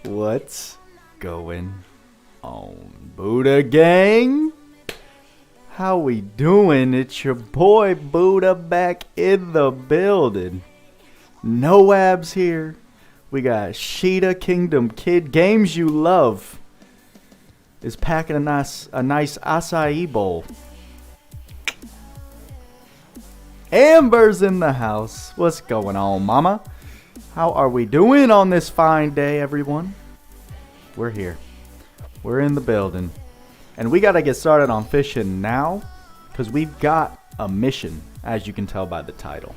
What's going on, Buddha gang? How we doing? It's your boy Buddha back in the building. No abs here. We got Sheeta Kingdom Kid Games You Love is packing a nice acai bowl. Amber's in the house. What's going on, mama? How are we doing on this fine day, everyone? We're here. We're in the building. And we got to get started on fishing now, because we've got a mission, as you can tell by the title.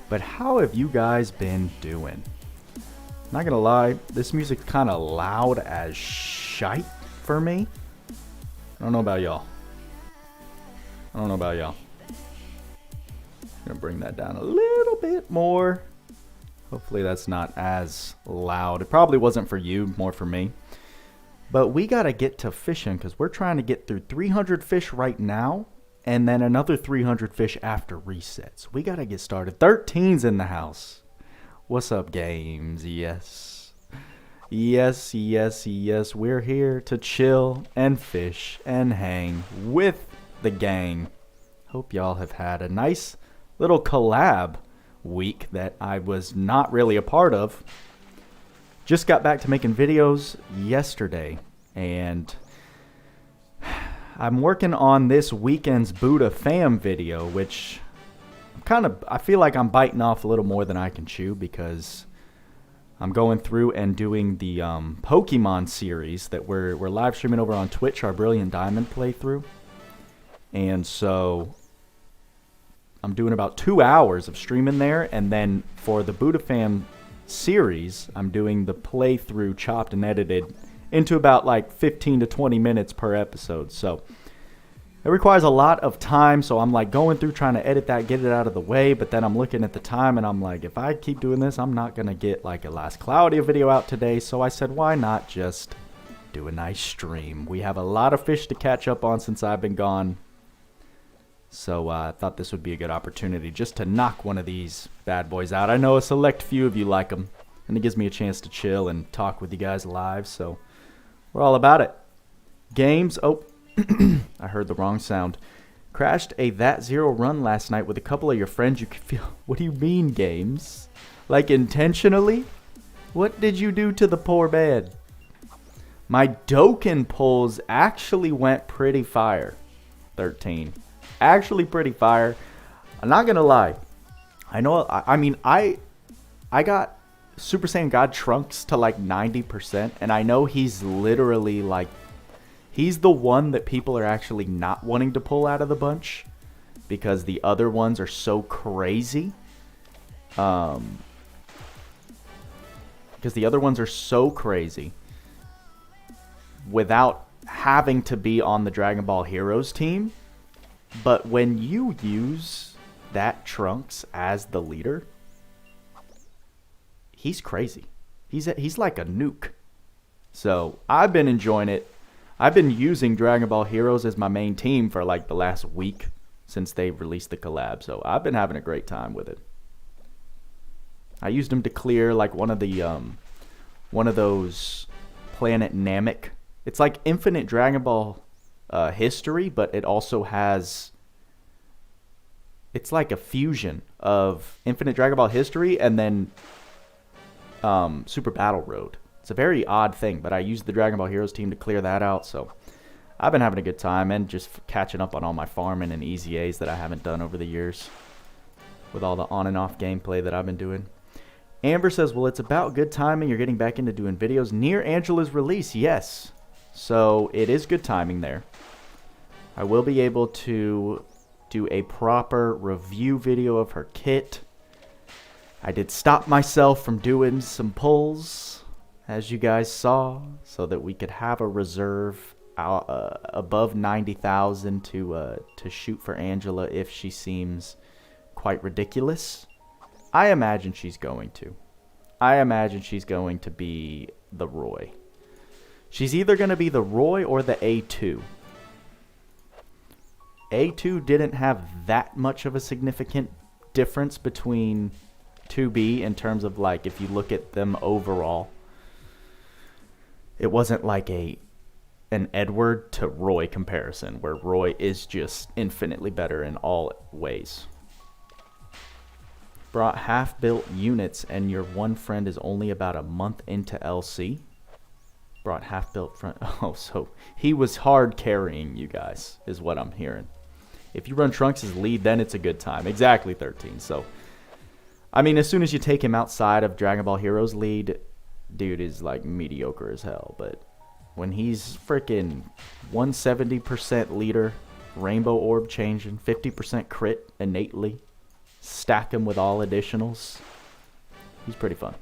But how have you guys been doing? Not gonna lie, this music's kind of loud as shite for me. I don't know about y'all. I'm gonna bring that down a little bit more. Hopefully that's not as loud. It probably wasn't for you, more for me. But we gotta get to fishing because we're trying to get through 300 fish right now and then another 300 fish after resets. We gotta get started. 13's in the house. What's up, games? Yes. Yes. We're here to chill and fish and hang with the gang. Hope y'all have had a nice little collab week that I was not really a part of. Just got back to making videos yesterday, and I'm working on this weekend's BoodaFam video, which I feel like I'm biting off a little more than I can chew because I'm going through and doing the Pokemon series that we're live streaming over on Twitch, our Brilliant Diamond playthrough. And so I'm doing about 2 hours of streaming there, and then for the BoodaFam series, I'm doing the playthrough chopped and edited into about like 15 to 20 minutes per episode. So it requires a lot of time, so I'm like going through trying to edit that, get it out of the way, but then I'm looking at the time and I'm like, if I keep doing this, I'm not going to get like a last Cloudia video out today. So I said, why not just do a nice stream? We have a lot of fish to catch up on since I've been gone. So I thought this would be a good opportunity just to knock one of these bad boys out. I know a select few of you like them, and it gives me a chance to chill and talk with you guys live, so we're all about it. Games, oh, I heard the wrong sound. Crashed a That Zero run last night with a couple of your friends. You could feel, what do you mean, Games? Like intentionally? What did you do to the poor man? My Dokkan pulls actually went pretty fire. 13. Actually pretty fire. I'm not gonna lie. I know. I got Super Saiyan God Trunks to like 90%, and I know he's literally like, he's the one that people are actually not wanting to pull out of the bunch because the other ones are so crazy. Because the other ones are so crazy without having to be on the Dragon Ball Heroes team. But when you use that Trunks as the leader, he's crazy. He's like a nuke. So I've been enjoying it. I've been using Dragon Ball Heroes as my main team for like the last week since they released the collab. So I've been having a great time with it. I used him to clear like one of those Planet Namek. It's like Infinite Dragon Ball history, but it also has, it's like a fusion of Infinite Dragon Ball history and then Super Battle Road. It's a very odd thing, but I used the Dragon Ball Heroes team to clear that out, so I've been having a good time and just catching up on all my farming and easy A's that I haven't done over the years with all the on and off gameplay that I've been doing. Amber says, well, it's about good timing. You're getting back into doing videos near Angela's release. Yes. So it is good timing there. I will be able to do a proper review video of her kit. I did stop myself from doing some pulls, as you guys saw, so that we could have a reserve above 90,000 to shoot for Angela if she seems quite ridiculous. I imagine she's going to. I imagine she's going to be the Roy. She's either going to be the Roy or the A2. A2 didn't have that much of a significant difference between 2B in terms of, like, if you look at them overall. it wasn't like an Edward to Roy comparison, where Roy is just infinitely better in all ways. Brought half-built units, and your one friend is only about a month into LC. Brought half-built front. Oh, so he was hard carrying you guys, is what I'm hearing. If you run Trunks as lead, then it's a good time. Exactly 13. So, I mean, as soon as you take him outside of Dragon Ball Heroes lead, dude is like mediocre as hell. But when he's freaking 170% leader, Rainbow Orb changing, 50% crit innately, stack him with all additionals, he's pretty fun.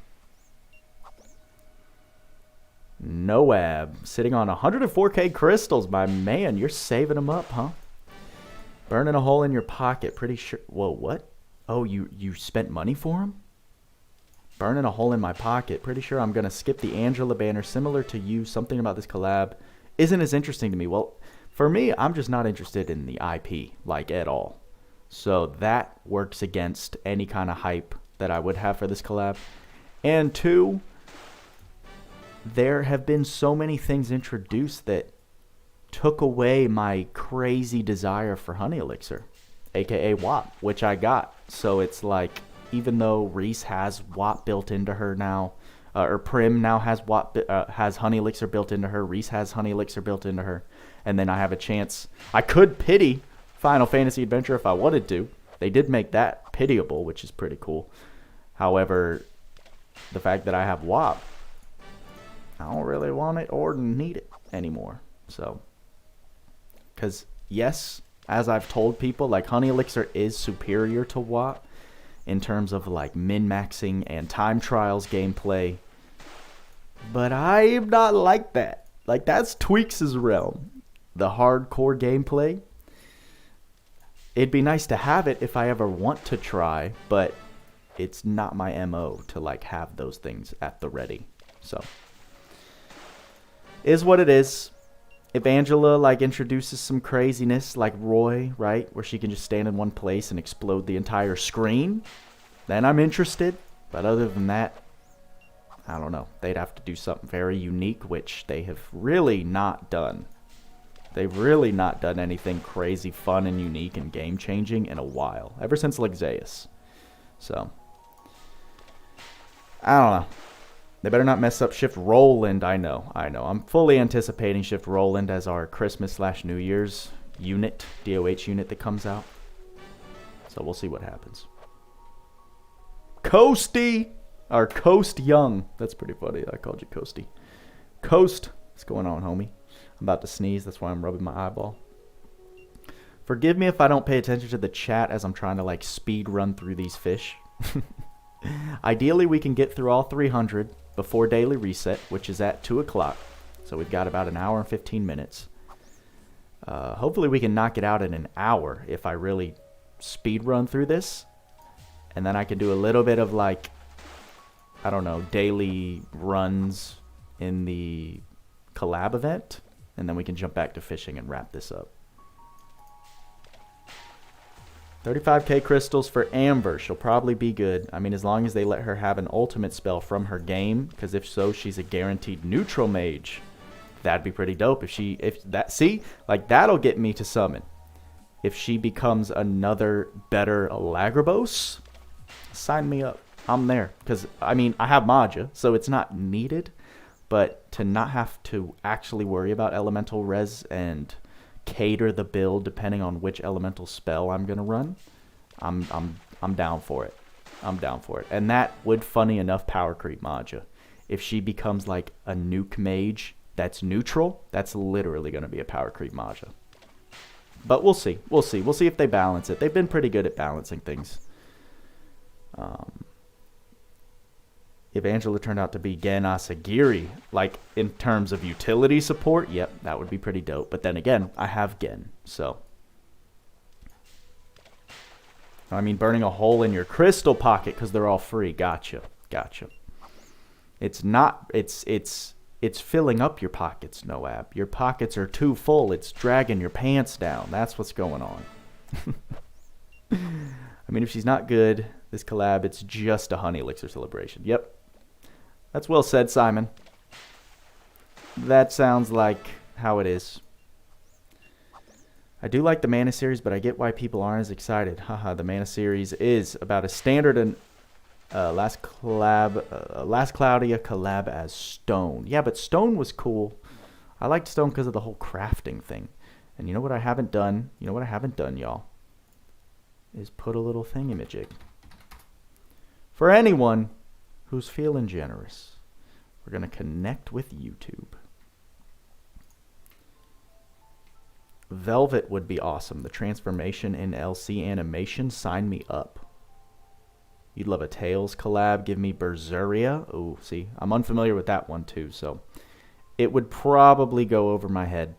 Noab, sitting on 104k crystals. My man, you're saving them up, huh? Burning a hole in your pocket, pretty sure. Whoa, what? Oh, you spent money for him? Burning a hole in my pocket. Pretty sure I'm going to skip the Angela banner. Similar to you, something about this collab isn't as interesting to me. Well, for me, I'm just not interested in the IP, like, at all. So that works against any kind of hype that I would have for this collab. And two, there have been so many things introduced that took away my crazy desire for Honey Elixir, aka WAP, which I got. So it's like, even though Reese has WAP built into her now, or Prim now has WAP, has Honey Elixir built into her, Reese has Honey Elixir built into her, and then I have a chance. I could pity Final Fantasy Adventure if I wanted to. They did make that pitiable, which is pretty cool. However, the fact that I have WAP, I don't really want it or need it anymore. So, because yes, as I've told people, like, Honey Elixir is superior to WAP in terms of like min-maxing and time trials gameplay, but I'm not like that. Like, that's Tweaks' realm. The hardcore gameplay, it'd be nice to have it if I ever want to try, but it's not my MO to like have those things at the ready. So, is what it is. If Angela like introduces some craziness like Roy, right, where she can just stand in one place and explode the entire screen, then I'm interested. But other than that, I don't know. They'd have to do something very unique, which they have really not done. They've really not done anything crazy, fun, and unique and game-changing in a while. Ever since Lexaeus. So, I don't know. They better not mess up Shift Roland. I know. I'm fully anticipating Shift Roland as our Christmas/New Year's unit, DOH unit that comes out. So we'll see what happens. Coasty! Or Coast Young. That's pretty funny. I called you Coasty. Coast. What's going on, homie? I'm about to sneeze. That's why I'm rubbing my eyeball. Forgive me if I don't pay attention to the chat as I'm trying to like speed run through these fish. Ideally, we can get through all 300 before daily reset, which is at 2 o'clock. So we've got about an hour and 15 minutes. Hopefully we can knock it out in an hour if I really speed run through this. And then I can do a little bit of like, I don't know, daily runs in the collab event. And then we can jump back to fishing and wrap this up. 35k crystals for Amber. She'll probably be good. I mean, as long as they let her have an ultimate spell from her game, because if so, she's a guaranteed neutral mage. That'd be pretty dope see, like, that'll get me to summon. If she becomes another better Lagrabos, sign me up. I'm there. Because, I mean, I have Maja, so it's not needed. But to not have to actually worry about elemental res and cater the build depending on which elemental spell I'm gonna run, I'm down for it. I'm down for it. And that would, funny enough, power creep Maja. If she becomes like a nuke mage that's neutral, that's literally gonna be a power creep Maja. But we'll see. We'll see. We'll see if they balance it. They've been pretty good at balancing things. If Angela turned out to be Gen Asagiri, like in terms of utility support, yep, that would be pretty dope. But then again, I have Gen, so. I mean, burning a hole in your crystal pocket because they're all free. Gotcha. It's not, it's filling up your pockets, Noab. Your pockets are too full. It's dragging your pants down. That's what's going on. I mean, if she's not good, this collab, it's just a Honey Elixir celebration. Yep. That's well said, Simon. That sounds like how it is. I do like the Mana series, but I get why people aren't as excited. Haha, the Mana series is about as standard and Last Cloudia collab as Stone. Yeah, but Stone was cool. I liked Stone because of the whole crafting thing. And you know what I haven't done? You know what I haven't done, y'all? Is put a little thingamajig. For anyone who's feeling generous, we're going to connect with YouTube. Velvet would be awesome. The transformation in LC animation, sign me up. You'd love a Tails collab. Give me Berseria. Oh, see, I'm unfamiliar with that one too, so it would probably go over my head.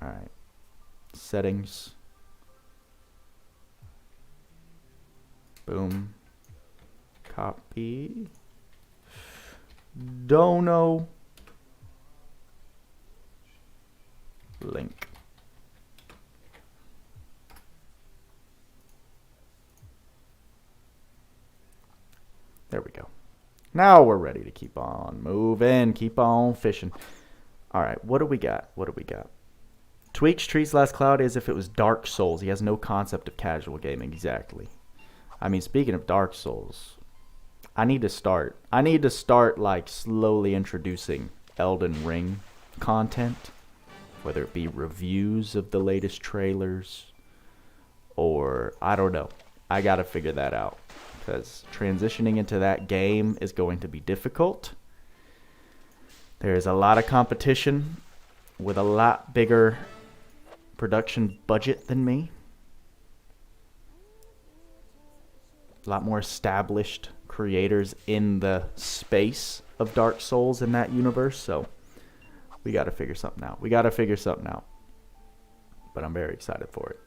All right, settings. Boom. Copy. Dono. Link. There we go. Now we're ready to keep on moving, keep on fishing. All right, what do we got? What do we got? Tweaks treats Last Cloud as if it was Dark Souls. He has no concept of casual gaming. Exactly. I mean, speaking of Dark Souls, I need to start like slowly introducing Elden Ring content, whether it be reviews of the latest trailers or I don't know. I got to figure that out because transitioning into that game is going to be difficult. There's a lot of competition with a lot bigger production budget than me. A lot more established creators in the space of Dark Souls in that universe, so we got to figure something out. We got to figure something out. But I'm very excited for it.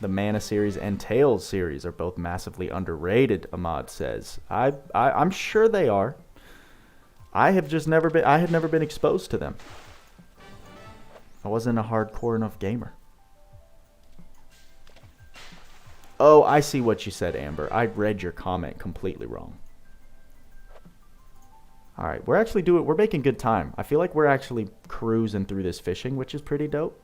The Mana series and Tales series are both massively underrated, Ahmad says. I'm sure they are. I had never been exposed to them. I wasn't a hardcore enough gamer. Oh, I see what you said, Amber. I read your comment completely wrong. All right, we're making good time. I feel like we're actually cruising through this fishing, which is pretty dope.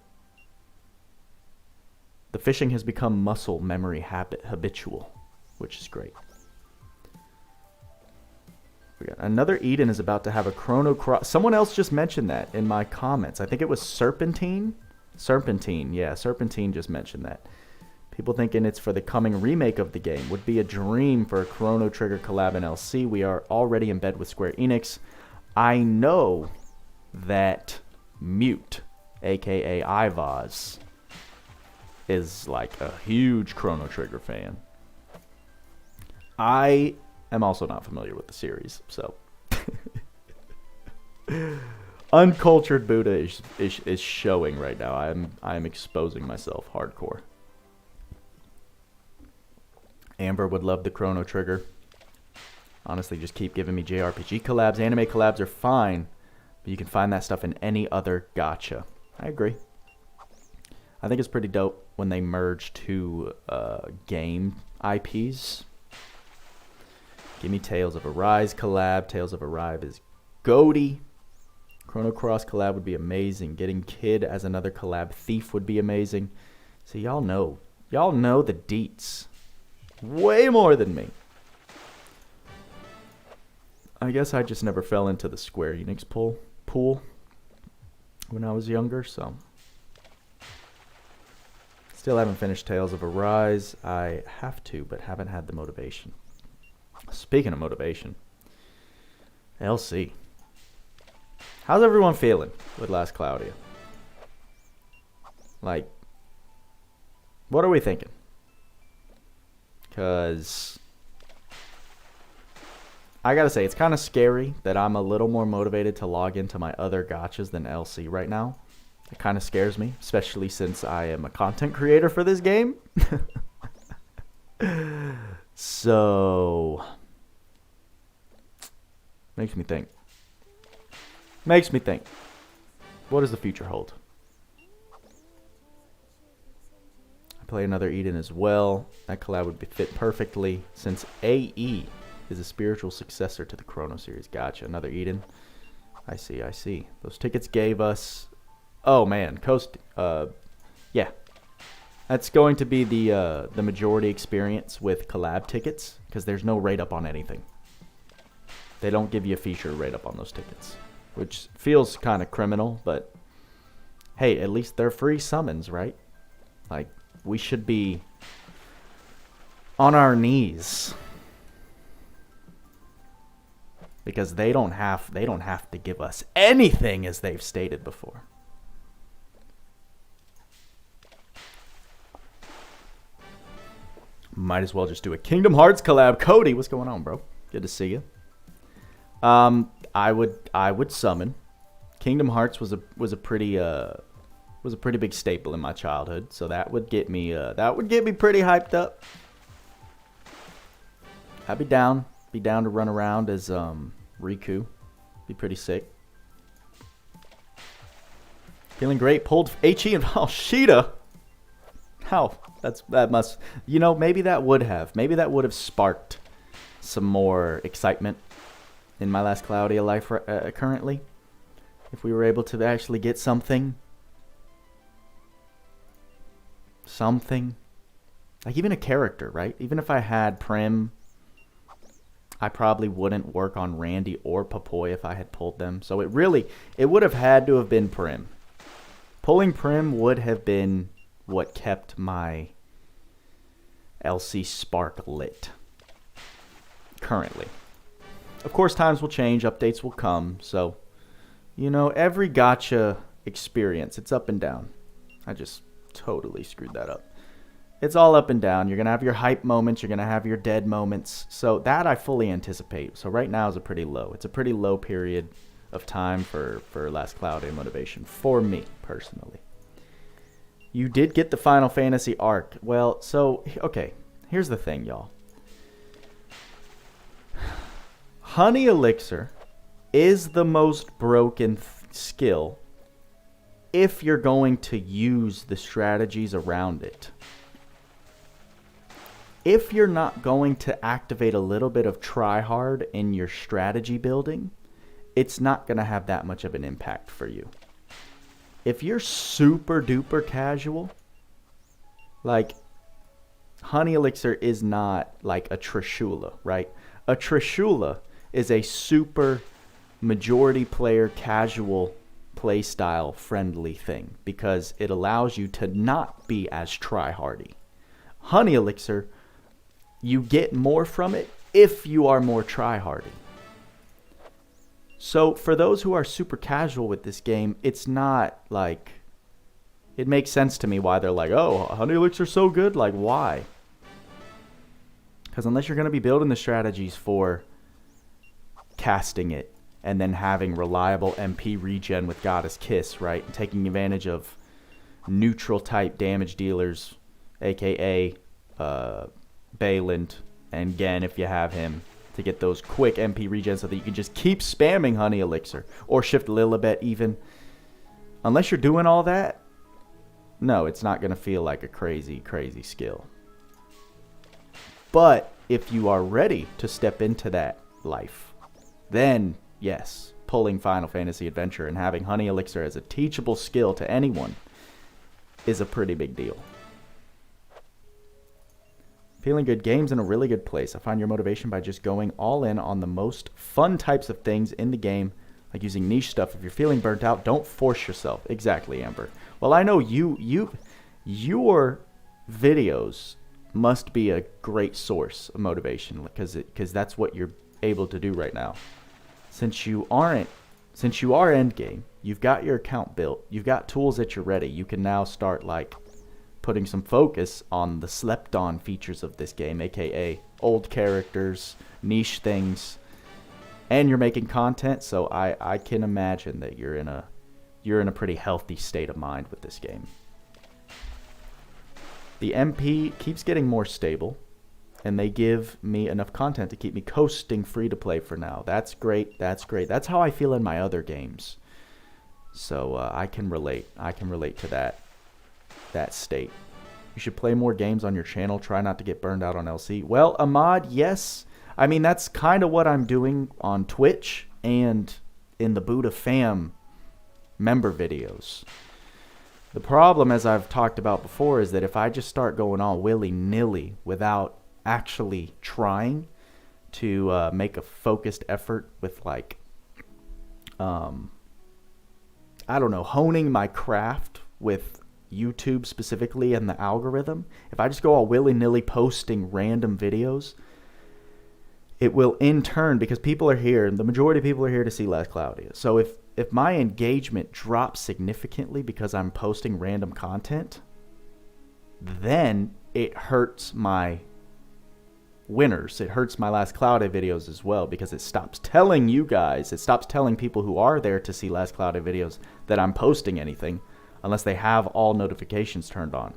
The fishing has become muscle memory habitual, which is great. We got another Eden is about to have a Chrono Cross. Someone else just mentioned that in my comments. I think it was Serpentine. Serpentine, yeah, Serpentine just mentioned that. People thinking it's for the coming remake of the game. Would be a dream for a Chrono Trigger collab in LC. We are already in bed with Square Enix. I know that Mute, aka Ivaz, is like a huge Chrono Trigger fan. I am also not familiar with the series, so uncultured Buddha is showing right now. I'm exposing myself hardcore. Amber would love the Chrono Trigger. Honestly, just keep giving me JRPG collabs. Anime collabs are fine, but you can find that stuff in any other gacha. I agree. I think it's pretty dope when they merge two game IPs. Give me Tales of Arise collab. Tales of Arise is goaty. Chrono Cross collab would be amazing. Getting Kid as another collab thief would be amazing. So y'all know the deets. Way more than me. I guess I just never fell into the Square Enix pool when I was younger, so. Still haven't finished Tales of Arise. I have to, but haven't had the motivation. Speaking of motivation, LC. How's everyone feeling with Last Cloudia? Like, what are we thinking? Because I gotta say, it's kind of scary that I'm a little more motivated to log into my other gachas than LC right now. It kind of scares me, especially since I am a content creator for this game. So, makes me think. What does the future hold? Play another Eden as well. That collab would fit perfectly since AE is a spiritual successor to the Chrono series. Gotcha. Another Eden. I see, I see. Those tickets gave us... Oh, man. Coast... yeah. That's going to be the majority experience with collab tickets, because there's no rate up on anything. They don't give you a feature rate up on those tickets, which feels kind of criminal, but hey, at least they're free summons, right? Like, we should be on our knees, because they don't have to give us anything, as they've stated before. Might as well just do a Kingdom Hearts collab. Cody, what's going on, bro? Good to see you. I would summon. Kingdom Hearts was a pretty big staple in my childhood, so that would get me pretty hyped up. I'd be down to run around as Riku. Be pretty sick. Feeling great. Pulled HE and Sheeta. How? That must, you know, maybe that would have sparked some more excitement in my last Cloudia life currently. If we were able to actually get something. Like even a character, right? Even if I had Prim, I probably wouldn't work on Randy or Papoy if I had pulled them. So it would have had to have been Prim. Pulling Prim would have been what kept my LC spark lit currently. Of course, times will change, updates will come, so, you know, every gacha experience, it's up and down. I just totally screwed that up. It's all up and down. You're going to have your hype moments, you're going to have your dead moments, so that I fully anticipate. So right now is a pretty low. It's a pretty low period of time for Last Cloudia motivation, for me, personally. You did get the Final Fantasy arc. Well, so, okay, here's the thing, y'all. Honey Elixir is the most broken skill if you're going to use the strategies around it. If you're not going to activate a little bit of try-hard in your strategy building, it's not going to have that much of an impact for you. If you're super duper casual, like, Honey Elixir is not like a Trishula, right? A Trishula is a super majority player casual playstyle friendly thing because it allows you to not be as try-hardy. Honey Elixir, you get more from it if you are more try-hardy. So for those who are super casual with this game, it's not like, it makes sense to me why they're like, oh, Honey Elixir's so good. Like, why? Because unless you're going to be building the strategies for casting it and then having reliable MP regen with Goddess Kiss, right? And taking advantage of neutral type damage dealers, aka Bayland and Gen if you have him, to get those quick MP regens so that you can just keep spamming Honey Elixir or Shift Lilibet even. Unless you're doing all that, no, it's not going to feel like a crazy, crazy skill. But if you are ready to step into that life, then yes, pulling Final Fantasy Adventure and having Honey Elixir as a teachable skill to anyone is a pretty big deal. Feeling good. Game's in a really good place. I find your motivation by just going all in on the most fun types of things in the game, like using niche stuff. If you're feeling burnt out, don't force yourself. Exactly, Amber. Well, I know your videos must be a great source of motivation because that's what you're able to do right now. Since you are Endgame, you've got your account built, you've got tools that you're ready. You can now start like putting some focus on the slept on features of this game, aka old characters, niche things, and you're making content, so I can imagine that you're in a pretty healthy state of mind with this game. The MP keeps getting more stable, and they give me enough content to keep me coasting free to play for now. That's great. That's great. That's how I feel in my other games. So I can relate. I can relate to that state. You should play more games on your channel. Try not to get burned out on LC. Well, Ahmad, yes, I mean, that's kind of what I'm doing on Twitch and in the BoodaFam member videos. The problem, as I've talked about before, is that if I just start going all willy-nilly without actually trying to make a focused effort with, like, I don't know, honing my craft with YouTube specifically and the algorithm, if I just go all willy-nilly posting random videos, it will in turn, because people are here, and the majority of people are here to see Les Cloudia. So if my engagement drops significantly because I'm posting random content, then it hurts my winners. It hurts my Les Cloudia videos as well, because it stops telling you guys, it stops telling people who are there to see Les Cloudia videos that I'm posting anything, unless they have all notifications turned on.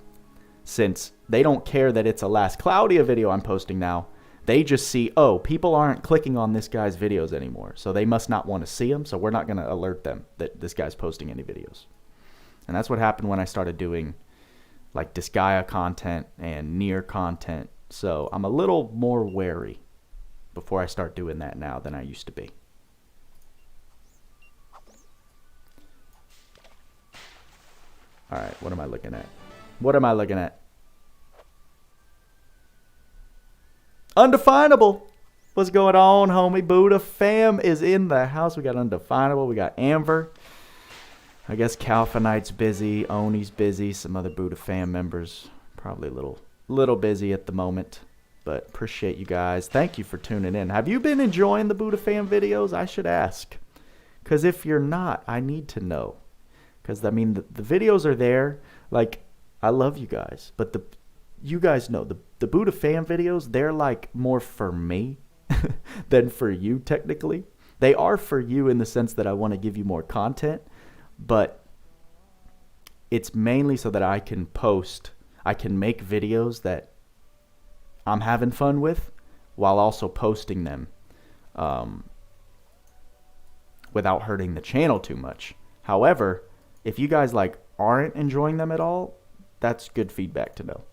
Since they don't care that it's a Les Cloudia video I'm posting now, they just see, oh, people aren't clicking on this guy's videos anymore, so they must not want to see them, so we're not going to alert them that this guy's posting any videos. And that's what happened when I started doing like Disgaea content and Nier content. So I'm a little more wary before I start doing that now than I used to be. All right, what am I looking at? What am I looking at? Undefinable. What's going on, homie? BoodaFam is in the house. We got Undefinable. We got Amber. I guess Calfinite's busy. Oni's busy. Some other BoodaFam members probably a little busy at the moment. But appreciate you guys. Thank you for tuning in. Have you been enjoying the BoodaFam videos? I should ask. Because if you're not, I need to know. Because, I mean, the videos are there. Like, I love you guys. But you guys know, the BoodaFam videos, they're like more for me than for you, technically. They are for you in the sense that I want to give you more content, but it's mainly so that I can make videos that I'm having fun with while also posting them without hurting the channel too much. However, if you guys like aren't enjoying them at all, that's good feedback to know.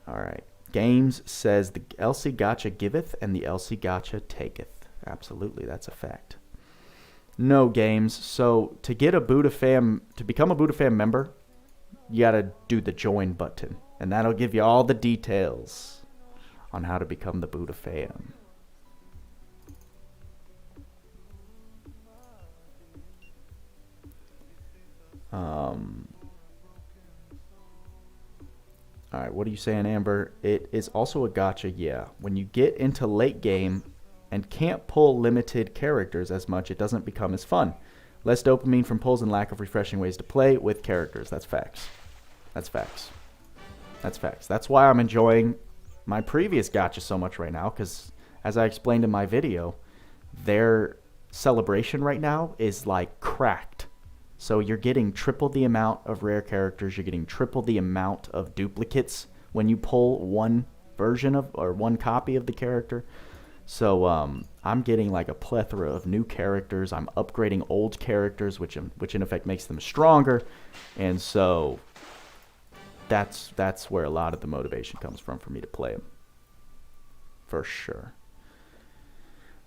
All right. Games says the LC Gacha giveth and the LC Gacha taketh. Absolutely, that's a fact. No, Games. So to get a BoodaFam, to become a BoodaFam member, you gotta do the join button, and that'll give you all the details on how to become the BoodaFam. Alright, what are you saying, Amber? It is also a gacha, yeah. When you get into late game and can't pull limited characters as much, it doesn't become as fun. Less dopamine from pulls and lack of refreshing ways to play with characters. That's facts. That's facts. That's facts. That's why I'm enjoying my previous gacha so much right now, because as I explained in my video, their celebration right now is like cracked. So you're getting triple the amount of rare characters. You're getting triple the amount of duplicates when you pull one version of or one copy of the character. So I'm getting like a plethora of new characters. I'm upgrading old characters, which in effect makes them stronger. And so that's where a lot of the motivation comes from for me to play them. For sure.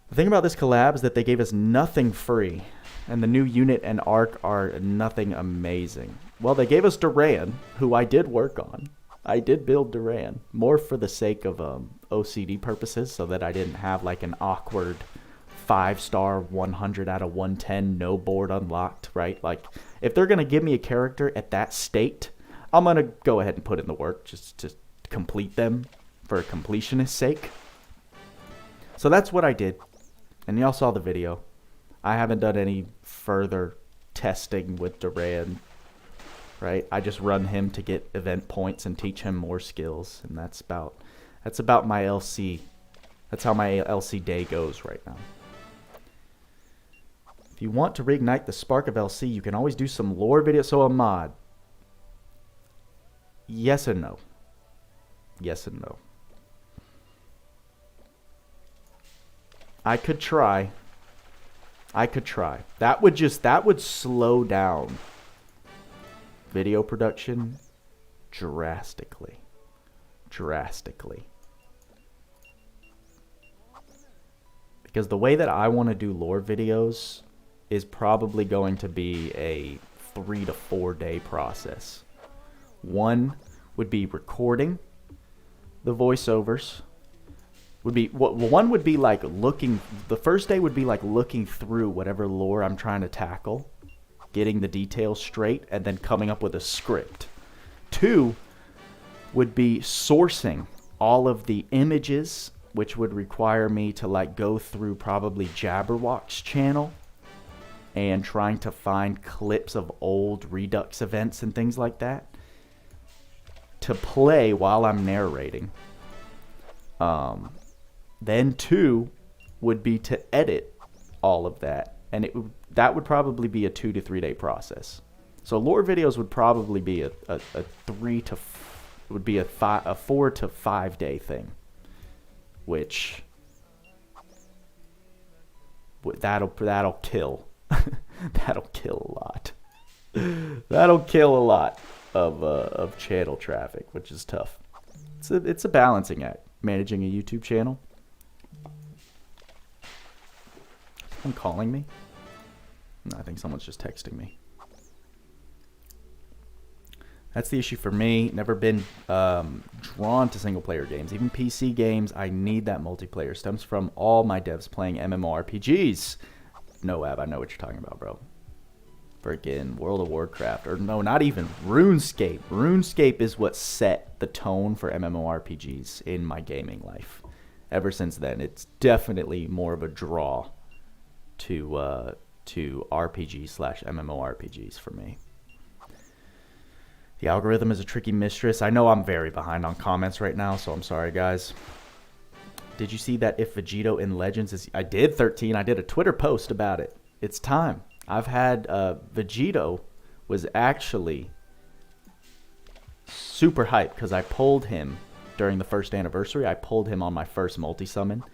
The thing about this collab is that they gave us nothing free. And the new unit and arc are nothing amazing. Well, they gave us Duran, who I did work on. I did build Duran, more for the sake of OCD purposes, so that I didn't have like an awkward 5-star 100 out of 110 no board unlocked, right? Like, if they're going to give me a character at that state, I'm going to go ahead and put in the work just to complete them for completionist's sake. So that's what I did. And y'all saw the video. I haven't done any further testing with Duran, right? I just run him to get event points and teach him more skills, and that's about my LC. That's how my LC day goes right now. If you want to reignite the spark of LC, you can always do some lore videos. So a mod. Yes and no. Yes and no. I could try. That would slow down video production drastically. Because the way that I want to do lore videos is probably going to be a 3 to 4 day process. One would be recording the voiceovers. One would be like the first day would be like looking through whatever lore I'm trying to tackle, getting the details straight, and then coming up with a script. 2 would be sourcing all of the images, which would require me to like go through probably Jabberwock's channel and trying to find clips of old Redux events and things like that to play while I'm narrating. Then 2 would be to edit all of that, and that would probably be a 2 to 3 day process. So lore videos would probably be a 4 to 5 day thing, which that'll kill. That'll kill a lot. That'll kill a lot of channel traffic, which is tough. It's a balancing act, managing a YouTube channel. Someone calling me? No, I think someone's just texting me. That's the issue for me. Never been drawn to single-player games. Even PC games, I need that multiplayer. Stems from all my devs playing MMORPGs. No, Ab, I know what you're talking about, bro. Freaking World of Warcraft. Or no, not even. RuneScape. RuneScape is what set the tone for MMORPGs in my gaming life. Ever since then, it's definitely more of a draw to RPG/MMORPGs for me. The algorithm is a tricky mistress. I know I'm very behind on comments right now, so I'm sorry, guys. Did you see that if Vegito in Legends is... I did, 13. I did a Twitter post about it. It's time. I've had... Vegito was actually super hyped because I pulled him during the first anniversary. I pulled him on my first multi-summon,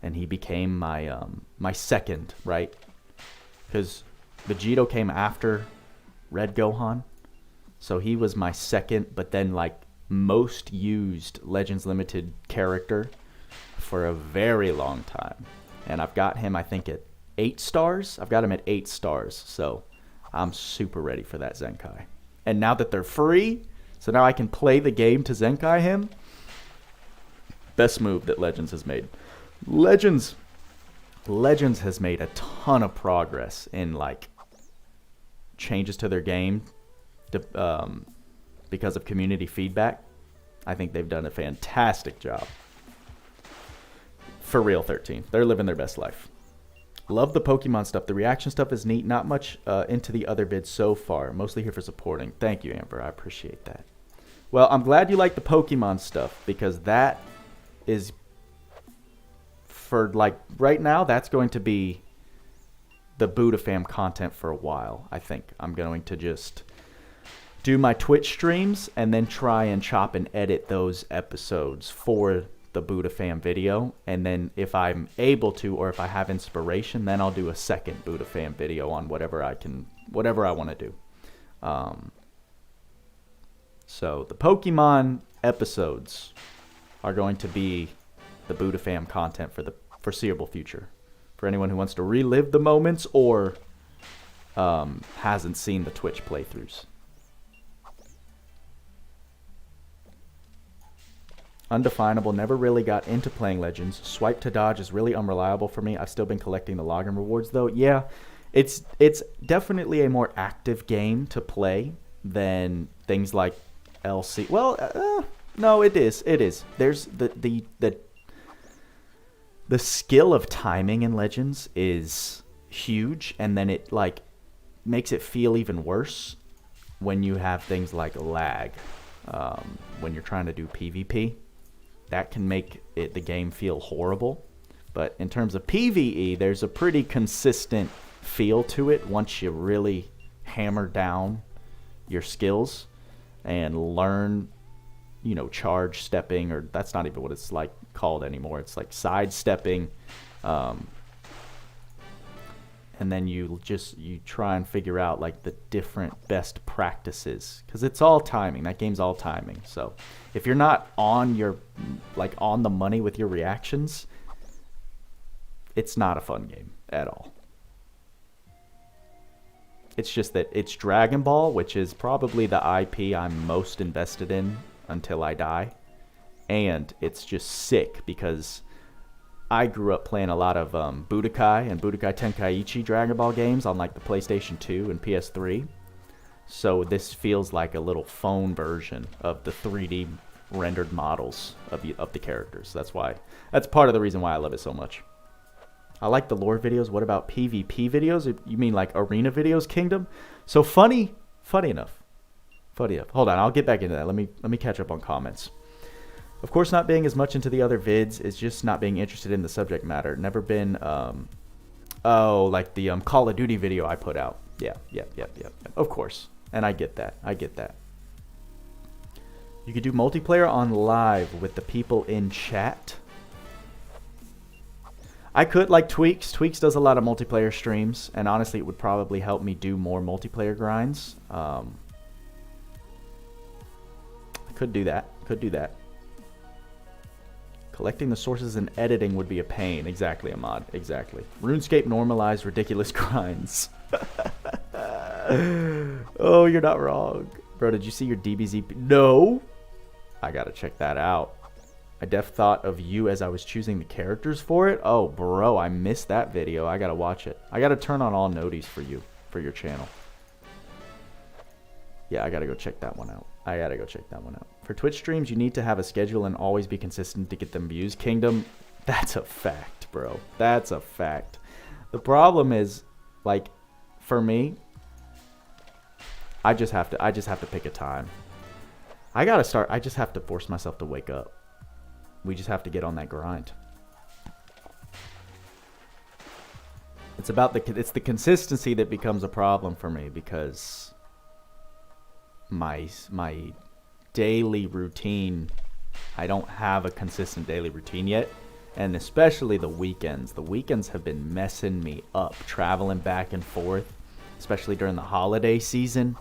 and he became my my second, right? Because Vegito came after Red Gohan. So he was my second, but then like most used Legends Limited character for a very long time. And I've got him, I think, at 8 stars. I've got him at 8 stars. So I'm super ready for that Zenkai. And now that they're free, so now I can play the game to Zenkai him. Best move that Legends has made. Legends has made a ton of progress in like changes to their game because of community feedback. I think they've done a fantastic job. For real, 13. They're living their best life. Love the Pokemon stuff. The reaction stuff is neat. Not much into the other vids so far. Mostly here for supporting. Thank you, Amber. I appreciate that. Well, I'm glad you like the Pokemon stuff because that is... For like right now, that's going to be the BoodaFam content for a while. I think I'm going to just do my Twitch streams and then try and chop and edit those episodes for the BoodaFam video. And then if I'm able to, or if I have inspiration, then I'll do a second BoodaFam video on whatever I want to do. So the Pokemon episodes are going to be the BoodaFam content for the foreseeable future. For anyone who wants to relive the moments or hasn't seen the Twitch playthroughs. Undefinable, never really got into playing Legends. Swipe to dodge is really unreliable for me. I've still been collecting the login rewards though. Yeah, it's definitely a more active game to play than things like LC. Well, no, it is. There's the skill of timing in Legends is huge, and then it like makes it feel even worse when you have things like lag. When you're trying to do PvP, that can make the game feel horrible. But in terms of PvE, there's a pretty consistent feel to it once you really hammer down your skills and learn, charge stepping, or that's not even what it's like called anymore. It's like sidestepping, and then you try and figure out like the different best practices, because it's all timing. That game's all timing. So if you're not on the money with your reactions, it's not a fun game at all. It's just that it's Dragon Ball, which is probably the IP I'm most invested in until I die. And it's just sick because I grew up playing a lot of Budokai and Budokai Tenkaichi Dragon Ball games on like the PlayStation 2 and PS3. So this feels like a little phone version of the 3D rendered models of the characters. That's part of the reason why I love it so much. I like the lore videos. What about PvP videos? You mean like arena videos, Kingdom? So funny enough. Hold on, I'll get back into that. Let me catch up on comments. Of course, not being as much into the other vids is just not being interested in the subject matter. Never been, like the Call of Duty video I put out. Yeah. Of course. And I get that. You could do multiplayer on live with the people in chat. I could, like Tweaks. Tweaks does a lot of multiplayer streams, and honestly, it would probably help me do more multiplayer grinds. I could do that. Collecting the sources and editing would be a pain. Exactly, Ahmad. Exactly. RuneScape normalized ridiculous grinds. Oh, you're not wrong. Bro, did you see your DBZ? No. I gotta check that out. I def thought of you as I was choosing the characters for it. Oh, bro, I missed that video. I gotta watch it. I gotta turn on all noties for you, for your channel. Yeah, I gotta go check that one out. For Twitch streams, you need to have a schedule and always be consistent to get them views. Kingdom, that's a fact, bro. That's a fact. The problem is, like, for me, I just have to pick a time. I just have to force myself to wake up. We just have to get on that grind. It's the consistency that becomes a problem for me because my daily routine, I don't have a consistent daily routine yet, and especially the weekends. The weekends have been messing me up, traveling back and forth, especially during the holiday season.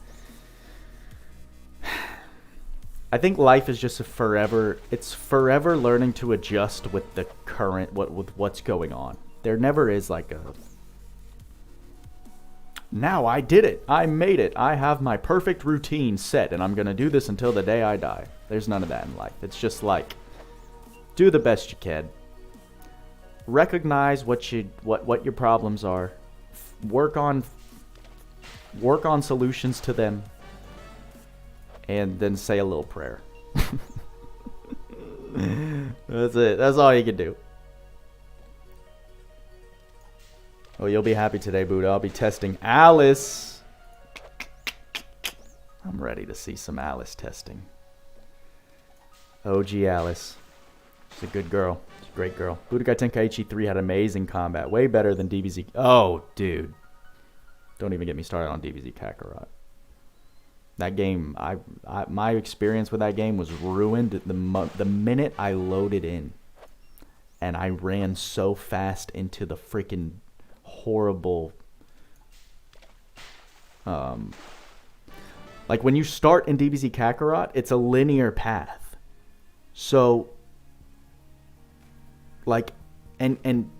I think life is just it's forever learning to adjust with the current, with what's going on. There never is like now I did it, I made it, I have my perfect routine set, and I'm going to do this until the day I die. There's none of that in life. It's just like, do the best you can. Recognize what your problems are. Work on solutions to them. And then say a little prayer. That's it. That's all you can do. Oh, you'll be happy today, Buddha. I'll be testing Alice. I'm ready to see some Alice testing. OG Alice. She's a good girl. She's a great girl. Budokai Tenkaichi 3 had amazing combat. Way better than DBZ. Oh, dude. Don't even get me started on DBZ Kakarot. That game, my experience with that game was ruined the minute I loaded in. And I ran so fast into the freaking horrible... like when you start in DBZ Kakarot, it's a linear path. So... like... And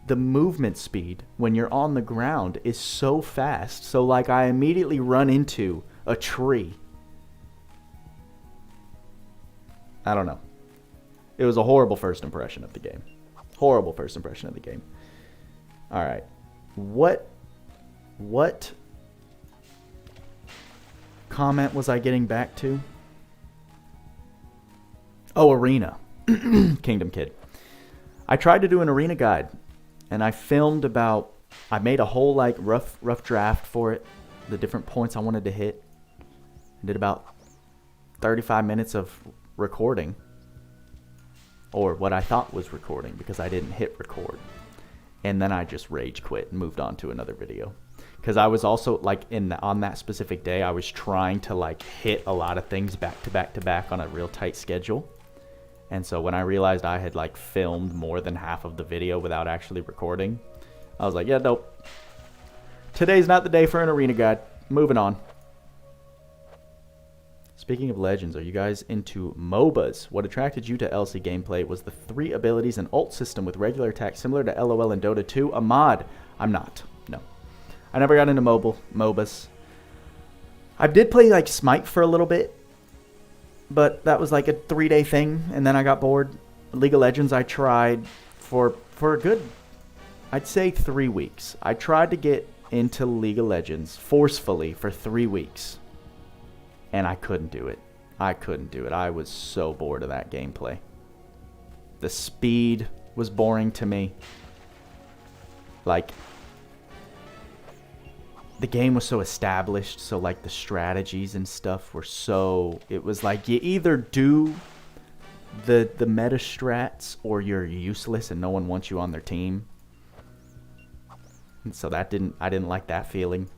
the movement speed when you're on the ground is so fast. So like I immediately run into a tree. I don't know. It was a horrible first impression of the game. Horrible first impression of the game. All right. What comment was I getting back to? Oh, arena. Kingdom Kid. I tried to do an arena guide, and I filmed about... I made a whole like rough draft for it, the different points I wanted to hit. I did about 35 minutes of recording, or what I thought was recording, because I didn't hit record. And then I just rage quit and moved on to another video. Because I was also like on that specific day, I was trying to like hit a lot of things back to back to back on a real tight schedule. And so when I realized I had like filmed more than half of the video without actually recording, I was like, yeah, nope. Today's not the day for an arena guide. Moving on. Speaking of Legends, are you guys into MOBAs? What attracted you to LC gameplay was the 3 abilities and ult system with regular attack similar to LOL and Dota 2. Ahmad, I'm not. No. I never got into MOBAs. I did play like Smite for a little bit, but that was like a 3-day thing, and then I got bored. League of Legends I tried for a good, I'd say 3 weeks. I tried to get into League of Legends forcefully for 3 weeks. And I couldn't do it. I couldn't do it. I was so bored of that gameplay. The speed was boring to me. Like, the game was so established, so like the strategies and stuff were so... It was like you either do the meta strats or you're useless and no one wants you on their team. And so I didn't like that feeling.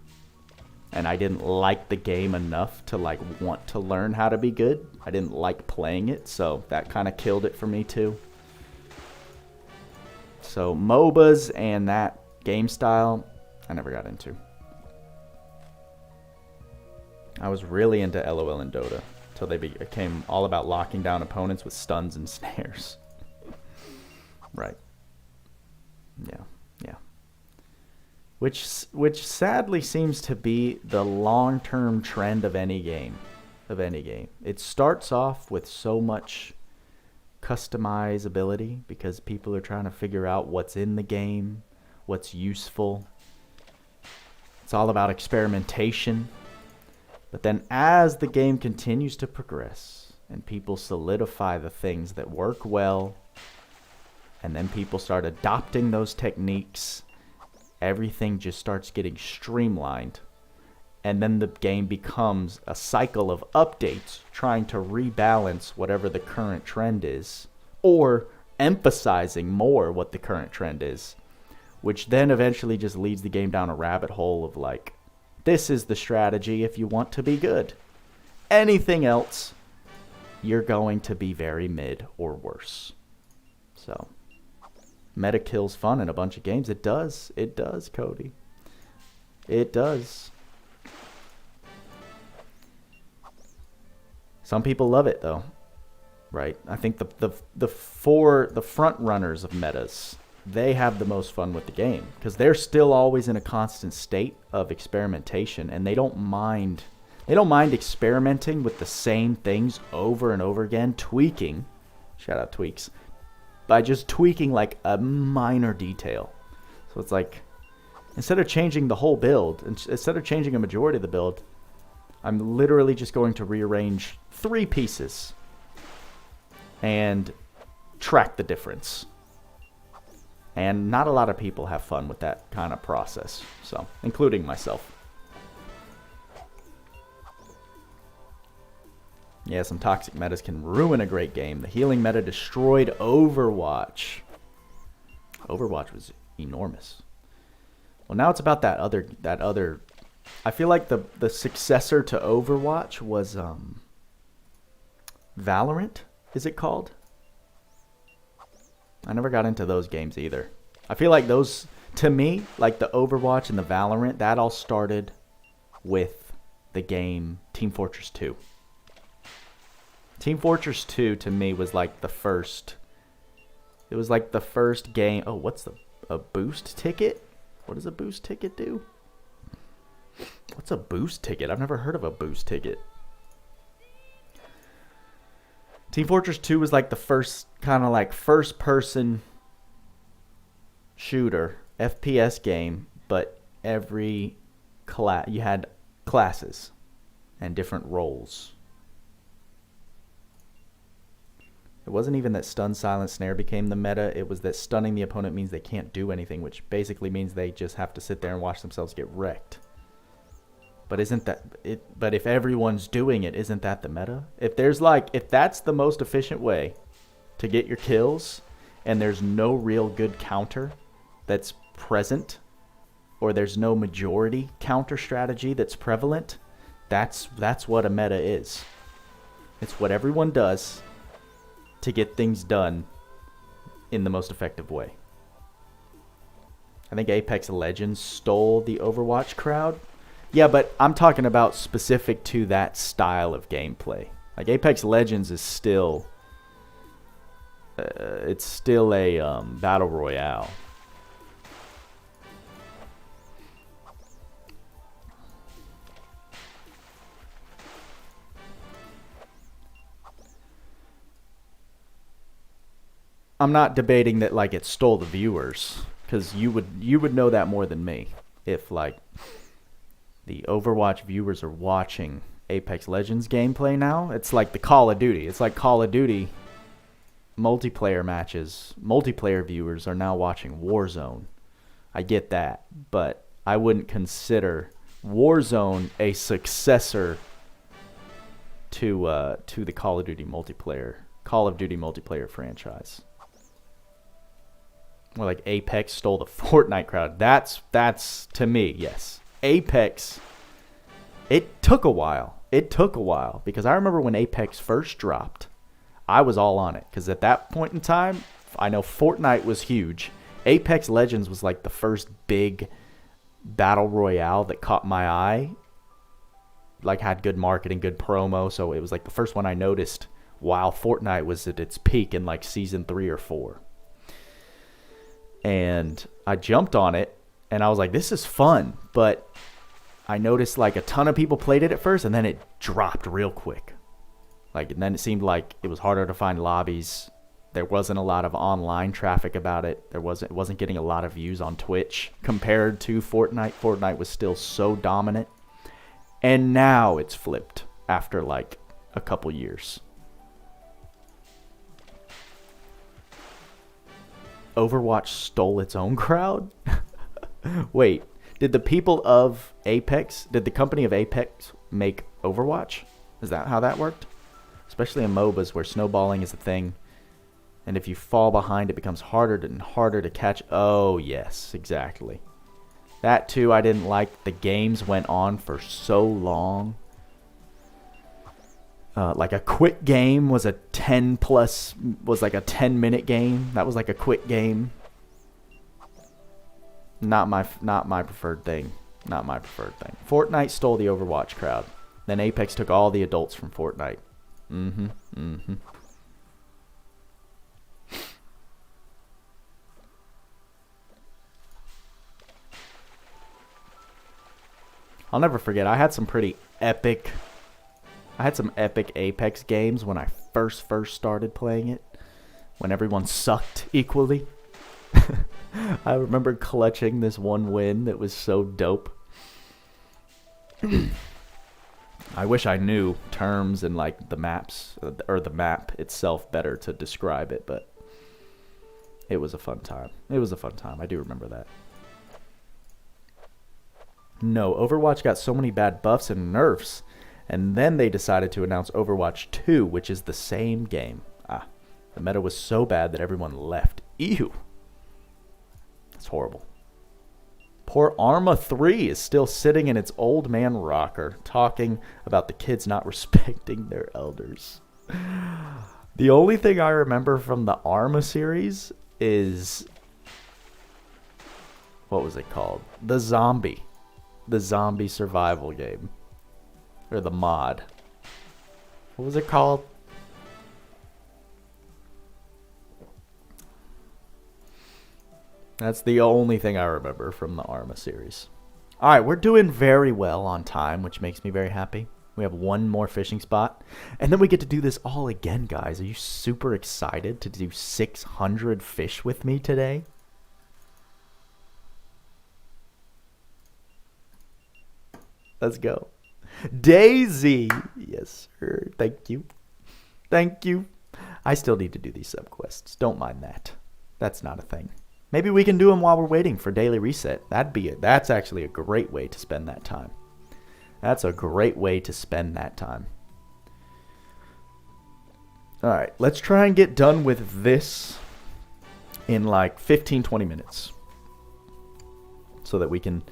And I didn't like the game enough to like want to learn how to be good. I didn't like playing it, so that kind of killed it for me too. So MOBAs and that game style, I never got into. I was really into LOL and Dota until they became all about locking down opponents with stuns and snares. Right. Yeah. Which sadly seems to be the long-term trend of any game. It starts off with so much customizability because people are trying to figure out what's in the game, what's useful. It's all about experimentation. But then as the game continues to progress and people solidify the things that work well, and then people start adopting those techniques, everything just starts getting streamlined, and then the game becomes a cycle of updates trying to rebalance whatever the current trend is, or emphasizing more what the current trend is, which then eventually just leads the game down a rabbit hole of like, this is the strategy if you want to be good. Anything else, you're going to be very mid or worse. So meta kills fun in a bunch of games. It does. It does, Cody. It does. Some people love it, though. Right? I think the front runners of metas, they have the most fun with the game because they're still always in a constant state of experimentation, and they don't mind experimenting with the same things over and over again, tweaking. Shout out tweaks. By just tweaking like a minor detail. So it's like, instead of changing the whole build, instead of changing a majority of the build, I'm literally just going to rearrange 3 pieces and track the difference. And not a lot of people have fun with that kind of process, so including myself. Yeah, some toxic metas can ruin a great game. The healing meta destroyed Overwatch. Overwatch was enormous. Well, now it's about that other. I feel like the successor to Overwatch was Valorant. Is it called? I never got into those games either. I feel like those, to me, like the Overwatch and the Valorant, that all started with the game Team Fortress 2. Team Fortress 2 to me was like the first. It was like the first game. Oh, what's a boost ticket? What does a boost ticket do? What's a boost ticket? I've never heard of a boost ticket. Team Fortress 2 was like the first kind of like first person shooter FPS game, but every class you had classes and different roles. It wasn't even that stun, silent, snare became the meta. It was that stunning the opponent means they can't do anything, which basically means they just have to sit there and watch themselves get wrecked. But isn't that it? But if everyone's doing it, isn't that the meta? If that's the most efficient way to get your kills, and there's no real good counter that's present, or there's no majority counter strategy that's prevalent, that's what a meta is. It's what everyone does to get things done in the most effective way. I think Apex Legends stole the Overwatch crowd Yeah, but I'm talking about specific to that style of gameplay. Like Apex Legends is still, it's still a battle royale. I'm not debating that like it stole the viewers, because you would know that more than me if like the Overwatch viewers are watching Apex Legends gameplay now. It's like the Call of Duty. It's like Call of Duty multiplayer matches. Multiplayer viewers are now watching Warzone. I get that, but I wouldn't consider Warzone a successor to the Call of Duty multiplayer franchise. More like Apex stole the Fortnite crowd. That's to me, yes. Apex, it took a while. It took a while because I remember when Apex first dropped, I was all on it because at that point in time, I know Fortnite was huge. Apex Legends was like the first big battle royale that caught my eye. Like had good marketing, good promo, so it was like the first one I noticed while Fortnite was at its peak in like season 3 or 4. And I jumped on it and I was like, this is fun, but I noticed like a ton of people played it at first and then it dropped real quick. Like, and then it seemed like it was harder to find lobbies. There wasn't a lot of online traffic about it. It wasn't getting a lot of views on Twitch compared to Fortnite. Fortnite was still so dominant. And now it's flipped after like a couple years. Overwatch stole its own crowd? Wait, did the people of Apex, did the company of Apex make Overwatch? Is that how that worked? Especially in MOBAs where snowballing is a thing. And if you fall behind, it becomes harder and harder to catch. Oh, yes, exactly. That too, I didn't like. The games went on for so long. Like a quick game was a 10-minute game. That was like a quick game. Not my preferred thing. Not my preferred thing. Fortnite stole the Overwatch crowd. Then Apex took all the adults from Fortnite. I'll never forget. I had some epic Apex games when I first started playing it, when everyone sucked equally. I remember clutching this one win that was so dope. I wish I knew terms and like the maps or the map itself better to describe it, but it was a fun time. It was a fun time. I do remember that. No, Overwatch got so many bad buffs and nerfs, and then they decided to announce Overwatch 2, which is the same game. The meta was so bad that everyone left. Ew. That's horrible. Poor Arma 3 is still sitting in its old man rocker, talking about the kids not respecting their elders. The only thing I remember from the Arma series is... what was it called? The zombie survival game. Or the mod. What was it called? That's the only thing I remember from the Arma series. Alright, we're doing very well on time, which makes me very happy. We have one more fishing spot. And then we get to do this all again, guys. Are you super excited to do 600 fish with me today? Let's go. Daisy! Yes, sir. Thank you. Thank you. I still need to do these subquests. Don't mind that. That's not a thing. Maybe we can do them while we're waiting for daily reset. That'd be it. That's actually a great way to spend that time. That's a great way to spend that time. Alright, let's try and get done with this in like 15-20 minutes. So that we can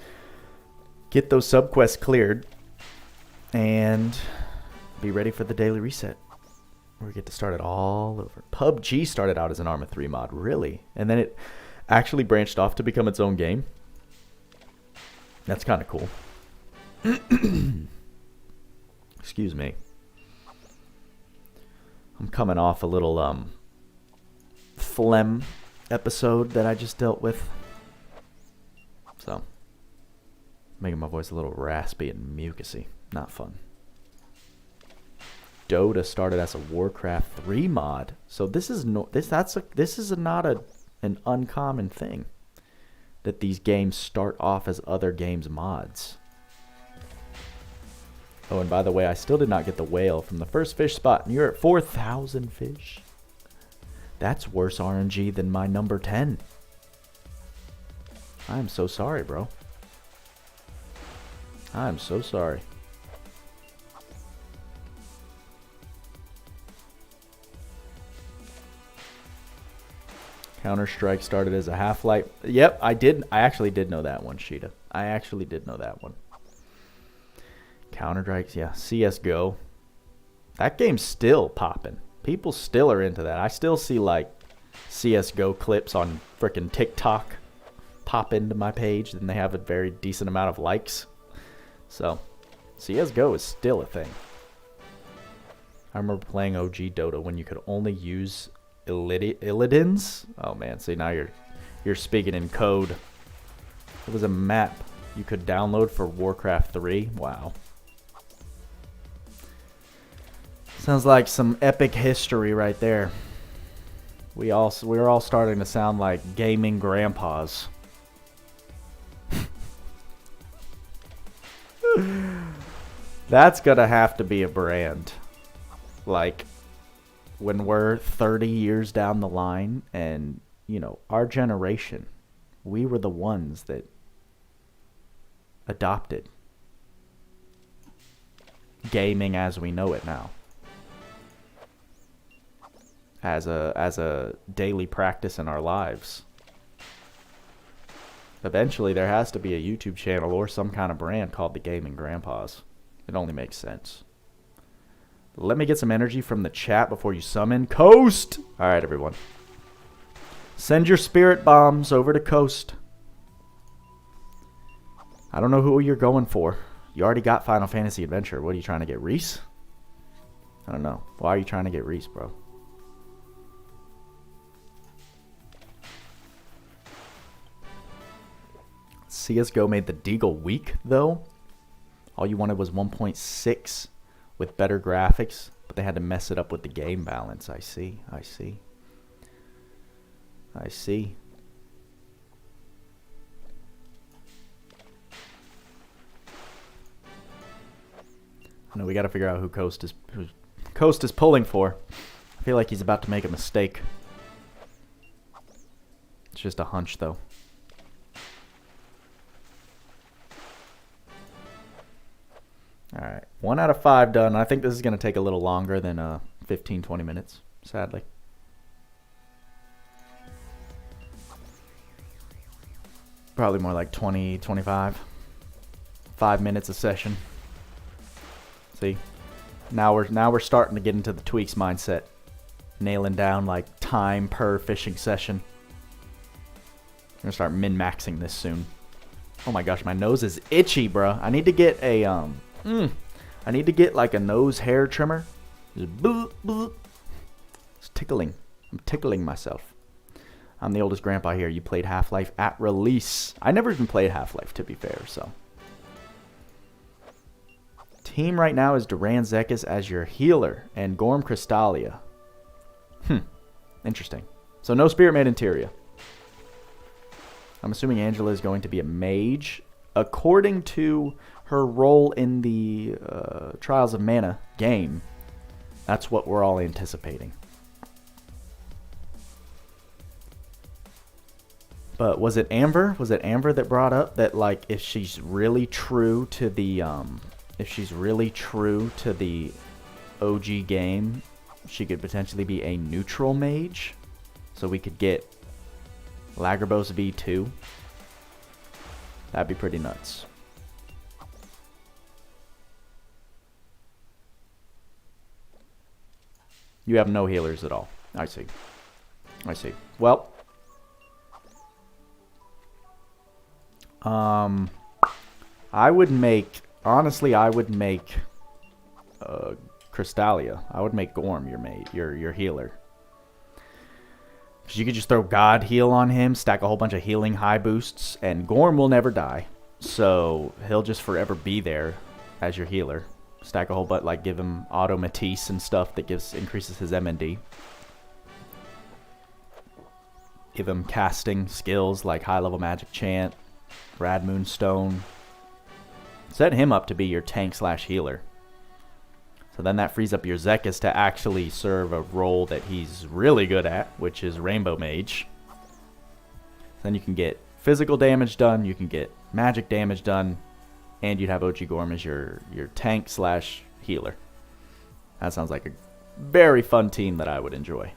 get those subquests cleared and be ready for the daily reset. We get to start it all over. PUBG started out as an Arma 3 mod, really? And then it actually branched off to become its own game. That's kind of cool. Excuse me. I'm coming off a little phlegm episode that I just dealt with. So, making my voice a little raspy and mucusy. Not fun. Dota started as a Warcraft 3 mod. So this is not an uncommon thing that these games start off as other games mods. Oh, and by the way, I still did not get the whale from the first fish spot, and you're at 4,000 fish. That's worse RNG than my number 10. I'm so sorry, bro. I'm so sorry. Counter-Strike started as a Half-Life. Yep, I actually did know that one, Sheeta. I actually did know that one. Counter-Strike, yeah. CSGO. That game's still popping. People still are into that. I still see, like, CSGO clips on frickin' TikTok pop into my page, and they have a very decent amount of likes. So, CSGO is still a thing. I remember playing OG Dota when you could only use Illidan's. Oh man, see now you're speaking in code. It was a map you could download for Warcraft 3. Wow. Sounds like some epic history right there. We're all starting to sound like gaming grandpas. That's gonna have to be a brand. Like, when we're 30 years down the line and, you know, our generation, we were the ones that adopted gaming as we know it now. As a daily practice in our lives. Eventually, there has to be a YouTube channel or some kind of brand called the Gaming Grandpas. It only makes sense. Let me get some energy from the chat before you summon Coast. All right, everyone. Send your spirit bombs over to Coast. I don't know who you're going for. You already got Final Fantasy Adventure. What are you trying to get, Reese? I don't know. Why are you trying to get Reese, bro? CSGO made the Deagle weak, though. All you wanted was 1.6 with better graphics, but they had to mess it up with the game balance. I see. I know we got to figure out who Coast is pulling for. I feel like he's about to make a mistake. It's just a hunch, though. Alright, 1 out of 5 done. I think this is going to take a little longer than 15-20 minutes, sadly. Probably more like 20-25. 5 minutes a session. See? Now we're starting to get into the tweaks mindset. Nailing down like time per fishing session. I'm going to start min-maxing this soon. Oh my gosh, my nose is itchy, bro. I need to get a I need to get like a nose hair trimmer. Just boop, boop. It's tickling. I'm tickling myself. I'm the oldest grandpa here. You played Half-Life at release. I never even played Half-Life, to be fair, so. Team right now is Duran Zekis as your healer and Gorm Crystalia. Interesting. So no Spirit Maiden Tyria. I'm assuming Angela is going to be a mage. According to her role in the Trials of Mana game, that's what we're all anticipating. But was it Amber? Was it Amber that brought up that, like, if she's really true to the OG game, she could potentially be a neutral mage, so we could get Lagrabos V2. That'd be pretty nuts. You have no healers at all. I see. Well, I would make honestly, I would make Crystalia. I would make Gorm your mate, your healer. Because you could just throw God Heal on him, stack a whole bunch of healing high boosts, and Gorm will never die. So he'll just forever be there as your healer. Stack a whole bunch, like give him Auto Matisse and stuff that increases his MND. Give him casting skills like high level magic chant, Rad Moonstone. Set him up to be your tank / healer. So then that frees up your Zekis to actually serve a role that he's really good at, which is Rainbow Mage. Then you can get physical damage done, you can get magic damage done, and you'd have OG Gorm as your tank / healer. That sounds like a very fun team that I would enjoy.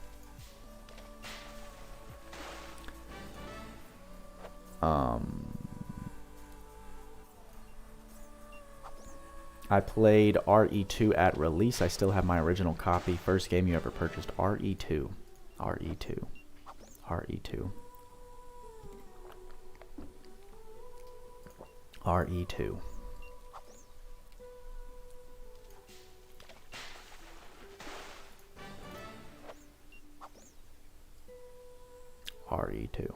I played RE2 at release. I still have my original copy. First game you ever purchased. RE2. RE2. RE2. RE2. RE2.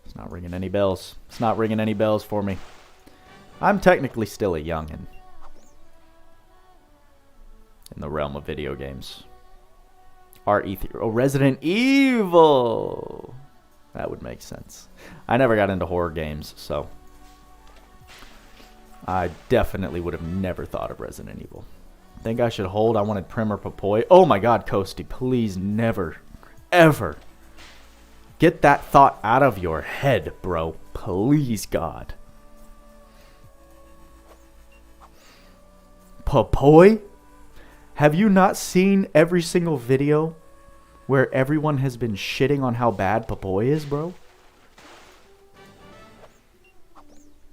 It's not ringing any bells. It's not ringing any bells for me. I'm technically still a youngin' in the realm of video games. RE3. Oh, Resident Evil! That would make sense. I never got into horror games, so I definitely would have never thought of Resident Evil. Think I should hold? I wanted Prim or Papoy. Oh my god, Coasty, please never, ever get that thought out of your head, bro. Please, God. Papoy? Have you not seen every single video where everyone has been shitting on how bad Papoy is, bro?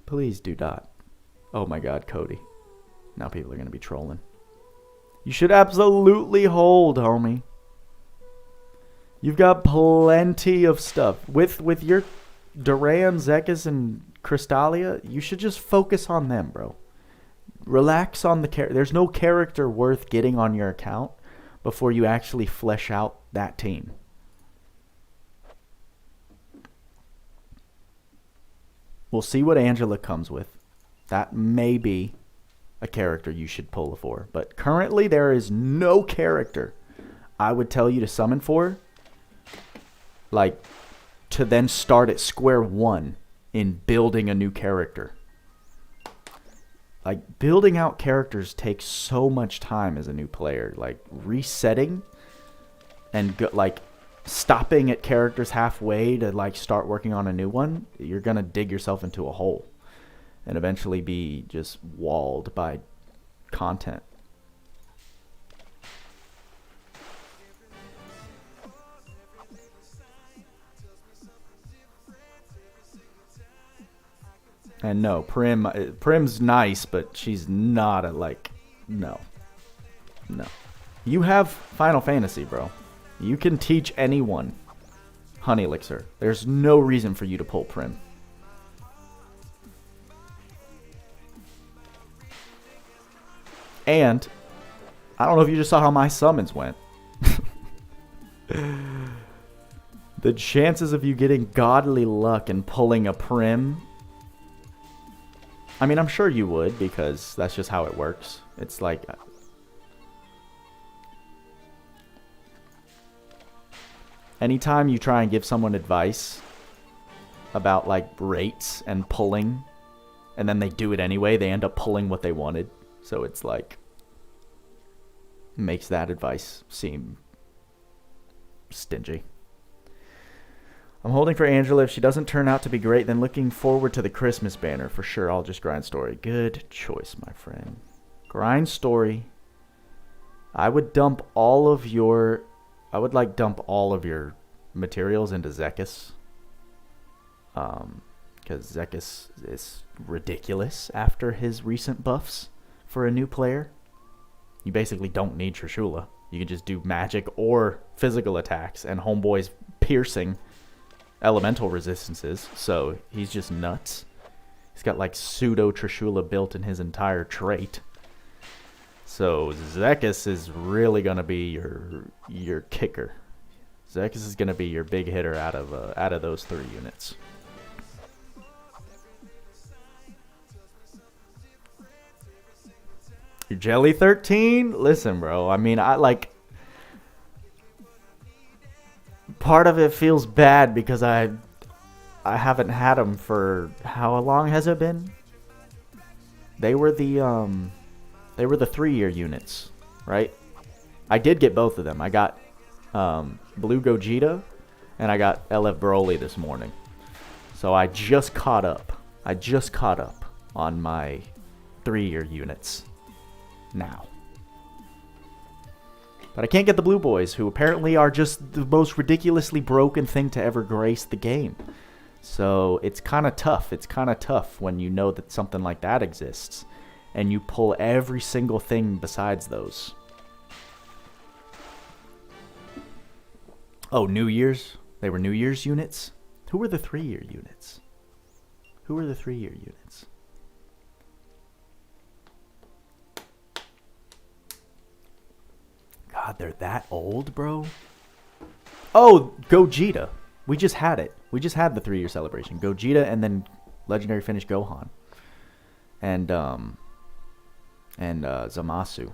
Please do not. Oh my god, Cody. Now people are going to be trolling. You should absolutely hold, homie. You've got plenty of stuff. With your Duran, Zekis, and Crystalia, you should just focus on them, bro. Relax on the character. There's no character worth getting on your account before you actually flesh out that team. We'll see what Angela comes with. That may be a character you should pull for. But currently, there is no character I would tell you to summon for, like, to then start at square one in building a new character. Like, building out characters takes so much time as a new player. Like, resetting and, like, stopping at characters halfway to, like, start working on a new one, you're going to dig yourself into a hole and eventually be just walled by content. And no, Prim's nice, but she's not a, like, no. No. You have Final Fantasy, bro. You can teach anyone Honey Elixir. There's no reason for you to pull Prim. And I don't know if you just saw how my summons went. The chances of you getting godly luck and pulling a Prim, I mean, I'm sure you would, because that's just how it works. It's like, anytime you try and give someone advice about, like, rates and pulling, and then they do it anyway, they end up pulling what they wanted. So it's like, makes that advice seem stingy. I'm holding for Angela. If she doesn't turn out to be great, then looking forward to the Christmas banner. For sure, I'll just grind story. Good choice, my friend. Grind story. I would dump all of your... I would, like, dump all of your materials into Zekis. Because Zekis is ridiculous after his recent buffs for a new player. You basically don't need Trishula. You can just do magic or physical attacks, and Homeboy's piercing elemental resistances, so he's just nuts. He's got like pseudo Trishula built in his entire trait. So Zekis is really gonna be your kicker. Zekis is gonna be your big hitter out of those 3 units. Your Jelly 13? Listen, bro. I mean, part of it feels bad because I haven't had them for how long has it been? They were the 3-year units, right? I did get both of them. I got Blue Gogeta and I got LF Broly this morning. So I just caught up. On my 3-year units now. But I can't get the Blue Boys, who apparently are just the most ridiculously broken thing to ever grace the game. So it's kind of tough. It's kind of tough when you know that something like that exists and you pull every single thing besides those. Oh, New Year's? They were New Year's units? Who were the 3-year units? God, they're that old, bro? Oh, Gogeta. We just had it. We just had the 3-year celebration. Gogeta and then Legendary Finish Gohan. And Zamasu.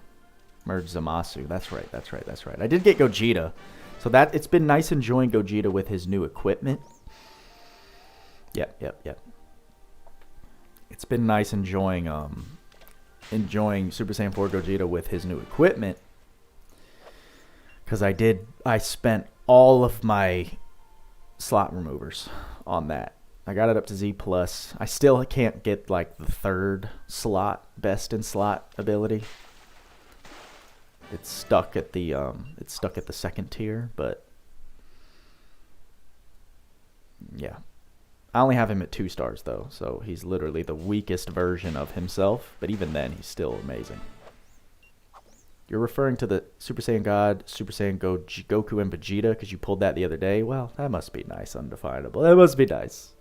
Merge Zamasu. That's right. I did get Gogeta. So it's been nice enjoying Gogeta with his new equipment. Yep. It's been nice enjoying Super Saiyan 4 Gogeta with his new equipment. Because I spent all of my slot removers on that. I got it up to Z+. I still can't get like the 3rd slot, best in slot ability. It's stuck at the 2nd tier, but yeah. I only have him at 2 stars though, so he's literally the weakest version of himself, but even then he's still amazing. You're referring to the Super Saiyan God, Super Saiyan Goku and Vegeta because you pulled that the other day? Well, that must be nice, undefinable. That must be nice.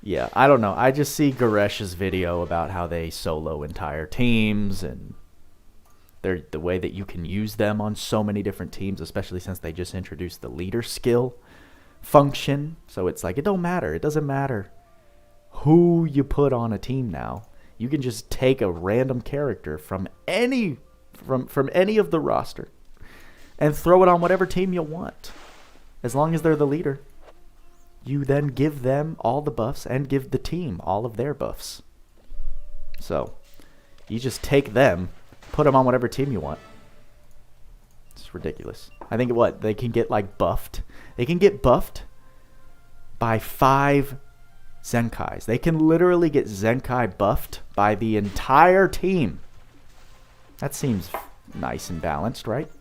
Yeah, I don't know. I just see Garesh's video about how they solo entire teams and the way that you can use them on so many different teams, especially since they just introduced the leader skill function. So it's like, it don't matter. It doesn't matter who you put on a team now. You can just take a random character from any of the roster and throw it on whatever team you want. As long as they're the leader, you then give them all the buffs and give the team all of their buffs. So you just take them, put them on whatever team you want. It's ridiculous. I think they can get like buffed. They can get buffed by 5 Zenkais. They can literally get Zenkai buffed by the entire team. That seems nice and balanced, right?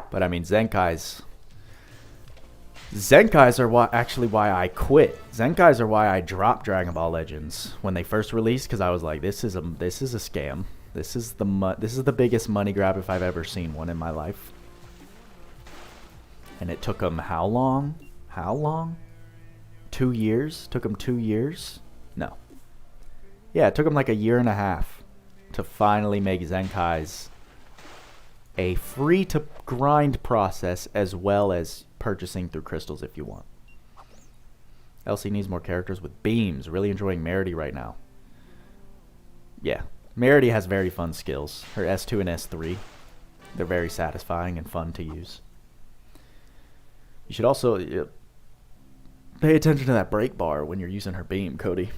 But I mean, Zenkais are actually why I quit. Zenkais are why I dropped Dragon Ball Legends when they first released, because I was like, this is a scam. This is the biggest money grab if I've ever seen one in my life. And it took them how long? 2 years? Took them 2 years? No. Yeah, it took them like a year and a half to finally make Zenkais a free-to-grind process, as well as purchasing through crystals if you want. LC needs more characters with beams. Really enjoying Merity right now. Yeah, Merity has very fun skills. Her S2 and S3. They're very satisfying and fun to use. You should also pay attention to that break bar when you're using her beam, Cody.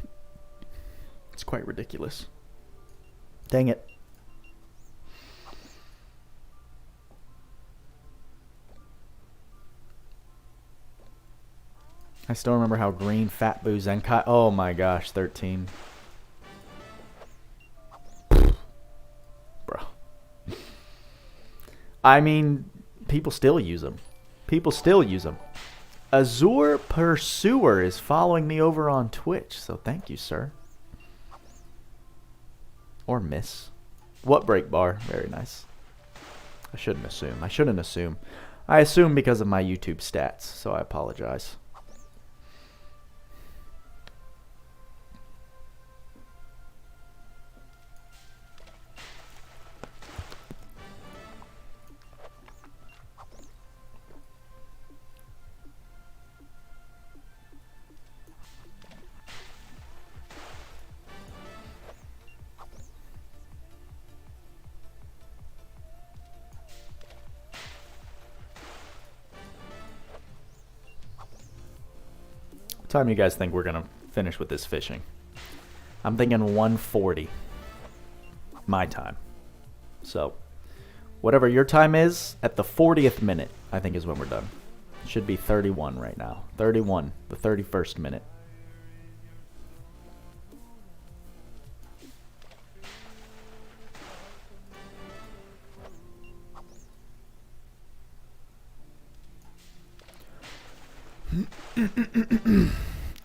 It's quite ridiculous. Dang it. I still remember how green Fat Boo Zenkai... Oh my gosh, 13. Bro. I mean, people still use them. Azure Pursuer is following me over on Twitch, so thank you, sir. Or miss. What break bar? Very nice. I shouldn't assume. I shouldn't assume. I assume because of my YouTube stats, so I apologize. What time do you guys think we're going to finish with this fishing? I'm thinking 1:40 my time. So, whatever your time is, at the 40th minute, I think is when we're done. It should be 31 right now. 31, the 31st minute.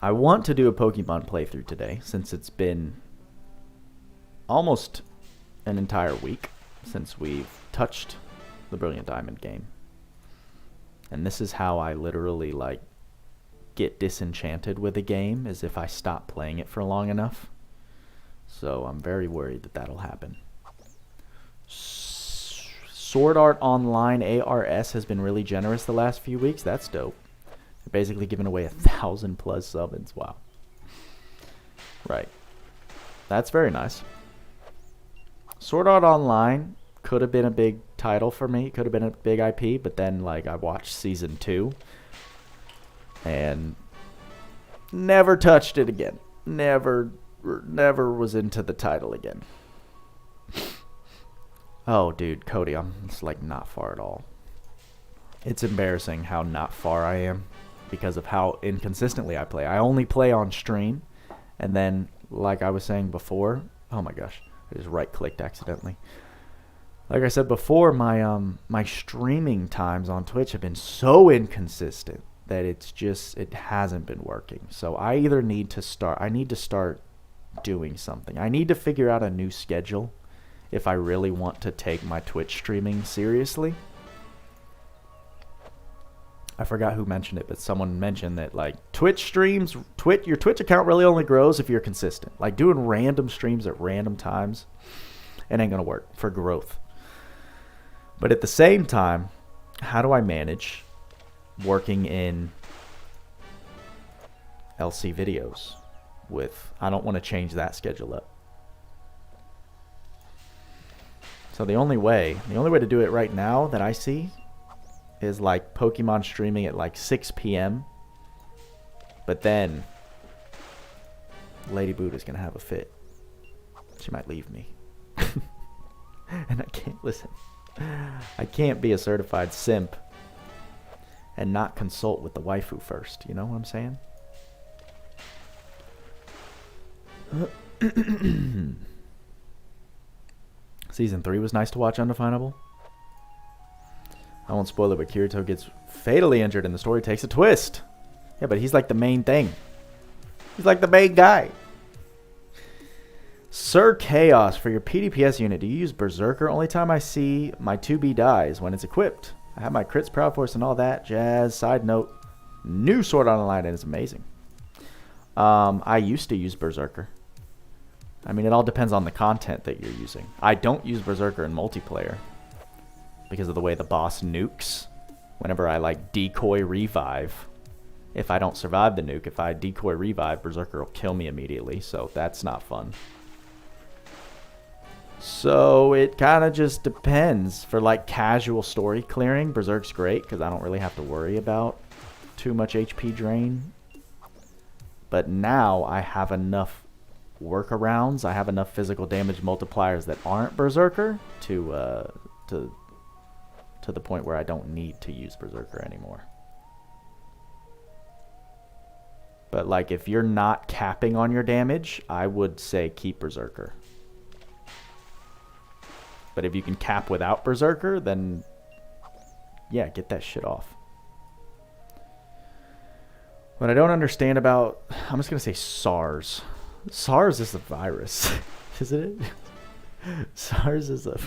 I want to do a Pokemon playthrough today since it's been almost an entire week since we've touched the Brilliant Diamond game. And this is how I literally like get disenchanted with a game, is if I stop playing it for long enough. So I'm very worried that that'll happen. Sword Art Online ARS has been really generous the last few weeks. That's dope. They're basically giving away 1,000+ summons. Wow. Right. That's very nice. Sword Art Online could have been a big title for me. Could have been a big IP, but then like I watched season 2 and never touched it again. Never was into the title again. Oh, dude, Cody, I'm just like not far at all. It's embarrassing how not far I am because of how inconsistently I play. I only play on stream, and then, like I was saying before, oh my gosh, I just right-clicked accidentally. Like I said before, my streaming times on Twitch have been so inconsistent that it hasn't been working. So I either need to start doing something. I need to figure out a new schedule if I really want to take my Twitch streaming seriously. I forgot who mentioned it, but someone mentioned that like your Twitch account really only grows if you're consistent. Like doing random streams at random times, it ain't gonna work for growth. But at the same time, how do I manage working in LC videos with, I don't want to change that schedule up. So the only way to do it right now that I see is like Pokemon streaming at like 6 p.m. But then Lady Buddha's gonna have a fit. She might leave me. And I can't listen. I can't be a certified simp and not consult with the waifu first. You know what I'm saying? Season 3 was nice to watch, Undefinable. I won't spoil it, but Kirito gets fatally injured and the story takes a twist. Yeah, but he's like the main thing. He's like the main guy. Sir Chaos, for your PDPS unit, do you use Berserker? Only time I see my 2B dies when it's equipped. I have my crits, Proud Force, and all that jazz. Side note, new Sword Art Online, and it's amazing. I used to use Berserker. I mean, it all depends on the content that you're using. I don't use Berserker in multiplayer because of the way the boss nukes. Whenever I like decoy revive, if I don't survive the nuke, if I decoy revive, Berserker will kill me immediately, so that's not fun. So it kind of just depends. For like casual story clearing, Berserk's great because I don't really have to worry about too much HP drain. But now I have enough workarounds, I have enough physical damage multipliers that aren't Berserker to the point where I don't need to use Berserker anymore. But like if you're not capping on your damage, I would say keep Berserker. But if you can cap without Berserker, then yeah, get that shit off. What I don't understand about, I'm just gonna say SARS. SARS is a virus, isn't it? SARS is a,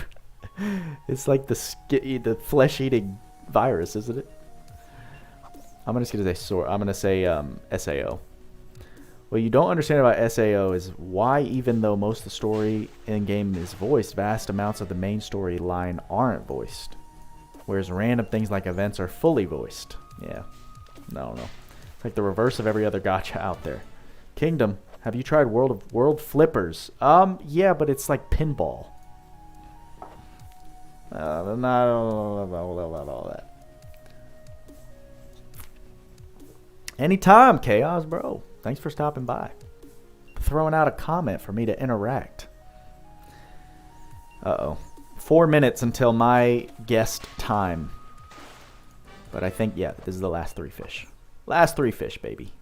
it's like the flesh-eating virus, isn't it? I'm just gonna say SAO. What you don't understand about SAO is why, even though most of the story in game is voiced, vast amounts of the main storyline aren't voiced, whereas random things like events are fully voiced. Yeah, no. It's like the reverse of every other gacha out there. Kingdom, have you tried World Flippers? Yeah, but it's like pinball. Not all that. Anytime, Chaos, bro. Thanks for stopping by. Throwing out a comment for me to interact. Uh-oh. 4 minutes until my guest time. But I think, yeah, this is the last 3 fish. Last 3 fish, baby.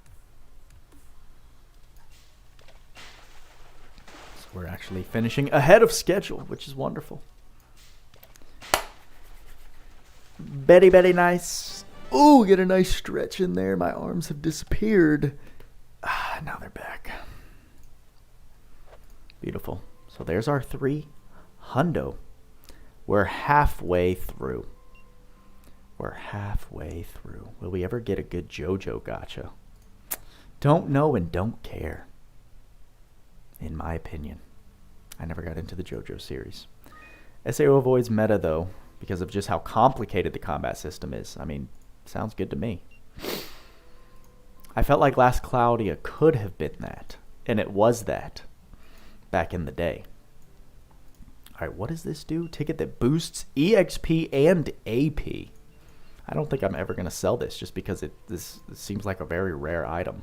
So we're actually finishing ahead of schedule, which is wonderful. Very nice. Ooh, get a nice stretch in there. My arms have disappeared. Now they're back. Beautiful. So there's our 3 hundo. We're halfway through. We're halfway through. Will we ever get a good JoJo gacha? Don't know and don't care. In my opinion. I never got into the JoJo series. SAO avoids meta though, because of just how complicated the combat system is. I mean, sounds good to me. I felt like last Cloudia could have been that. And it was that. Back in the day. Alright, what does this do? Ticket that boosts EXP and AP. I don't think I'm ever going to sell this just because this seems like a very rare item.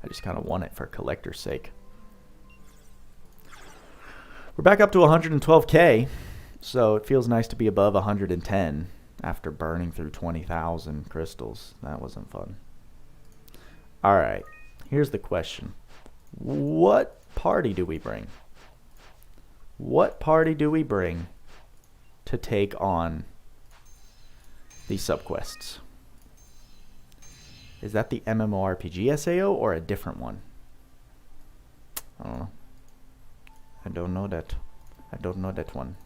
I just kind of want it for collector's sake. We're back up to 112k. So it feels nice to be above 110 after burning through 20,000 crystals. That wasn't fun. Alright, here's the question. What party do we bring? What party do we bring to take on these subquests? Is that the MMORPG SAO or a different one? I don't know. I don't know that. I don't know that one.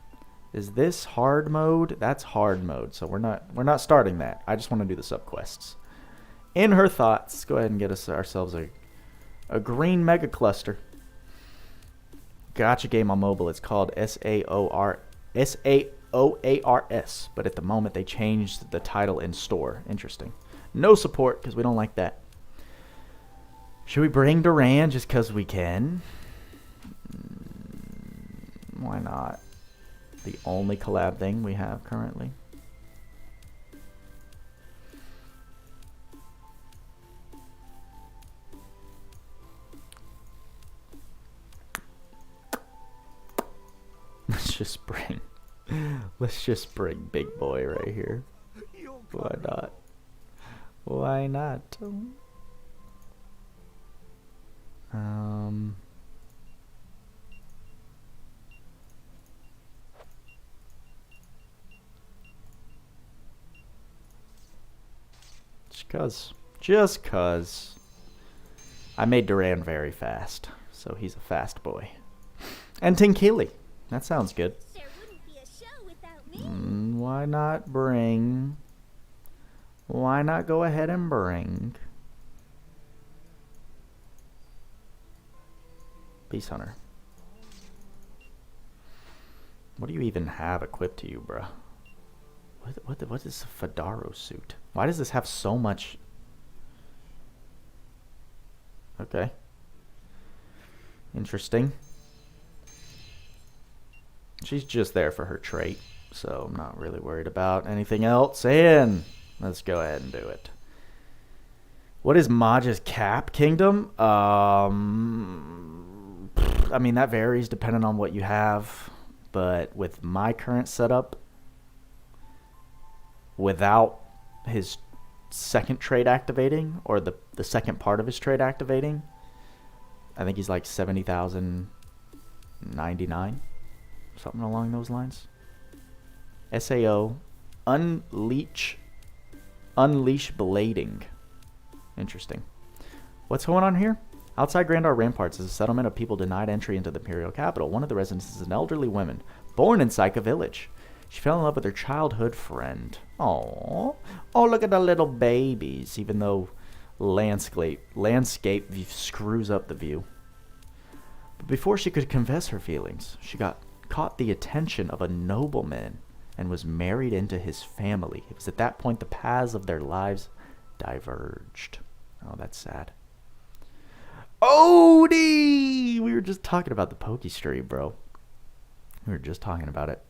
Is this hard mode? That's hard mode, so we're not starting that. I just want to do the subquests. In her thoughts, let's go ahead and get ourselves a green mega cluster. Gacha game on mobile. It's called SAOARS, but at the moment they changed the title in store. Interesting. No support because we don't like that. Should we bring Duran just because we can? Why not? The only collab thing we have currently. Let's just bring big boy right here. Why not? Why not? Just cause I made Duran very fast, so he's a fast boy. And Tinkili, that sounds good. There wouldn't be a show without me. Why not bring? Why not go ahead and bring Beast Hunter? What do you even have equipped to you, bruh? What is a Fedaro suit? Why does this have so much? Okay. Interesting. She's just there for her trait, so I'm not really worried about anything else. And let's go ahead and do it. What is Maja's cap, Kingdom? I mean, that varies depending on what you have. But with my current setup, without his second trait activating, or the second part of his trait activating, I think he's like 70,099, something along those lines. SAO, unleash blading. Interesting. What's going on here? Outside Grandar Ramparts is a settlement of people denied entry into the imperial capital. One of the residents is an elderly woman, born in Psycha Village. She fell in love with her childhood friend. Aww. Oh, look at the little babies, even though landscape view screws up the view. But before she could confess her feelings, she caught the attention of a nobleman and was married into his family. It was at that point the paths of their lives diverged. Oh, that's sad. Odie! We were just talking about the Poke stream, bro. We were just talking about it.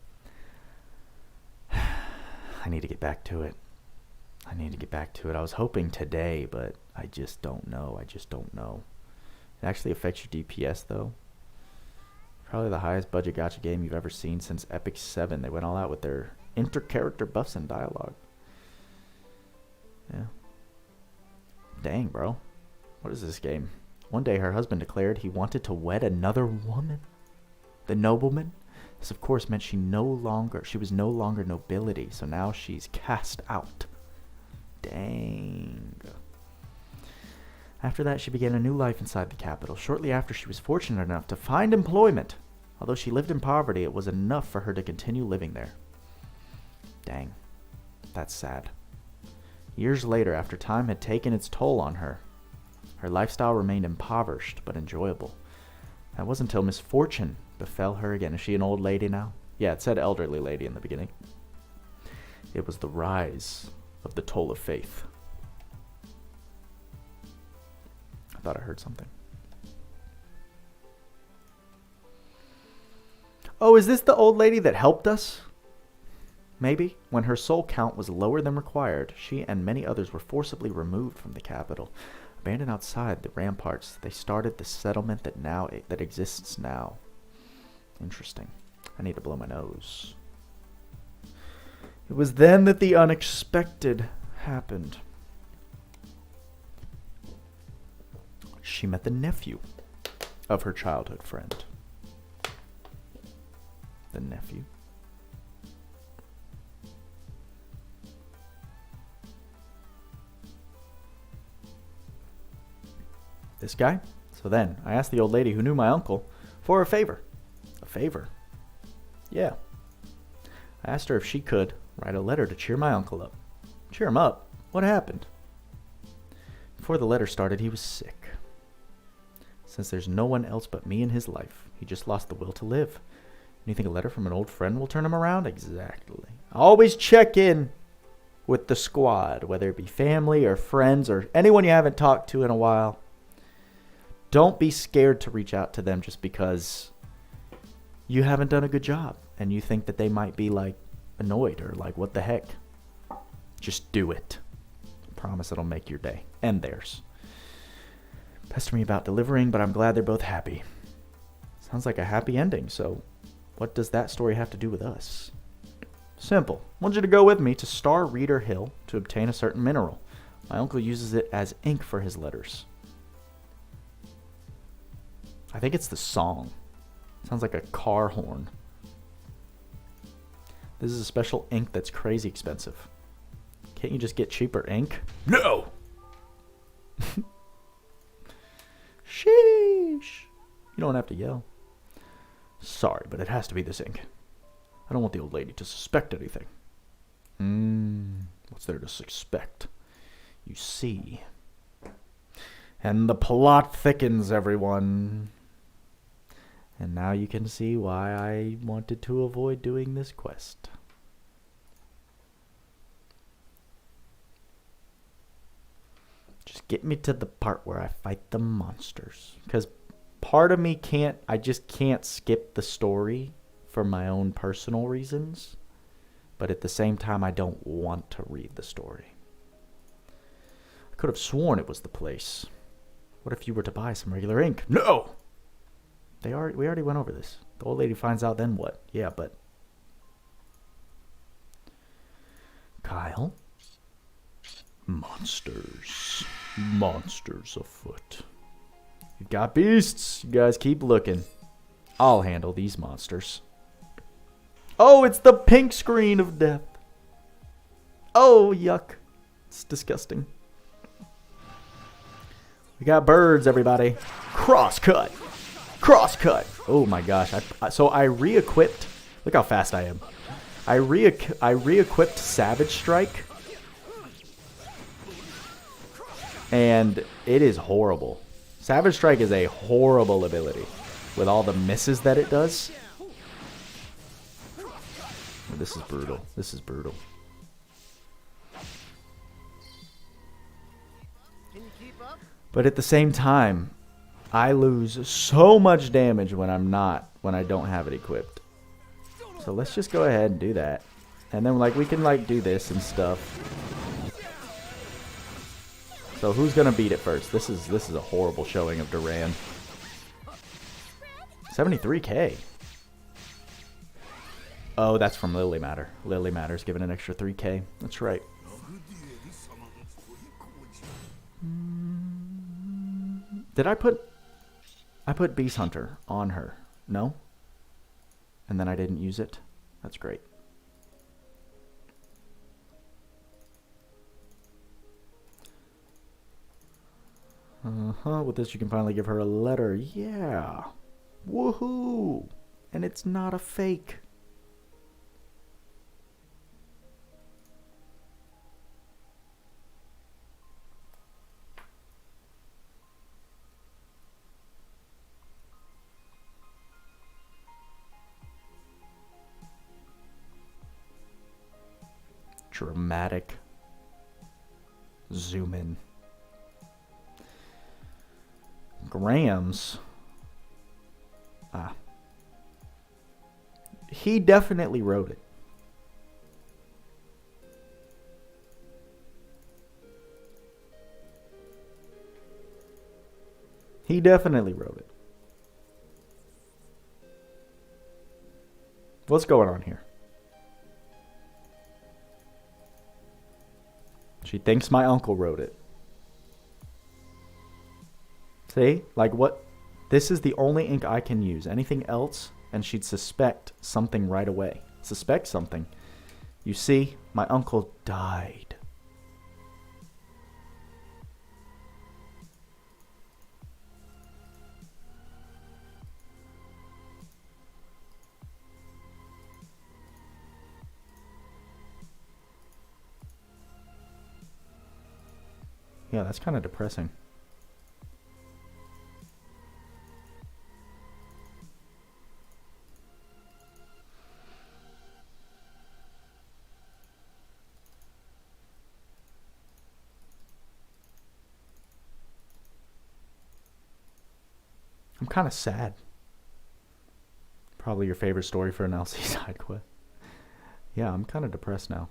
I need to get back to it. I was hoping today, but I just don't know. It actually affects your DPS, though. Probably the highest budget gacha game you've ever seen since Epic 7. They went all out with their inter-character buffs and dialogue. Yeah. Dang, bro. What is this game? One day her husband declared he wanted to wed another woman. The nobleman? This of course meant she was no longer nobility, so now she's cast out. Dang. After that, she began a new life inside the capital. Shortly after, she was fortunate enough to find employment. Although she lived in poverty, it was enough for her to continue living there. Dang. That's sad. Years later, after time had taken its toll on her, her lifestyle remained impoverished but enjoyable. That wasn't until misfortune befell her again. Is she an old lady now? Yeah, it said elderly lady in the beginning. It was the rise of the toll of faith. I thought I heard something. Oh, is this the old lady that helped us? Maybe. When her soul count was lower than required, she and many others were forcibly removed from the capital. Abandoned outside the ramparts, they started the settlement that exists now. Interesting. I need to blow my nose. It was then that the unexpected happened. She met the nephew of her childhood friend. The nephew. This guy? So then, I asked the old lady who knew my uncle for a favor. A favor? Yeah. I asked her if she could write a letter to cheer my uncle up. Cheer him up? What happened? Before the letter started, he was sick. Since there's no one else but me in his life, he just lost the will to live. And you think a letter from an old friend will turn him around? Exactly. Always check in with the squad, whether it be family or friends or anyone you haven't talked to in a while. Don't be scared to reach out to them just because you haven't done a good job and you think that they might be like annoyed or like, what the heck? Just do it. I promise it'll make your day and theirs. Pester me about delivering, but I'm glad they're both happy. Sounds like a happy ending, so what does that story have to do with us? Simple. I want you to go with me to Star Reader Hill to obtain a certain mineral. My uncle uses it as ink for his letters. I think it's the song. Sounds like a car horn. This is a special ink that's crazy expensive. Can't you just get cheaper ink? No! Sheesh. You don't have to yell. Sorry, but it has to be this ink. I don't want the old lady to suspect anything. What's there to suspect? You see. And the plot thickens, everyone. And now you can see why I wanted to avoid doing this quest. Just get me to the part where I fight the monsters. Because part of me I just can't skip the story for my own personal reasons. But at the same time, I don't want to read the story. I could have sworn it was the place. What if you were to buy some regular ink? No! We already went over this. The old lady finds out, then what? Yeah, but... Kyle? Monsters. Monsters afoot. You got beasts. You guys keep looking. I'll handle these monsters. Oh, it's the pink screen of death. Oh, yuck. It's disgusting. We got birds, everybody. Cross cut. Cross cut. Oh my gosh. So I re-equipped. Look how fast I am. I re-equipped Savage Strike. And it is horrible. Savage Strike is a horrible ability. With all the misses that it does. This is brutal. This is brutal. But at the same time, I lose so much damage when I don't have it equipped. So let's just go ahead and do that. And then like we can like do this and stuff. So who's gonna beat it first? This is a horrible showing of Duran. 73k. Oh, that's from Lily Matter. Lily Matter's giving an extra 3k. That's right. Did I put Beast Hunter on her? No? And then I didn't use it? That's great. With this you can finally give her a letter. Yeah. Woohoo! And it's not a fake. Dramatic zoom in. Grams. He definitely wrote it. He definitely wrote it. What's going on here? She thinks my uncle wrote it. See? Like what? This is the only ink I can use. Anything else and she'd suspect something right away. Suspect something. You see? My uncle died. Yeah, that's kind of depressing. I'm kind of sad. Probably your favorite story for an LC side quest. Yeah, I'm kind of depressed now.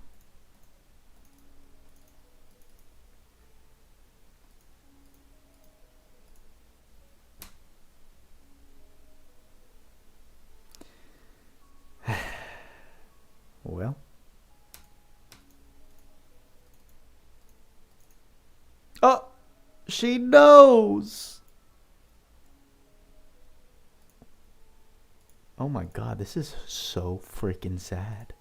Well. Oh, she knows. Oh my God, this is so freaking sad.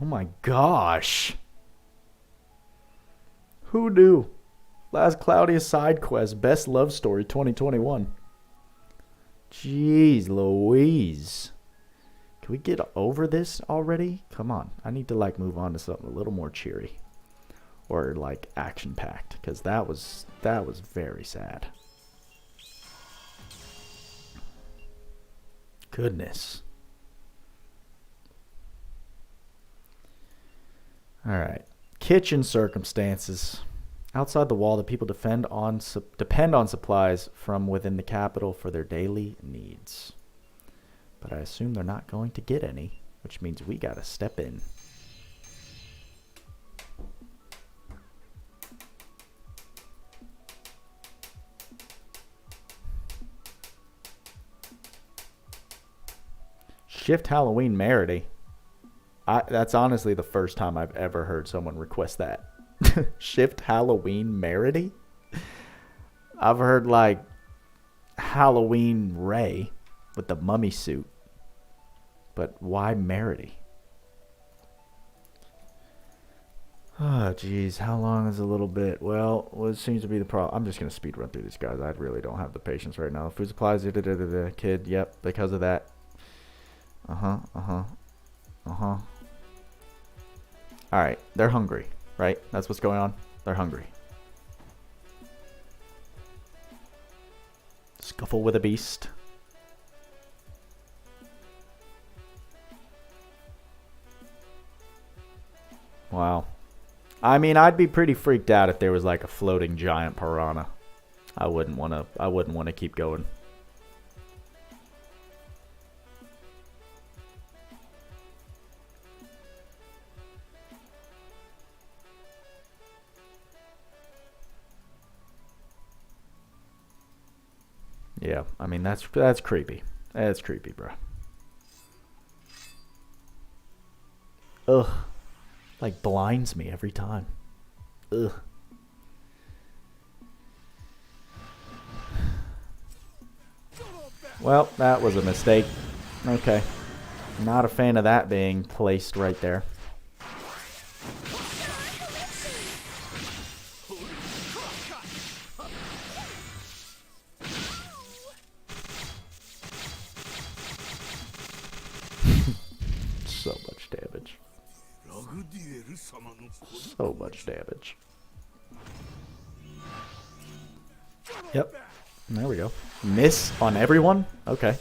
Oh my gosh. Who knew? Last Cloudia side quest, best love story 2021. Jeez Louise. Can we get over this already? Come on. I need to like move on to something a little more cheery. Or like action packed. Because that was very sad. Goodness. Alright. Kitchen circumstances. Outside the wall, the people depend on supplies from within the capital for their daily needs. But I assume they're not going to get any, which means we gotta step in. Shift Halloween Merity. That's honestly the first time I've ever heard someone request that. Shift Halloween Merity? I've heard like Halloween Ray with the mummy suit. But why Merity? Oh, jeez. How long is a little bit? Well, what seems to be the problem? I'm just going to speed run through these guys. I really don't have the patience right now. Food supplies, kid. Yep, because of that. Alright, they're hungry, right? That's what's going on. They're hungry. Scuffle with a beast. Wow. I mean, I'd be pretty freaked out if there was like a floating giant piranha. I wouldn't want to keep going. Yeah, I mean that's creepy. That's creepy, bro. Ugh. Like blinds me every time. Ugh. Well, that was a mistake. Okay. Not a fan of that being placed right there. So much damage. So much damage. Yep. There we go. Miss on everyone? Okay.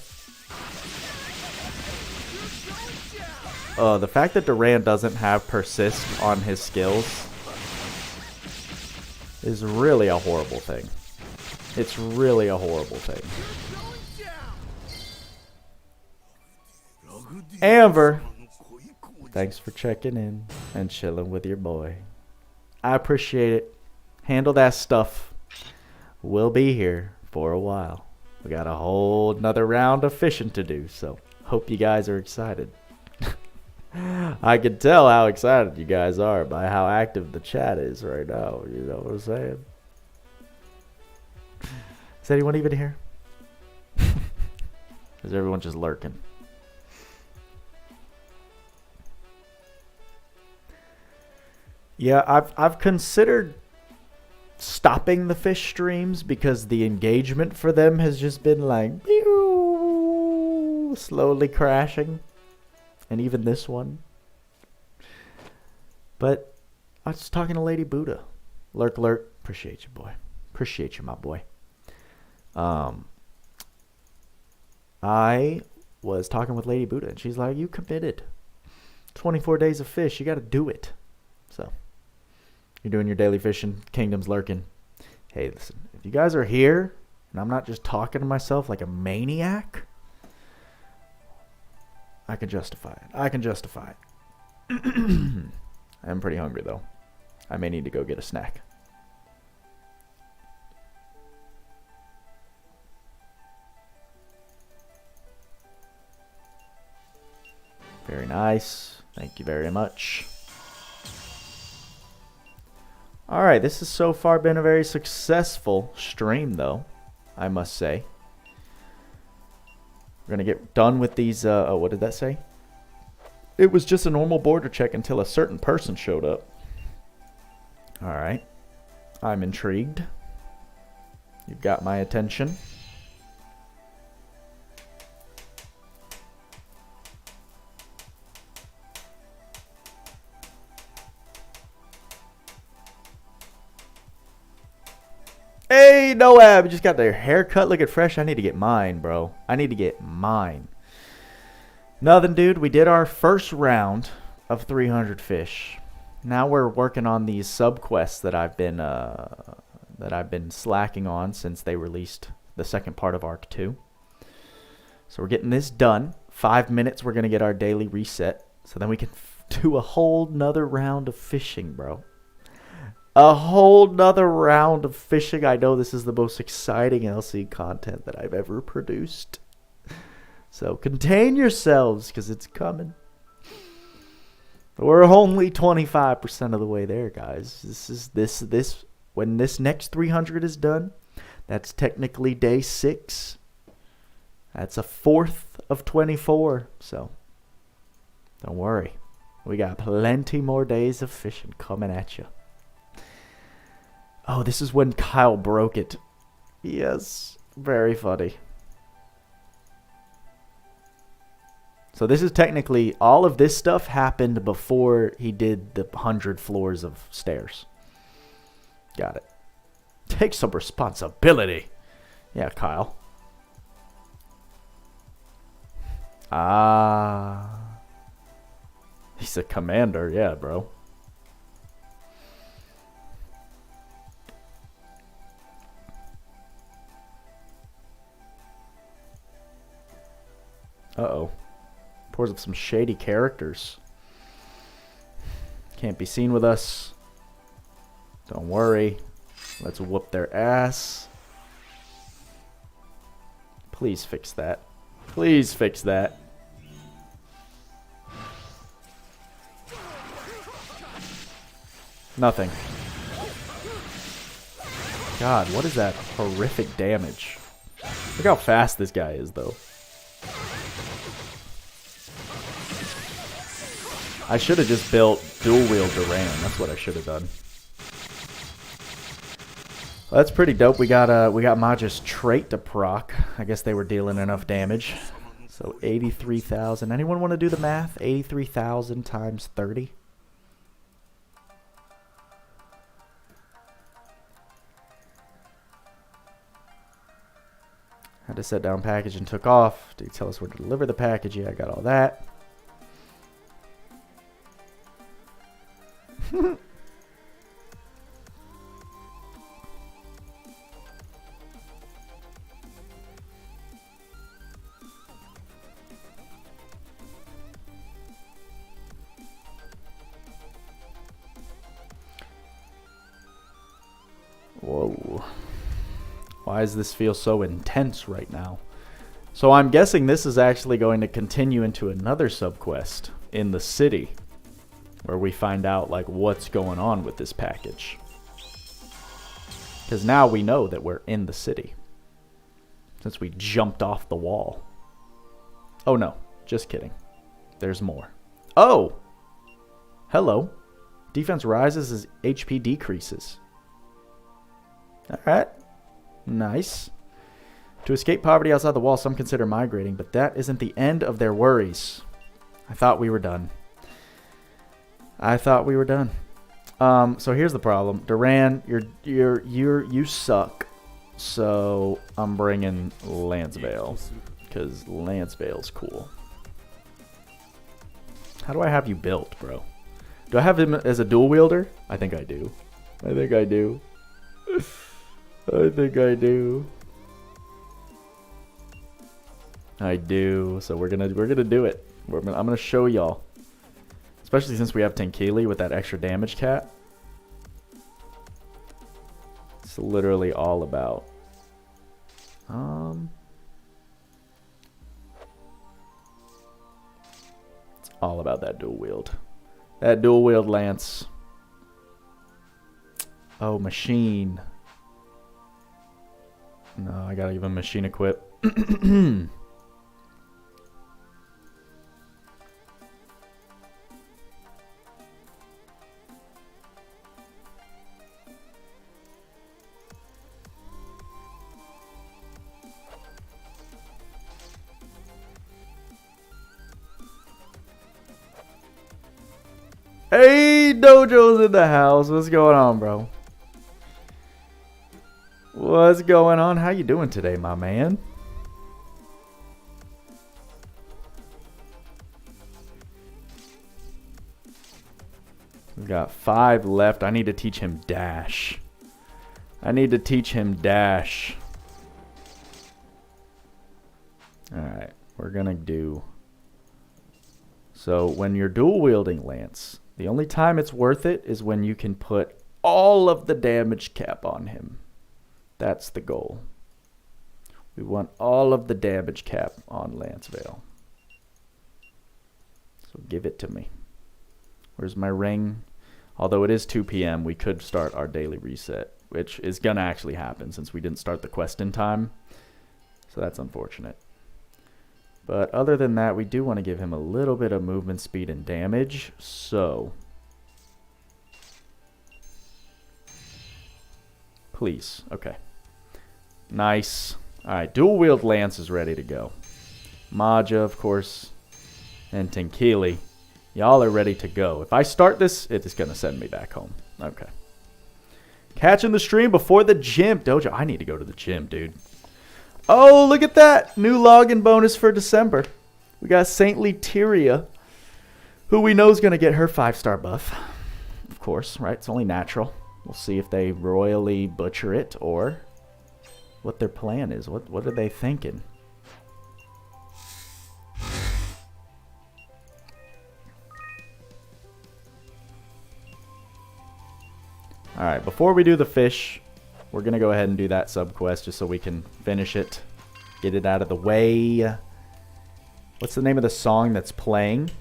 The fact that Duran doesn't have persist on his skills is really a horrible thing. It's really a horrible thing. Amber, thanks for checking in and chilling with your boy. I appreciate it. Handle that stuff. We'll be here for a while. We got a whole nother round of fishing to do, so hope you guys are excited. I can tell how excited you guys are by how active the chat is right now. You know what I'm saying? Is anyone even here? Is everyone just lurking? Yeah, I've considered stopping the fish streams because the engagement for them has just been like pew, slowly crashing. And even this one. But I was talking to Lady Buddha. Lurk, lurk. Appreciate you, boy. Appreciate you, my boy. I was talking with Lady Buddha, and she's like, you committed. 24 days of fish. You got to do it. So, you're doing your daily fishing. Kingdom's lurking. Hey, listen. If you guys are here, and I'm not just talking to myself like a maniac, I can justify it. I can justify it. I'm pretty hungry, though. I may need to go get a snack. Very nice. Thank you very much. Alright, this has so far been a very successful stream, though, I must say. We're going to get done with these, oh, what did that say? It was just a normal border check until a certain person showed up. Alright. I'm intrigued. You've got my attention. Hey, Noab, you just got their haircut looking fresh. I need to get mine, bro. I need to get mine. Nothing, dude. We did our first round of 300 fish. Now we're working on these sub-quests that I've been slacking on since they released the second part of Arc 2. So we're getting this done. 5 minutes, we're going to get our daily reset. So then we can do a whole nother round of fishing, bro. A whole nother round of fishing. I know this is the most exciting LC content that I've ever produced. So contain yourselves, because it's coming. We're only 25% of the way there, guys. This when this next 300 is done, that's technically day 6. That's a fourth of 24. So Don't worry. We got plenty more days of fishing coming at you. Oh, this is when Kyle broke it. Yes. Very funny. So this is technically, all of this stuff happened before he did the 100 floors of stairs. Got it. Take some responsibility. Yeah, Kyle. Ah. He's a commander. Yeah, bro. Uh-oh. Pours up some shady characters. Can't be seen with us. Don't worry. Let's whoop their ass. Please fix that. Please fix that. Nothing. God, what is that horrific damage? Look how fast this guy is, though. I should have just built dual-wield Duran. That's what I should have done. Well, that's pretty dope. We got Maja's trait to proc. I guess they were dealing enough damage. So 83,000. Anyone want to do the math? 83,000 times 30. Had to set down package and took off. Did he tell us where to deliver the package? Yeah, I got all that. Whoa. Why does this feel so intense right now? So I'm guessing this is actually going to continue into another subquest in the city, where we find out like what's going on with this package. Because now we know that we're in the city, since we jumped off the wall. Oh no, just kidding. There's more. Oh! Hello. Defense rises as HP decreases. Alright. Nice. To escape poverty outside the wall, some consider migrating, but that isn't the end of their worries. I thought we were done. So here's the problem. Duran, you suck. So I'm bringing Lancevale, because Lancevale's cool. How do I have you built, bro? Do I have him as a dual wielder? I think I do. I think I do. I do. So we're gonna do it. I'm gonna show y'all. Especially since we have Tenkili with that extra damage cap. It's literally all about it's all about that dual wield. That dual wield lance. Oh, machine. No, I gotta give him machine equip. Hey, Dojo's in the house. What's going on, bro? What's going on? How you doing today, my man? We got 5 left. I need to teach him dash. Alright, we're gonna do... So, when you're dual wielding Lance, the only time it's worth it is when you can put all of the damage cap on him. That's the goal. We want all of the damage cap on Lancevale. So give it to me. Where's my ring? Although it is 2 p.m., we could start our daily reset, which is going to actually happen since we didn't start the quest in time. So that's unfortunate. But other than that, we do want to give him a little bit of movement speed and damage. So, please. Okay. Nice. Alright, dual wield lance is ready to go. Maja, of course, and Tenkili. Y'all are ready to go. If I start this, it is going to send me back home. Okay. Catching the stream before the gym. Dojo, I need to go to the gym, dude. Oh, look at that. New login bonus for December. We got Saintly Tyria, who we know is going to get her 5-star buff. Of course, right? It's only natural. We'll see if they royally butcher it or what their plan is. What are they thinking? Alright, before we do the fish, we're going to go ahead and do that sub-quest just so we can finish it. Get it out of the way. What's the name of the song that's playing?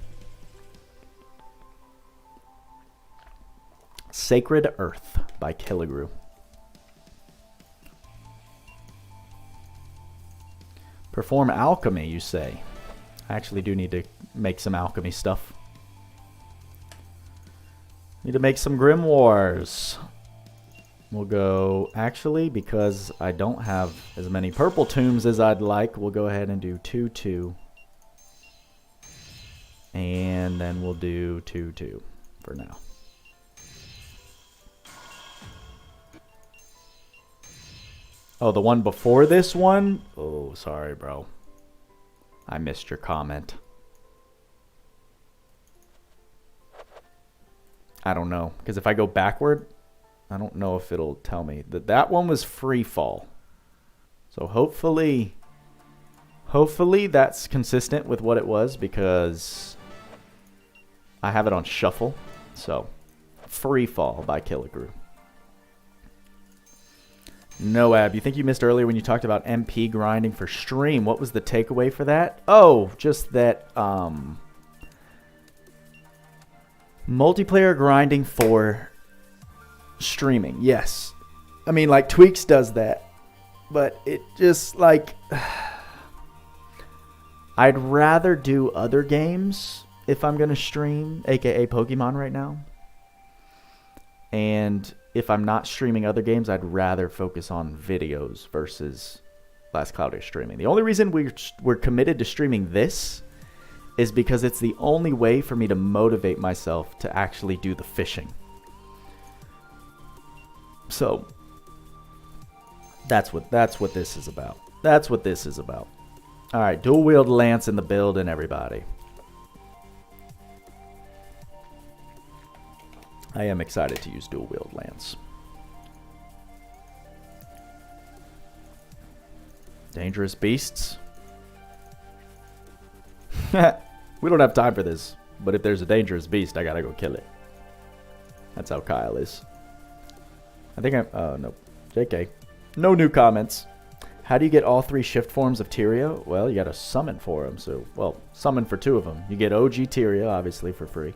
Sacred Earth by Killigrew. Perform alchemy, you say? I actually do need to make some alchemy stuff. Need to make some grimoires. We'll go, actually, because I don't have as many purple tombs as I'd like, we'll go ahead and do 2-2. And then we'll do 2-2 for now. Oh, the one before this one? Oh, sorry, bro. I missed your comment. I don't know, because if I go backward, I don't know if it'll tell me. That one was free fall. So hopefully that's consistent with what it was, because I have it on shuffle. So, Free Fall by Killigrew. Noab, you think you missed earlier when you talked about MP grinding for stream. What was the takeaway for that? Oh, just that multiplayer grinding for streaming. Yes. I mean, like, Tweaks does that. But it just, like, I'd rather do other games if I'm going to stream, aka Pokemon right now. And if I'm not streaming other games, I'd rather focus on videos versus Last Cloudia streaming. The only reason we're committed to streaming this is because it's the only way for me to motivate myself to actually do the fishing. So that's what this is about. That's what this is about. All right, dual wield lance in the building, everybody. I am excited to use dual wield lance. Dangerous beasts. We don't have time for this, but if there's a dangerous beast, I gotta go kill it. That's how Kyle is. I think I'm, no, JK. No new comments. How do you get all 3 shift forms of Tyria? Well, you gotta summon for them, so, well, summon for 2 of them. You get OG Tyria, obviously, for free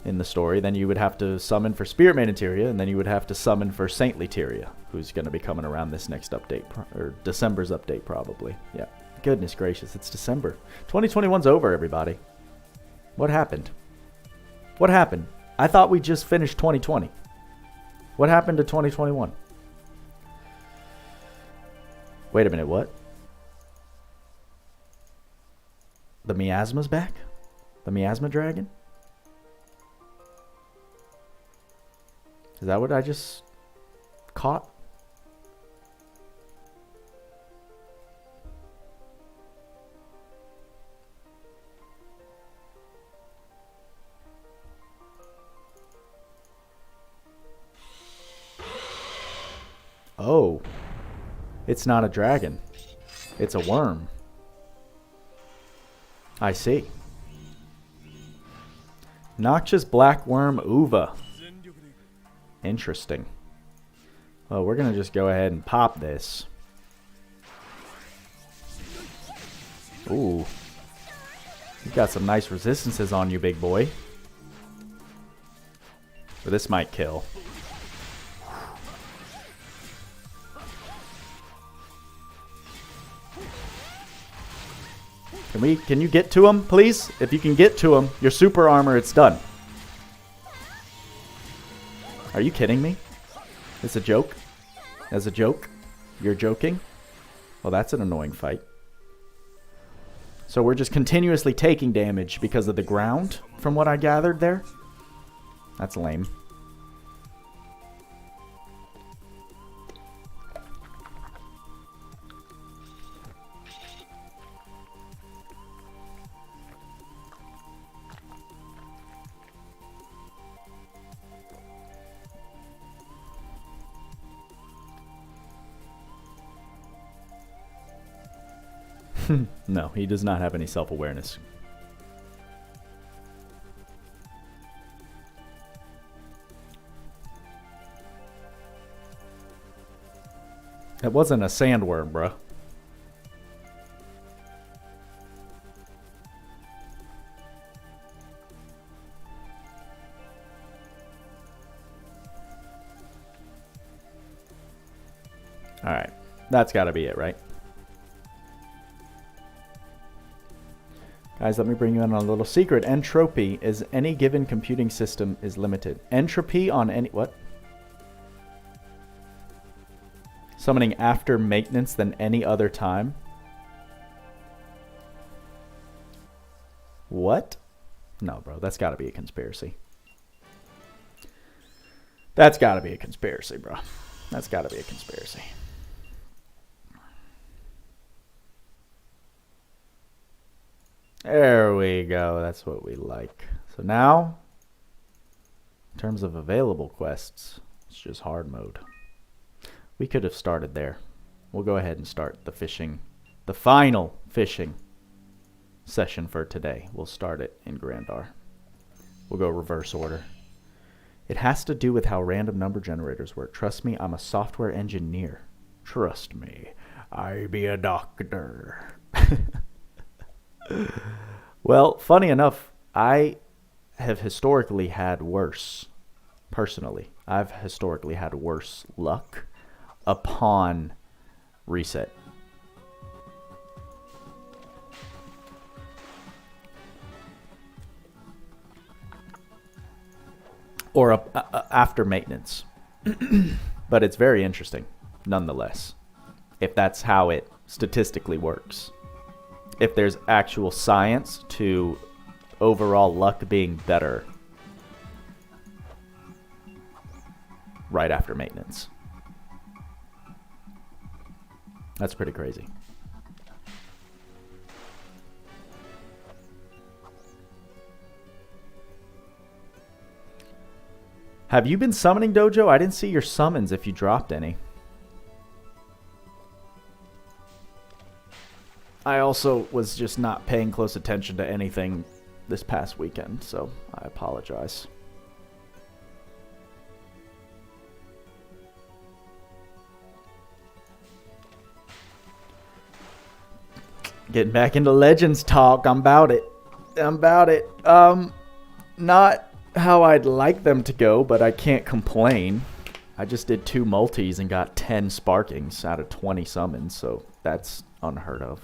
in the story. Then you would have to summon for Spirit Maiden Tyria, and then you would have to summon for Saintly Tyria, who's gonna be coming around this next update, or December's update, probably. Yeah. Goodness gracious, it's December. 2021's over, everybody. What happened? What happened? I thought we just finished 2020. What happened to 2021? Wait a minute, what? The Miasma's back? The Miasma Dragon? Is that what I just caught? Oh, it's not a dragon. It's a worm. I see. Noxious black worm Uva. Interesting. Well, we're going to just go ahead and pop this. Ooh. You've got some nice resistances on you, big boy. But this might kill. Can you get to him, please? If you can get to him, your super armor, it's done. Are you kidding me? It's a joke? As a joke? You're joking? Well, that's an annoying fight. So we're just continuously taking damage because of the ground, from what I gathered there? That's lame. No, he does not have any self-awareness. It wasn't a sandworm, bruh. Alright, that's gotta be it, right? Guys, let me bring you in on a little secret. Entropy is any given computing system is limited. Entropy on any... What? Summoning after maintenance than any other time? What? No, bro. That's got to be a conspiracy. That's got to be a conspiracy, bro. That's got to be a conspiracy. There we go. That's what we like. So now, in terms of available quests, it's just hard mode. We could have started there. We'll go ahead and start the fishing, the final fishing session for today. We'll start it in Grandar. We'll go reverse order. It has to do with how random number generators work. Trust me, I'm a software engineer. Trust me, I be a doctor. Well, funny enough, I have historically had worse, personally, I've historically had worse luck upon reset. Or after maintenance. But it's very interesting, nonetheless, if that's how it statistically works. If there's actual science to overall luck being better right after maintenance. That's pretty crazy. Have you been summoning, Dojo? I didn't see your summons if you dropped any. I also was just not paying close attention to anything this past weekend, so I apologize. Getting back into Legends talk. I'm about it. Not how I'd like them to go, but I can't complain. I just did 2 multis and got 10 sparkings out of 20 summons, so that's unheard of.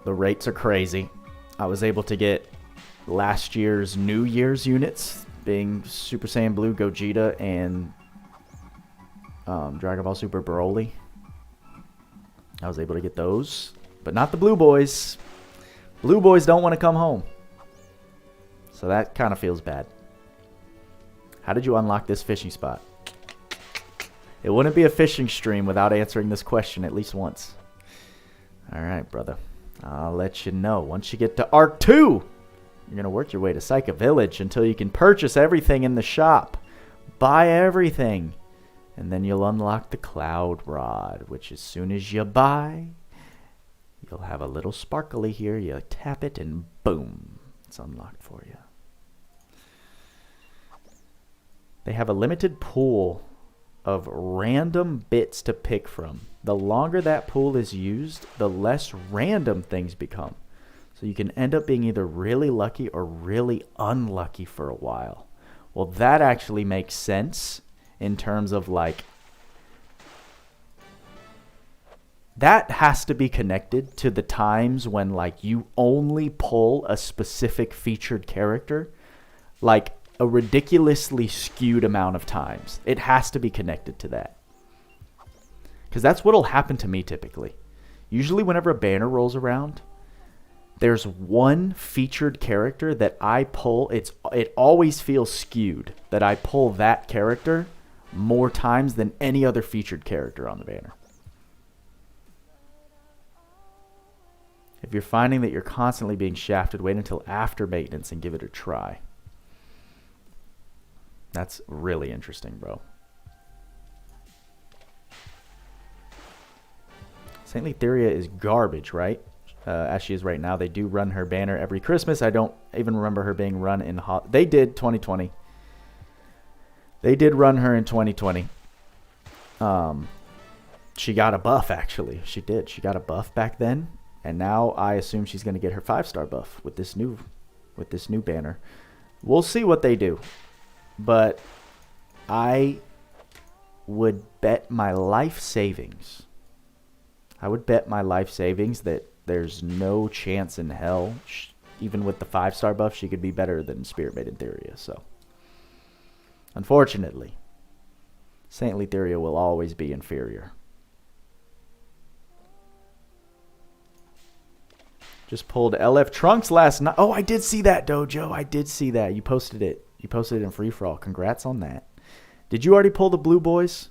The rates are crazy. I was able to get last year's New Year's units, being Super Saiyan Blue Gogeta and Dragon Ball Super Broly. I was able to get those, but not the Blue Boys. Blue Boys don't want to come home. So that kind of feels bad. How did you unlock this fishing spot? It wouldn't be a fishing stream without answering this question at least once. Alright, brother. I'll let you know. Once you get to Arc 2, you're going to work your way to Psycha Village until you can purchase everything in the shop. Buy everything. And then you'll unlock the Cloud Rod, which as soon as you buy, you'll have a little sparkly here. You tap it and boom, it's unlocked for you. They have a limited pool of random bits to pick from. The longer that pool is used, the less random things become. So you can end up being either really lucky or really unlucky for a while. Well, that actually makes sense in terms of like that has to be connected to the times when like you only pull a specific featured character, like a ridiculously skewed amount of times. It has to be connected to that. Because that's what'll happen to me typically. Usually whenever a banner rolls around, there's one featured character that I pull. It always feels skewed that I pull that character more times than any other featured character on the banner. If you're finding that you're constantly being shafted, wait until after maintenance and give it a try. That's really interesting, bro. Saint Letheria is garbage, right? As she is right now. They do run her banner every Christmas. I don't even remember her being run in... They did 2020. They did run her in 2020. She got a buff, actually. She did. She got a buff back then. And now I assume she's going to get her 5-star buff with this new banner. We'll see what they do. But I would bet my life savings. I would bet my life savings that there's no chance in hell, even with the 5-star buff, she could be better than Spirit Maiden Theria. So, unfortunately, Saint Letheria will always be inferior. Just pulled LF Trunks last night. Oh, I did see that, Dojo. I did see that. You posted it. You posted it in Free For All. Congrats on that. Did you already pull the Blue Boys?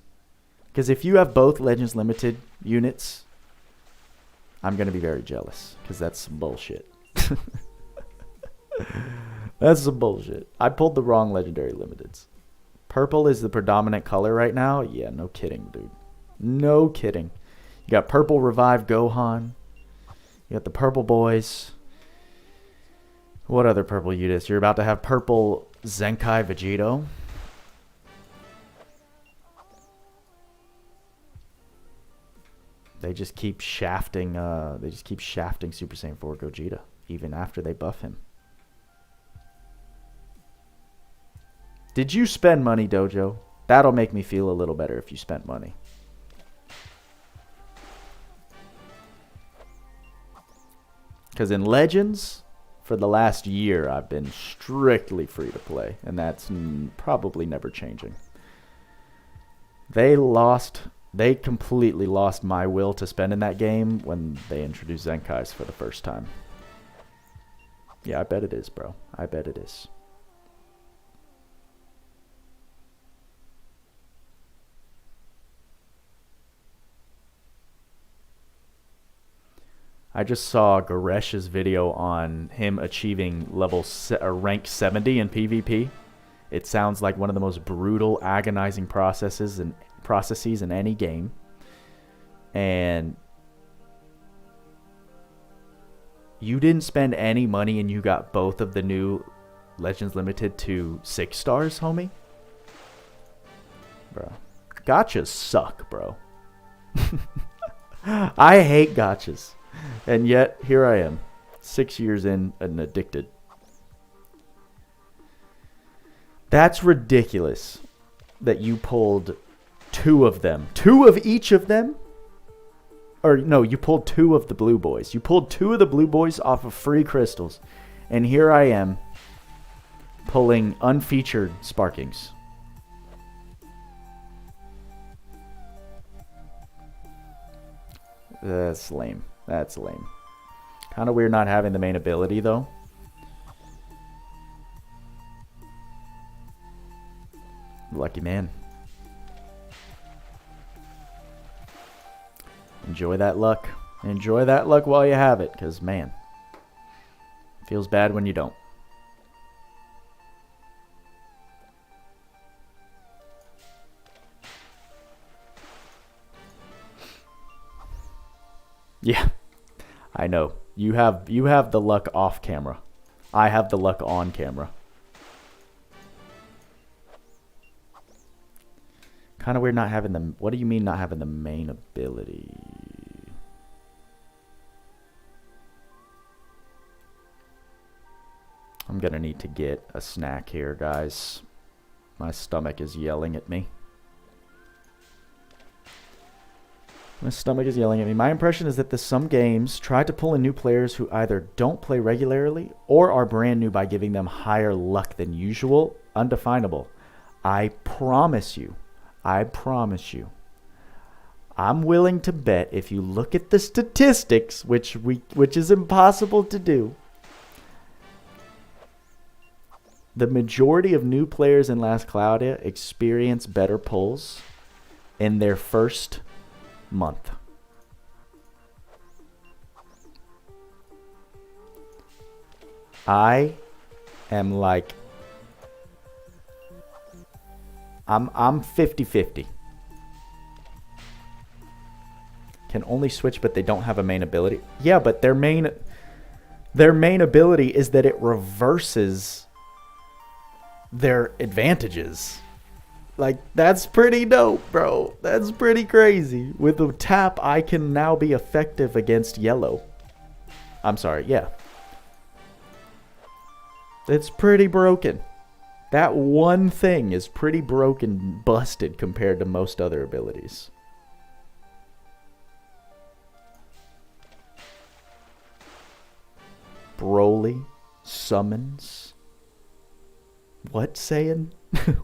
Because if you have both Legends Limited units, I'm going to be very jealous. Because that's some bullshit. That's some bullshit. I pulled the wrong Legendary Limiteds. Purple is the predominant color right now? Yeah, no kidding, dude. No kidding. You got Purple Revive Gohan. You got the Purple Boys. What other purple units? You're about to have Purple Zenkai Vegito. They just keep shafting. Super Saiyan 4 Gogeta even after they buff him. Did you spend money, Dojo? That'll make me feel a little better if you spent money. Because in Legends, for the last year, I've been strictly free to play. And that's probably never changing. They completely lost my will to spend in that game when they introduced Zenkais for the first time. Yeah, I bet it is, bro. I bet it is. I just saw Garesh's video on him achieving rank 70 in PvP. It sounds like one of the most brutal, agonizing processes in any game. And you didn't spend any money and you got both of the new Legends Limited to 6 stars, homie? Bro. Gachas suck, bro. I hate gachas. And yet, here I am, 6 years in and addicted. That's ridiculous that you pulled 2 of them. 2 of each of them? Or no, you pulled 2 of the Blue Boys. You pulled 2 of the Blue Boys off of free crystals. And here I am, pulling unfeatured Sparkings. That's lame. That's lame. Kind of weird not having the main ability, though. Lucky man. Enjoy that luck. Enjoy that luck while you have it, because, man, feels bad when you don't. Yeah, I know. You have the luck off camera. I have the luck on camera. Kind of weird not having the... What do you mean not having the main ability? I'm going to need to get a snack here, guys. My stomach is yelling at me. My stomach is yelling at me. My impression is that some games try to pull in new players who either don't play regularly or are brand new by giving them higher luck than usual. Undefinable. I promise you. I promise you. I'm willing to bet if you look at the statistics, which is impossible to do, the majority of new players in Last Cloudia experience better pulls in their first month. I am like, I'm 50-50. Can only switch, but they don't have a main ability. Yeah, but their main ability is that it reverses their advantages. Like, that's pretty dope, bro. That's pretty crazy. With a tap, I can now be effective against yellow. I'm sorry, yeah. It's pretty broken. That one thing is pretty broken, busted compared to most other abilities. Broly summons. What saying?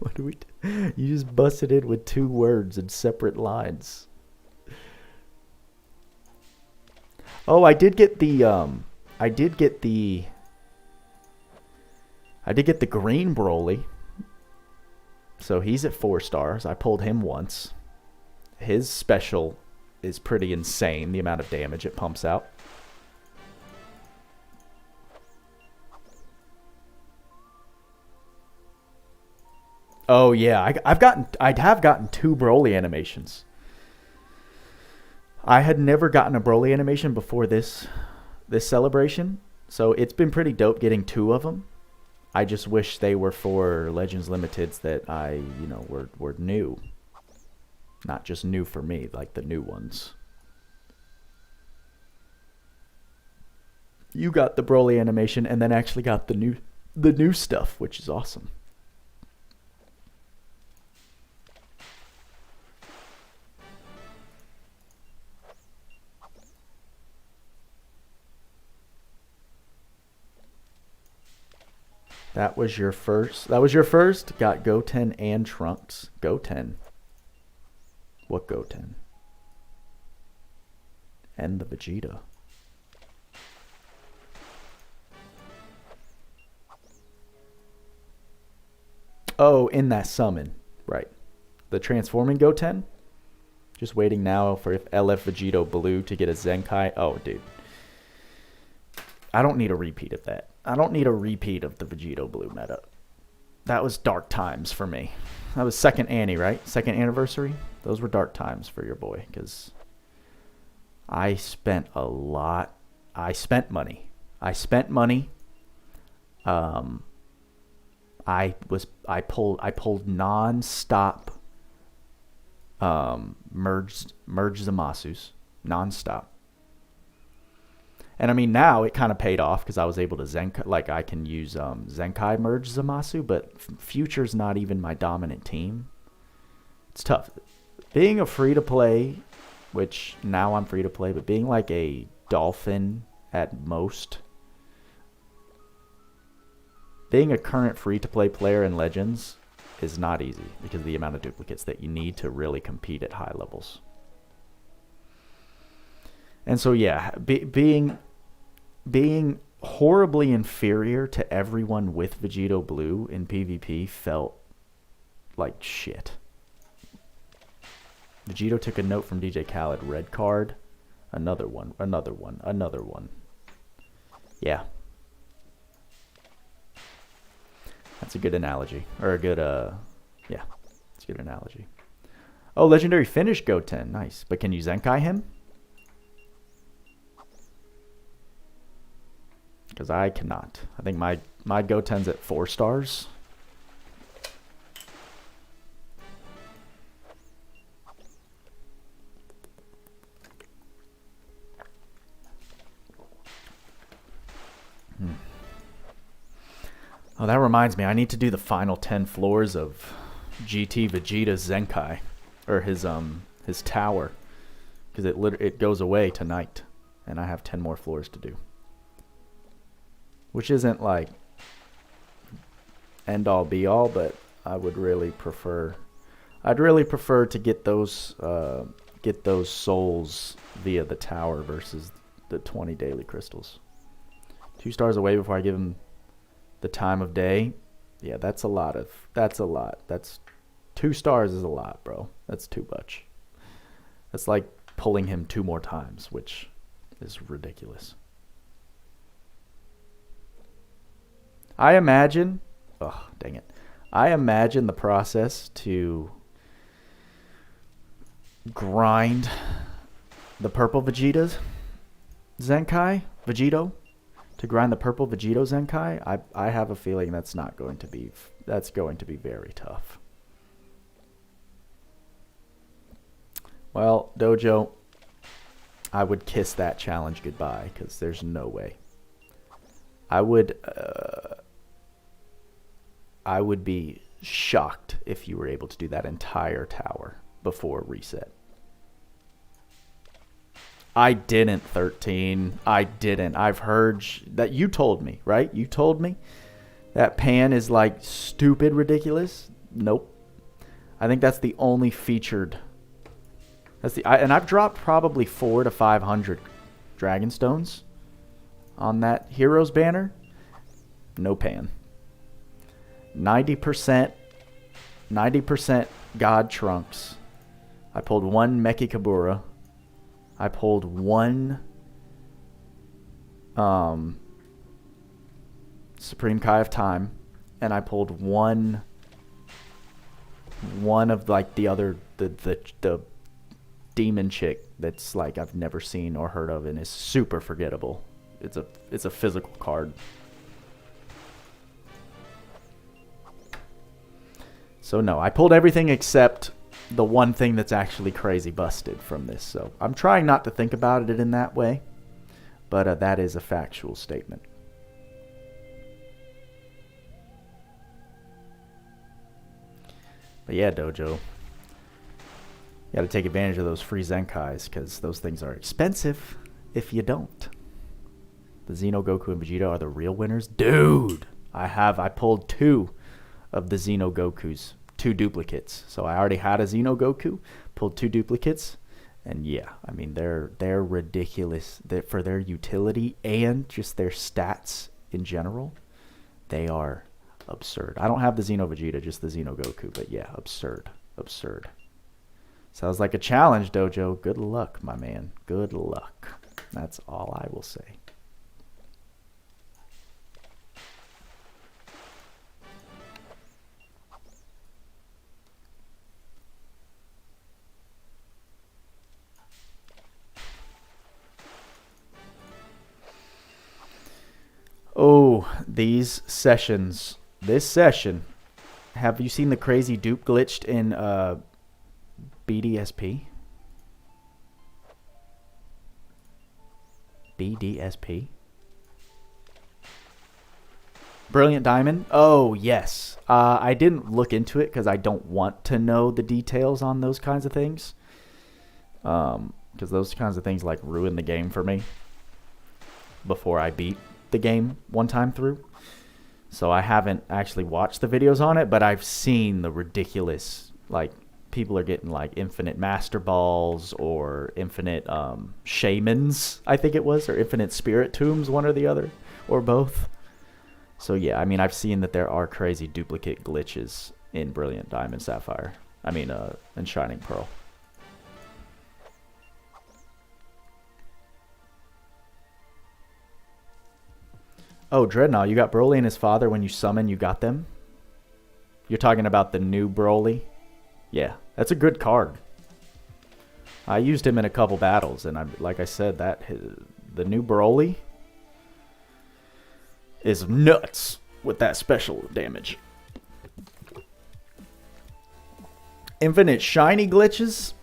What do we do? You just busted it with 2 words in separate lines. Oh, I did get the green Broly. So he's at 4 stars. I pulled him once. His special is pretty insane, the amount of damage it pumps out. Oh yeah, I have gotten 2 Broly animations. I had never gotten a Broly animation before this celebration, so it's been pretty dope getting 2 of them. I just wish they were for Legends Limiteds that were new. Not just new for me, like the new ones. You got the Broly animation and then actually got the new stuff, which is awesome. That was your first. Got Goten and Trunks. Goten. What Goten? And the Vegeta. Oh, in that summon. Right. The transforming Goten? Just waiting now for LF Vegito Blue to get a Zenkai. Oh, dude. I don't need a repeat of that. I don't need a repeat of the Vegito Blue meta. That was dark times for me. That was second Annie, right? Second anniversary? Those were dark times for your boy, because I spent a lot. I spent money. I pulled non-stop merged Zamasus. Non-stop. And I mean, now it kind of paid off because I was able to Zenkai, like I can use Zenkai merge Zamasu, but Future's not even my dominant team. It's tough. Being a free-to-play, which now I'm free-to-play, but being like a Dolphin at most, being a current free-to-play player in Legends is not easy because of the amount of duplicates that you need to really compete at high levels. And so, yeah, being horribly inferior to everyone with Vegito Blue in PvP felt like shit. Vegito took a note from DJ Khaled. Red card. Another one. Yeah. That's a good analogy. Or a good, yeah. It's a good analogy. Oh, legendary finish Goten. Nice. But can you Zenkai him? Because I cannot. I think my Goten's at 4 stars. Oh, that reminds me. I need to do the final 10 floors of GT Vegeta's Zenkai. Or his tower. because it goes away tonight, and I have 10 more floors to do, which isn't like end all be all, but I would really prefer. I'd really prefer to get those souls via the tower versus the 20 daily crystals. 2 stars away before I give him the time of day. Yeah, that's a lot. That's 2 stars is a lot, bro. That's too much. That's like pulling him 2 more times, which is ridiculous. I imagine, oh, dang it. I imagine the process to grind the purple Vegeta's Zenkai, to grind the purple Vegito Zenkai. I have a feeling that's going to be very tough. Well, Dojo, I would kiss that challenge goodbye because there's no way. I would be shocked if you were able to do that entire tower before reset. I didn't, 13. I didn't. I've heard that you told me, right? You told me that pan is like stupid ridiculous. Nope. I think that's the only featured. And I've dropped probably 400 to 500 dragon stones on that heroes banner. No pan. 90% God Trunks. I pulled 1 Meki Kabura. I pulled 1 Supreme Kai of Time, and I pulled one of like the demon chick that's like I've never seen or heard of and is super forgettable. It's a physical card. So no, I pulled everything except the one thing that's actually crazy busted from this. So I'm trying not to think about it in that way, but that is a factual statement. But yeah, Dojo, you got to take advantage of those free Zenkais because those things are expensive if you don't. The Xeno Goku and Vegeta are the real winners. Dude, I pulled 2 of the Xeno Gokus. 2 duplicates. So I already had a Xeno Goku, pulled 2 duplicates, and yeah, I mean they're ridiculous for their utility and just their stats in general. They are absurd. I don't have the Xeno Vegeta, just the Xeno Goku, but yeah, absurd. Sounds like a challenge, Dojo. Good luck, my man. Good luck. That's all I will say. Oh, these sessions. This session. Have you seen the crazy dupe glitched in BDSP? BDSP? Brilliant Diamond? Oh, yes. I didn't look into it because I don't want to know the details on those kinds of things. Because those kinds of things like ruin the game for me before I beat the game one time through. So I haven't actually watched the videos on it, but I've seen the ridiculous, like, people are getting like infinite master balls or infinite shamans, I think it was, or infinite spirit tombs, one or the other, or both. So yeah, I mean, I've seen that there are crazy duplicate glitches in Brilliant Diamond Sapphire. I mean, in Shining Pearl. Oh, Dreadnought, you got Broly and his father when you summon, you got them? You're talking about the new Broly? Yeah, that's a good card. I used him in a couple battles, and like I said, the new Broly is nuts with that special damage. Infinite shiny glitches?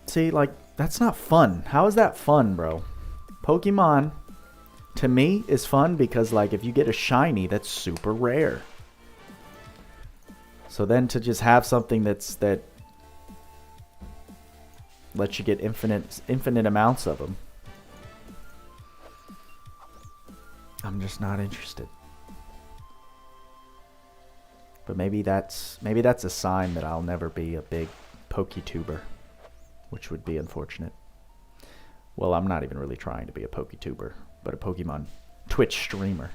See, like, that's not fun. How is that fun, bro? Pokemon, to me, is fun because, like, if you get a shiny, that's super rare. So then to just have something that Let you get infinite amounts of them. I'm just not interested. But maybe that's a sign that I'll never be a big PokeTuber, which would be unfortunate. Well, I'm not even really trying to be a PokeTuber, but a Pokemon Twitch streamer.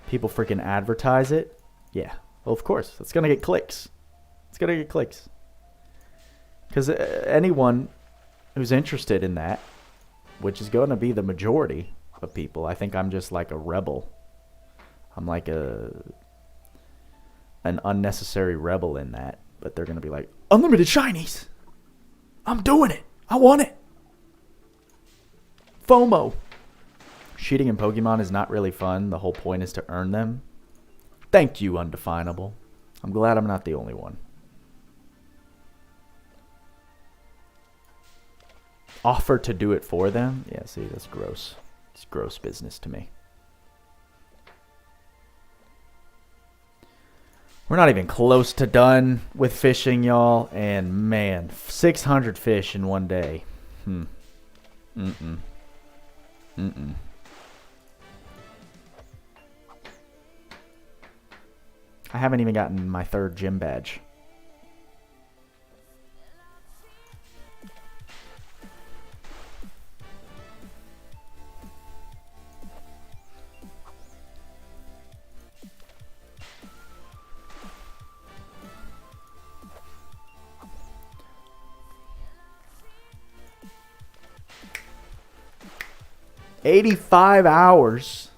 People freaking advertise it. Yeah, well, of course, it's gonna get clicks. It's gonna get clicks. Because anyone who's interested in that, which is going to be the majority of people, I think I'm just like a rebel. I'm like an unnecessary rebel in that. But they're going to be like, unlimited shinies. I'm doing it. I want it. FOMO. Cheating in Pokemon is not really fun. The whole point is to earn them. Thank you, Undefinable. I'm glad I'm not the only one. Offer to do it for them? Yeah, see, that's gross. It's gross business to me. We're not even close to done with fishing, y'all. And man, 600 fish in one day. Mm-mm. I haven't even gotten my 3rd gym badge. $85 hours.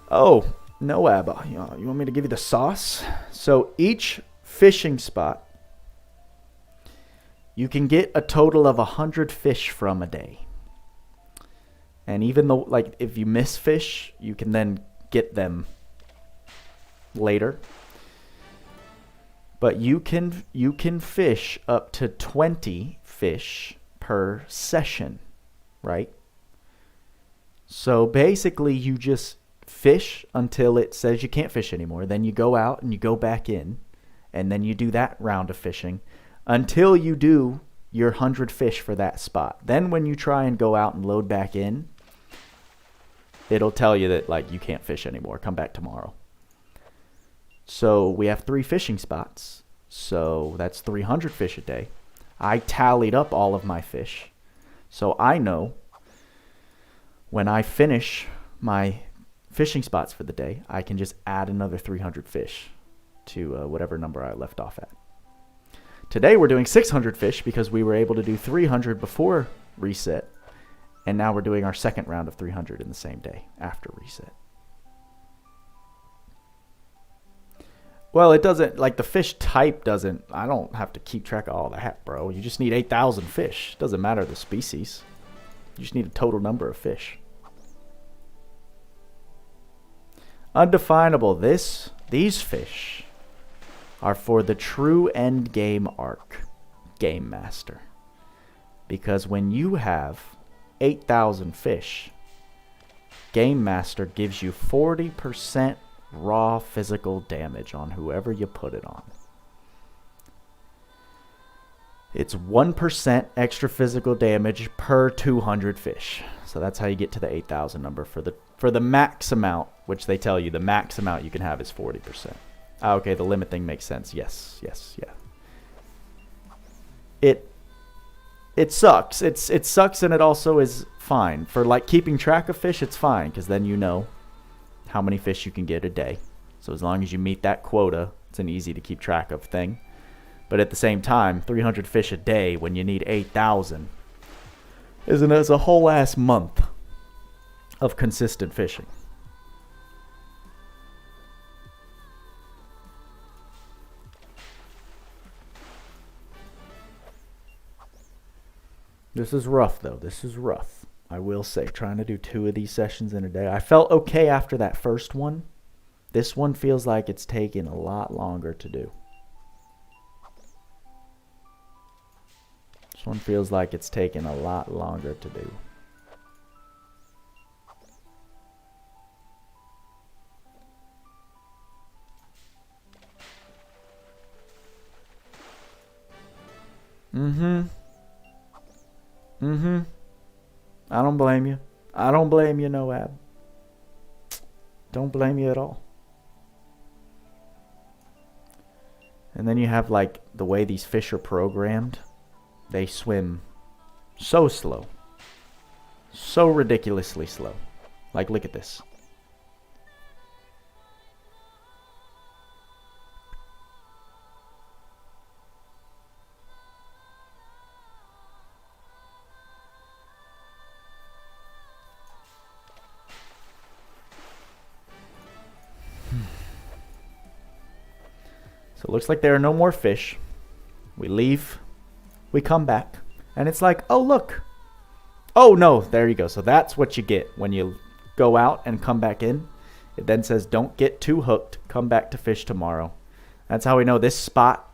Oh, no, Abba. You want me to give you the sauce? So each fishing spot, you can get a total of 100 fish from a day. And even though, like, if you miss fish, you can then get them later. But you can fish up to 20 fish per session, right? So basically you just fish until it says you can't fish anymore. Then you go out and you go back in, and then you do that round of fishing until you do your 100 fish for that spot. Then when you try and go out and load back in, it'll tell you that, like, you can't fish anymore. Come back tomorrow. So we have 3 fishing spots. So that's 300 fish a day. I tallied up all of my fish. So I know when I finish my fishing spots for the day, I can just add another 300 fish to whatever number I left off at. Today we're doing 600 fish because we were able to do 300 before reset. And now we're doing our 2nd round of 300 in the same day after reset. Well, it doesn't, like, the fish type doesn't, I don't have to keep track of all that, bro. You just need 8,000 fish. Doesn't matter the species. You just need a total number of fish. Undefinable. These fish are for the true Endgame arc, Game Master. Because when you have 8,000 fish, Game Master gives you 40% raw physical damage on whoever you put it on. It's 1% extra physical damage per 200 fish. So that's how you get to the 8,000 number for the max amount, which they tell you the max amount you can have is 40%. Okay, the limit thing makes sense. Yes, yeah. It sucks. It sucks, and it also is fine. For, like, keeping track of fish, it's fine, because then you know how many fish you can get a day. So as long as you meet that quota, it's an easy to keep track of thing. But at the same time, 300 fish a day when you need 8,000 is a whole ass month of consistent fishing. This is rough, though. This is rough. I will say, trying to do 2 of these sessions in a day. I felt okay after that first one. This one feels like it's taking a lot longer to do. This one feels like it's taking a lot longer to do. Mm-hmm. Mm-hmm. I don't blame you. I don't blame you, no, Ab. Don't blame you at all. And then you have, like, the way these fish are programmed. They swim so slow. So ridiculously slow. Like, look at this. So it looks like there are no more fish. We leave. We come back. And it's like, oh, look. Oh, no. There you go. So that's what you get when you go out and come back in. It then says, don't get too hooked. Come back to fish tomorrow. That's how we know this spot.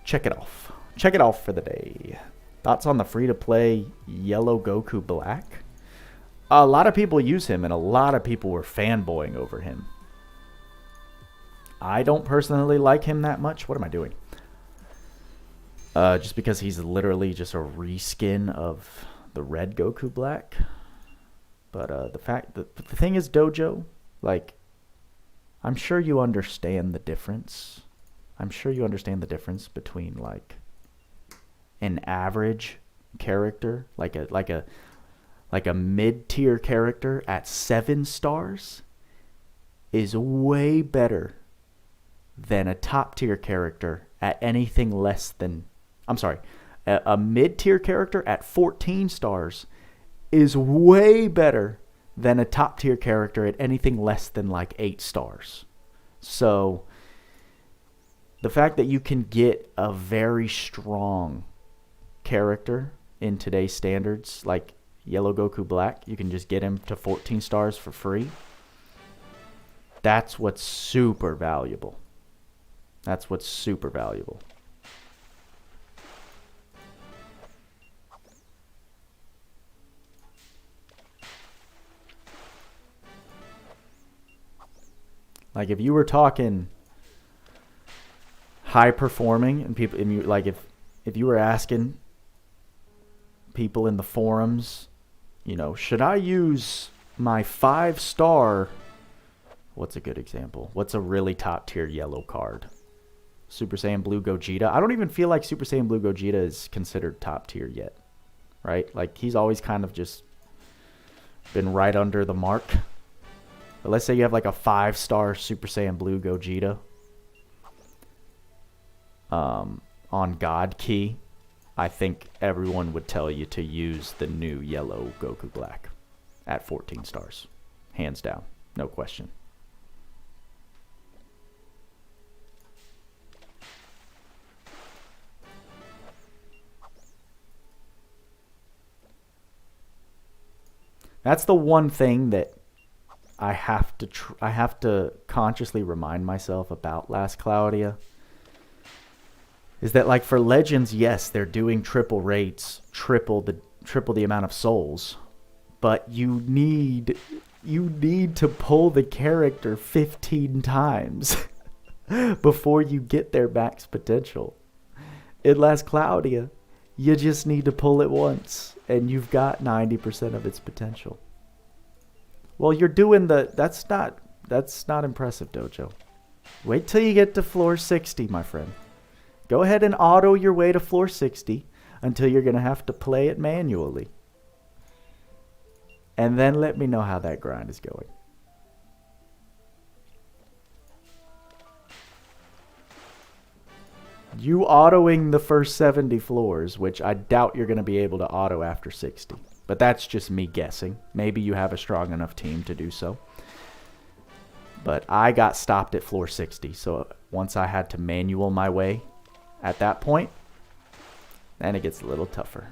Check it off. Check it off for the day. Thoughts on the free-to-play Yellow Goku Black? A lot of people use him, and a lot of people were fanboying over him. I don't personally like him that much. What am I doing? Just because he's literally just a reskin of the red Goku Black. But the thing is, Dojo, like, I'm sure you understand the difference. I'm sure you understand the difference between, like, an average character, like a mid-tier character at 7 stars is way better than a top-tier character at anything less than... I'm sorry. A mid-tier character at 14 stars is way better than a top-tier character at anything less than, like, 8 stars. So, the fact that you can get a very strong character in today's standards, like Yellow Goku Black, you can just get him to 14 stars for free. That's what's super valuable. That's what's super valuable. Like, if you were talking high performing and people, and you, like, if you were asking people in the forums, you know, should I use my 5-star, what's a good example? What's a really top tier yellow card? Super Saiyan Blue Gogeta. I don't even feel like Super Saiyan Blue Gogeta is considered top tier yet, right? Like, he's always kind of just been right under the mark. But let's say you have like a 5-star Super Saiyan Blue Gogeta on God Key. I think everyone would tell you to use the new yellow Goku Black at 14 stars. Hands down. No question. That's the one thing that I have to consciously remind myself about Last Cloudia. Is that, like, for Legends, yes, they're doing triple rates, triple the amount of souls, but you need to pull the character 15 times before you get their max potential. In Last Cloudia, you just need to pull it once, and you've got 90% of its potential. Well, you're doing that's not impressive, Dojo. Wait till you get to floor 60, my friend. Go ahead and auto your way to floor 60 until you're going to have to play it manually. And then let me know how that grind is going. You autoing the first 70 floors, which I doubt you're going to be able to auto after 60. But that's just me guessing. Maybe you have a strong enough team to do so. But I got stopped at floor 60. So once I had to manual my way at that point, then it gets a little tougher.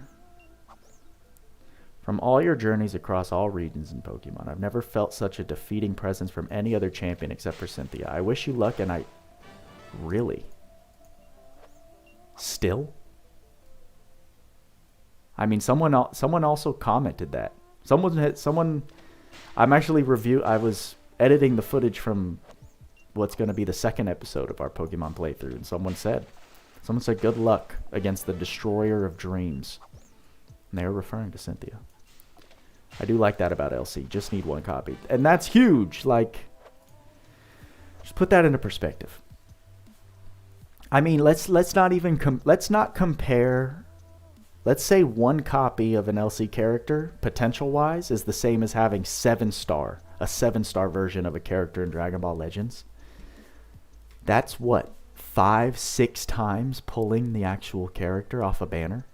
From all your journeys across all regions in Pokemon, I've never felt such a defeating presence from any other champion except for Cynthia. I wish you luck, and I... Really? Still? I mean, someone also commented that. I was editing the footage from what's going to be the second episode of our Pokemon playthrough, and someone said, Someone said good luck against the destroyer of dreams. And they were referring to Cynthia. I do like that about LC. Just need one copy. And that's huge. Like, just put that into perspective. I mean, let's not compare. Let's say one copy of an LC character, potential-wise, is the same as having a 7-star version of a character in Dragon Ball Legends. That's what, 5-6 times pulling the actual character off a banner?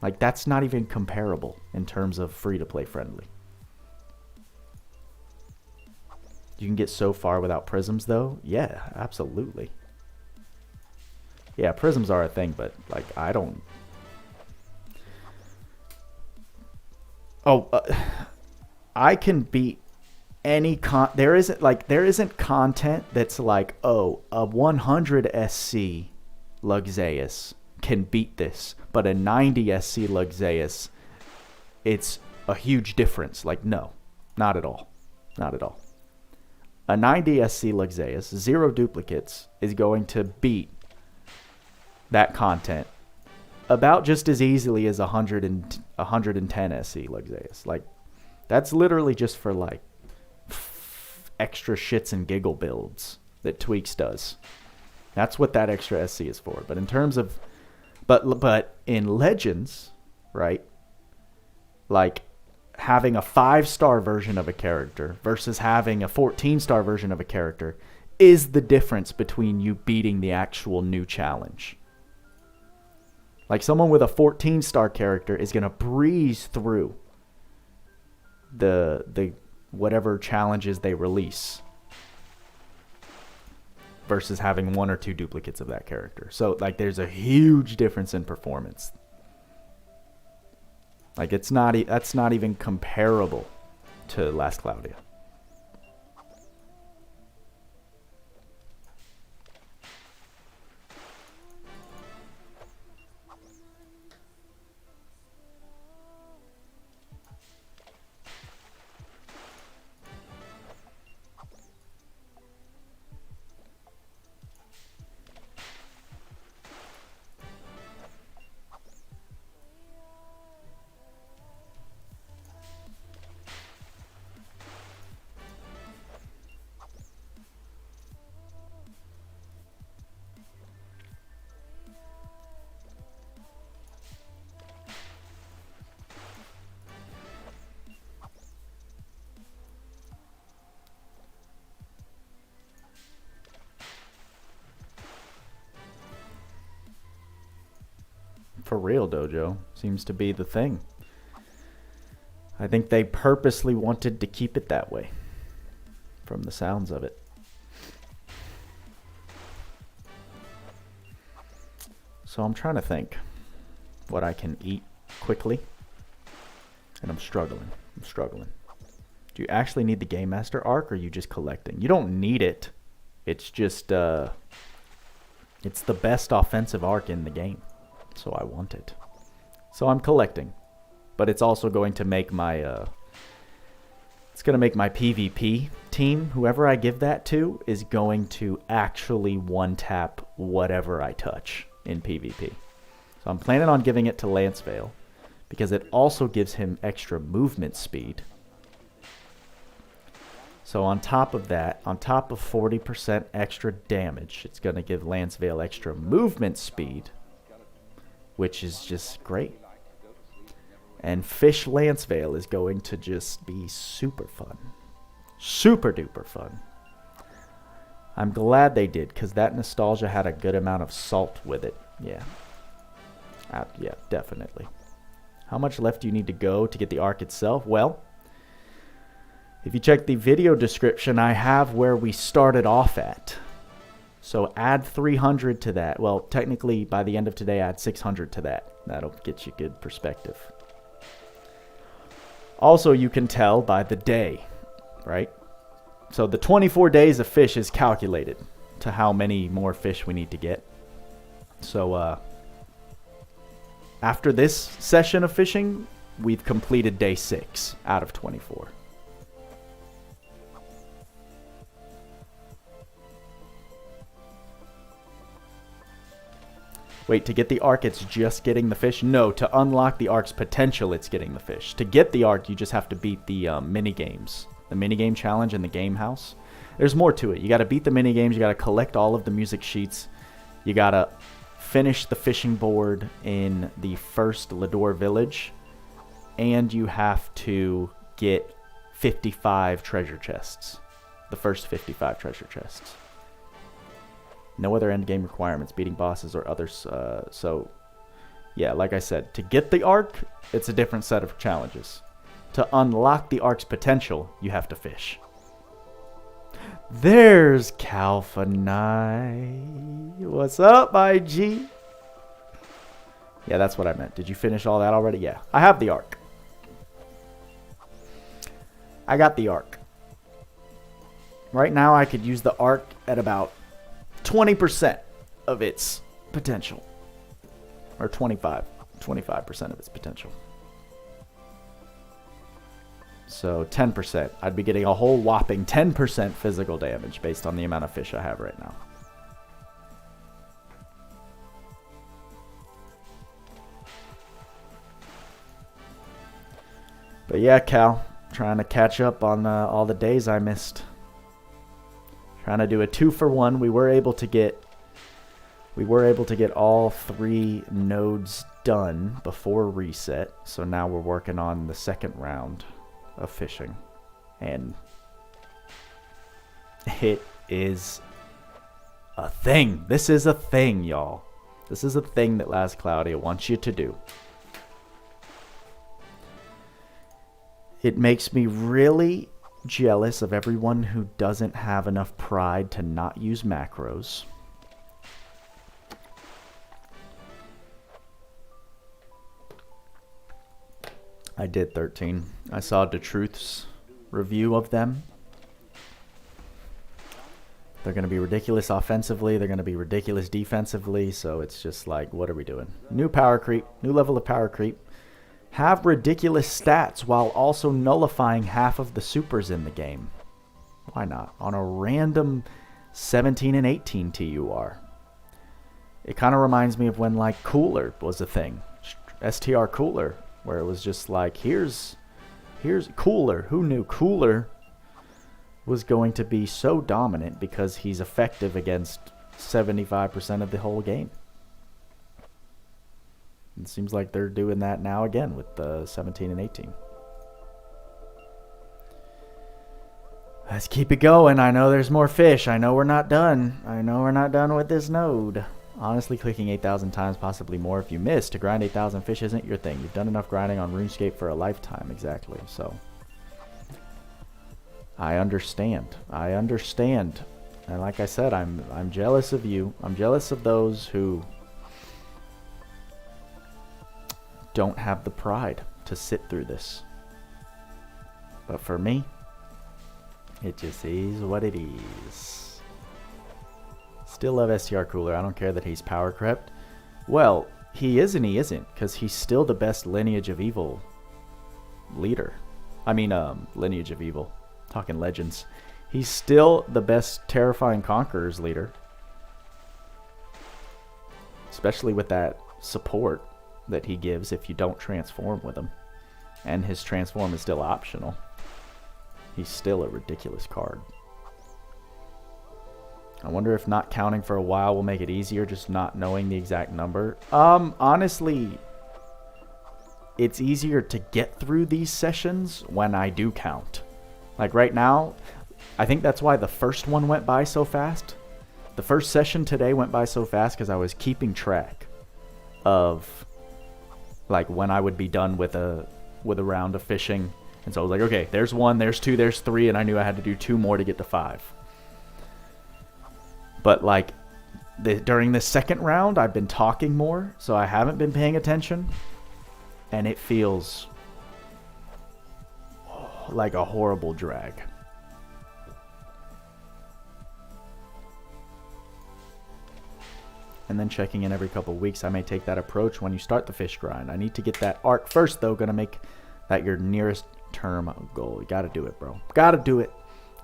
Like, that's not even comparable in terms of free-to-play friendly. You can get so far without prisms, though? Yeah, absolutely. Yeah, prisms are a thing, but, like, I don't... Oh, I can beat any there isn't content that's like, oh, a 100 SC Luxeus can beat this, but a 90 SC Luxeus, it's a huge difference. Like, no, not at all. Not at all. A 90 SC Luxeus, 0 duplicates, is going to beat that content about just as easily as 110 SC Luxeus. Like, that's literally just for, like, extra shits and giggle builds that Tweaks does. That's what that extra SC is for. But in terms of... But in Legends, right? Like, having a 5-star version of a character versus having a 14-star version of a character is the difference between you beating the actual new challenge. Like, someone with a 14-star character is going to breeze through the whatever challenges they release versus having 1 or 2 duplicates of that character. So, like, there's a huge difference in performance. Like, that's not even comparable to Last Cloudia. For real, Dojo. Seems to be the thing. I think they purposely wanted to keep it that way, from the sounds of it. So I'm trying to think what I can eat quickly. And I'm struggling. Do you actually need the Game Master arc, or are you just collecting? You don't need it. It's just, it's the best offensive arc in the game. So I want it. So I'm collecting. But it's also going to make my, it's going to make my PvP team, whoever I give that to, is going to actually one-tap whatever I touch in PvP. So I'm planning on giving it to Lancevale, because it also gives him extra movement speed. So on top of that, on top of 40% extra damage, it's going to give Lancevale extra movement speed, which is just great. And Fish Lancevale is going to just be super fun. Super duper fun. I'm glad they did, because that nostalgia had a good amount of salt with it. Yeah. Yeah, definitely. How much left do you need to go to get the arc itself? Well, if you check the video description, I have where we started off at. So add 300 to that. Well, technically, by the end of today, add 600 to that. That'll get you good perspective. Also, you can tell by the day, right? So the 24 days of fish is calculated to how many more fish we need to get. So after this session of fishing, we've completed day 6 out of 24. Wait, to get the arc, it's just getting the fish? No, to unlock the arc's potential, it's getting the fish. To get the arc, you just have to beat the mini-games. The mini-game challenge in the game house. There's more to it. You got to beat the mini-games. You got to collect all of the music sheets. You got to finish the fishing board in the first Lador village. And you have to get 55 treasure chests. The first 55 treasure chests. No other endgame requirements, beating bosses or others. So, yeah, like I said, to get the arc, it's a different set of challenges. To unlock the arc's potential, you have to fish. There's Calphanai. What's up, IG? Yeah, that's what I meant. Did you finish all that already? Yeah, I have the arc. I got the arc. Right now, I could use the arc at about 20% of its potential. Or 25% of its potential. So 10%. I'd be getting a whole whopping 10% physical damage based on the amount of fish I have right now. But yeah, Cal, trying to catch up on all the days I missed. Trying to do a 2-for-1. We were able to get all 3 nodes done before reset. So now we're working on the second round of fishing. And it is a thing. This is a thing, y'all. This is a thing that Last Cloudia wants you to do. It makes me really jealous of everyone who doesn't have enough pride to not use macros. I did 13. I saw DeTruth's review of them. They're going to be ridiculous offensively. They're going to be ridiculous defensively. So it's just like, what are we doing? New power creep. New level of power creep. Have ridiculous stats while also nullifying half of the supers in the game. Why not? On a random 17 and 18 TUR. It kind of reminds me of when like Cooler was a thing. STR Cooler. Where it was just like, here's Cooler. Who knew Cooler was going to be so dominant because he's effective against 75% of the whole game? It seems like they're doing that now again with the 17 and 18. Let's keep it going. I know there's more fish. I know we're not done. I know we're not done with this node. Honestly, clicking 8,000 times, possibly more if you miss. To grind 8,000 fish isn't your thing. You've done enough grinding on RuneScape for a lifetime. Exactly. So, I understand. I understand. And like I said, I'm jealous of you. I'm jealous of those who don't have the pride to sit through this. But for me, it just is what it is. Still love STR Cooler. I don't care that he's power crept. Well, he is and he isn't, because he's still the best Lineage of Evil leader. I mean, Lineage of Evil. Talking Legends. He's still the best Terrifying Conquerors leader. Especially with that support that he gives if you don't transform with him. And his transform is still optional. He's still a ridiculous card. I wonder if not counting for a while will make it easier, just not knowing the exact number. Honestly, it's easier to get through these sessions when I do count. Like right now, I think that's why the first one went by so fast. The first session today went by so fast because I was keeping track of like when I would be done with a round of fishing. And so I was like, okay, there's 1, there's 2, there's 3, and I knew I had to do 2 more to get to 5. But like during the second round, I've been talking more, so I haven't been paying attention, and it feels like a horrible drag. And then checking in every couple weeks. I may take that approach when you start the fish grind. I need to get that arc first, though. Gonna make that your nearest term goal. You gotta do it, bro. Gotta do it.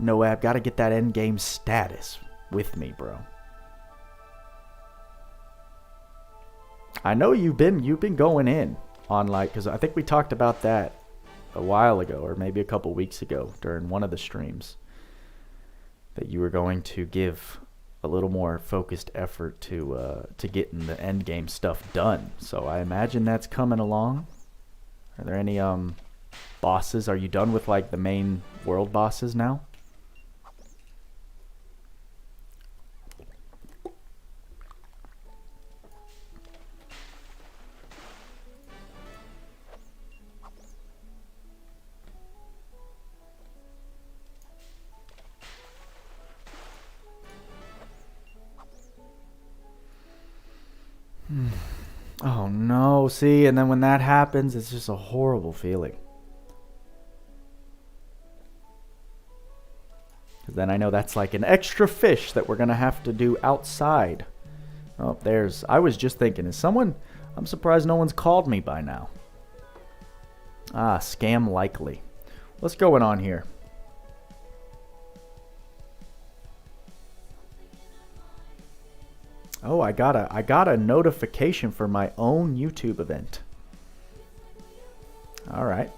Noab, gotta get that end game status with me, bro. I know you've been going in on like, because I think we talked about that a while ago, or maybe a couple weeks ago during one of the streams, that you were going to give a little more focused effort to getting the endgame stuff done. So I imagine that's coming along. Are there any bosses? Are you done with like the main world bosses now? Oh no, see, and then when that happens, it's just a horrible feeling. Because then I know that's like an extra fish that we're going to have to do outside. Oh, I was just thinking, I'm surprised no one's called me by now. Ah, scam likely. What's going on here? Oh, I got a notification for my own YouTube event. All right.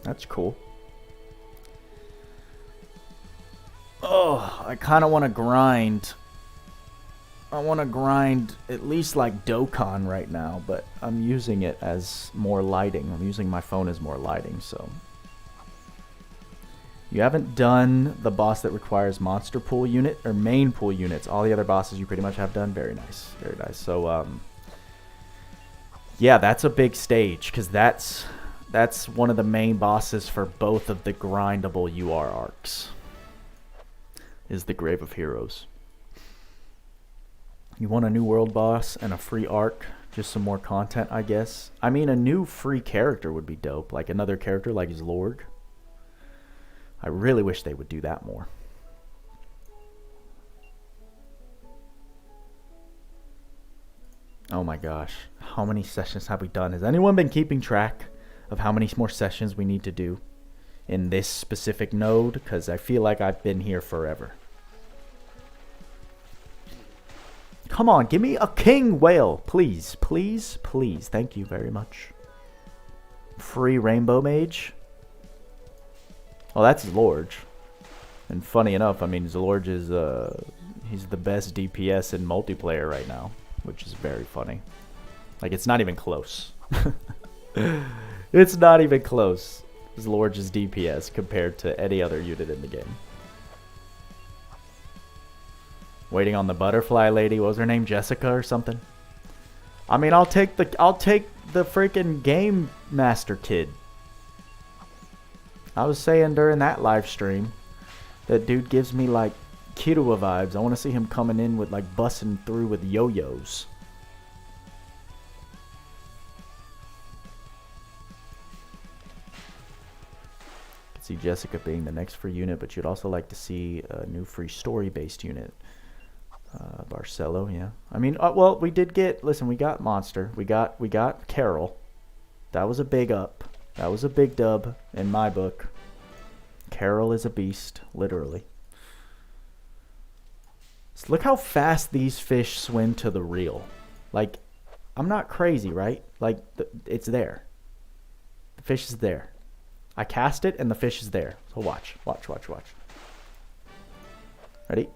That's cool. Oh, I kind of want to grind. I want to grind at least like Dokkan right now, but I'm using it as more lighting. I'm using my phone as more lighting, so. You haven't done the boss that requires monster pool unit or main pool units. All the other bosses you pretty much have done. Very nice. Very nice. So, yeah, that's a big stage because that's one of the main bosses for both of the grindable UR arcs. Is the Grave of Heroes. You want a new world boss and a free arc, just some more content, I guess. I mean, a new free character would be dope, like another character like Zlorg. I really wish they would do that more. Oh my gosh, how many sessions have we done? Has anyone been keeping track of how many more sessions we need to do in this specific node? Because I feel like I've been here forever. Come on, give me a king whale, please, please, please. Thank you very much. Free rainbow mage. Oh, that's Zlorg. And funny enough, I mean, Zlorg is he's the best DPS in multiplayer right now, which is very funny. Like, it's not even close. It's not even close. Zlorg's DPS compared to any other unit in the game. Waiting on the butterfly lady. What was her name? Jessica or something? I mean, I'll take the freaking game master kid. I was saying during that live stream, that dude gives me like Kirua vibes. I want to see him coming in with like busting through with yo-yos. Could see Jessica being the next free unit, but you'd also like to see a new free story-based unit. Barcelo, yeah. I mean, well, we did get. Listen, we got Monster. We got Carol. That was a big up. That was a big dub in my book. Carol is a beast, literally. So look how fast these fish swim to the reel. Like, I'm not crazy, right? Like, it's there. The fish is there. I cast it and the fish is there. So watch, watch, watch, watch. Ready?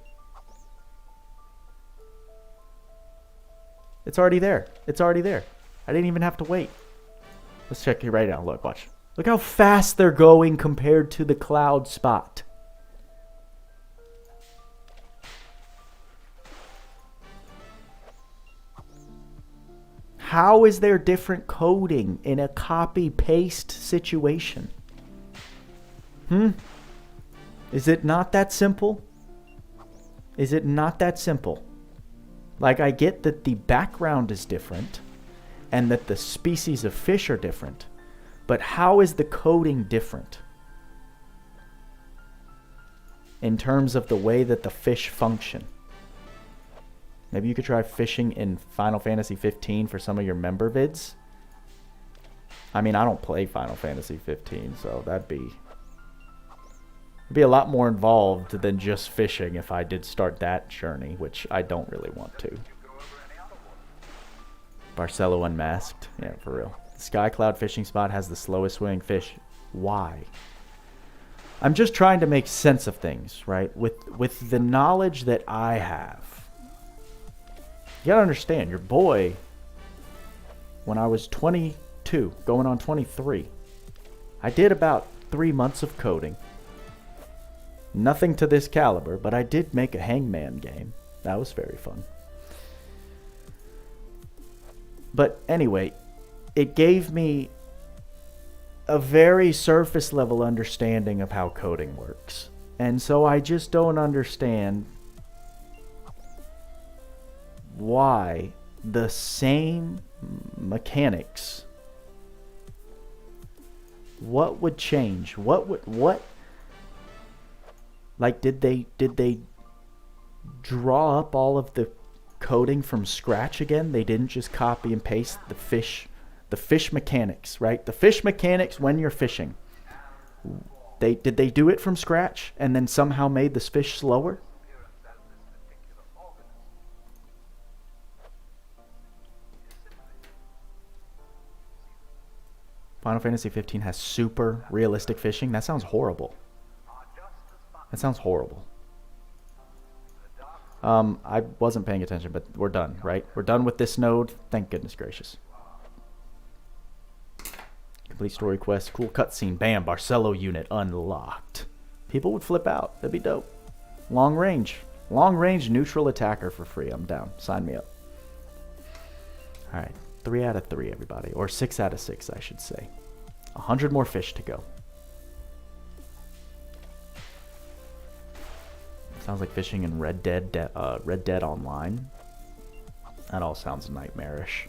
It's already there. It's already there. I didn't even have to wait. Let's check it right now. Look, watch. Look how fast they're going compared to the cloud spot. How is there different coding in a copy-paste situation? Is it not that simple? Is it not that simple? Like, I get that the background is different and that the species of fish are different, but how is the coding different in terms of the way that the fish function? Maybe you could try fishing in Final Fantasy 15 for some of your member vids. I mean, I don't play Final Fantasy 15, so that'd be a lot more involved than just fishing if I did start that journey, which I don't really want to. Barcelo unmasked. Yeah, for real. The Sky Cloud fishing spot has the slowest swimming fish. Why? I'm just trying to make sense of things, right? With the knowledge that I have. You gotta understand, your boy, when I was 22, going on 23, I did about 3 months of coding. Nothing to this caliber, but I did make a Hangman game. That was very fun. But anyway, it gave me a very surface level understanding of how coding works. And so I just don't understand why the same mechanics, what would change? What like did they draw up all of the coding from scratch again? They didn't just copy and paste the fish mechanics, right? The fish mechanics when you're fishing. Did they do it from scratch and then somehow made this fish slower? Final Fantasy 15 has super realistic fishing. That sounds horrible. That sounds horrible. I wasn't paying attention, but we're done, right? We're done with this node. Thank goodness gracious. Complete story quest. Cool cutscene. Bam. Barcelo unit unlocked. People would flip out. That'd be dope. Long range. Long range neutral attacker for free. I'm down. Sign me up. Alright. 3 out of 3, everybody. Or 6 out of 6, I should say. 100 more fish to go. Sounds like fishing in Red Dead Online. That all sounds nightmarish.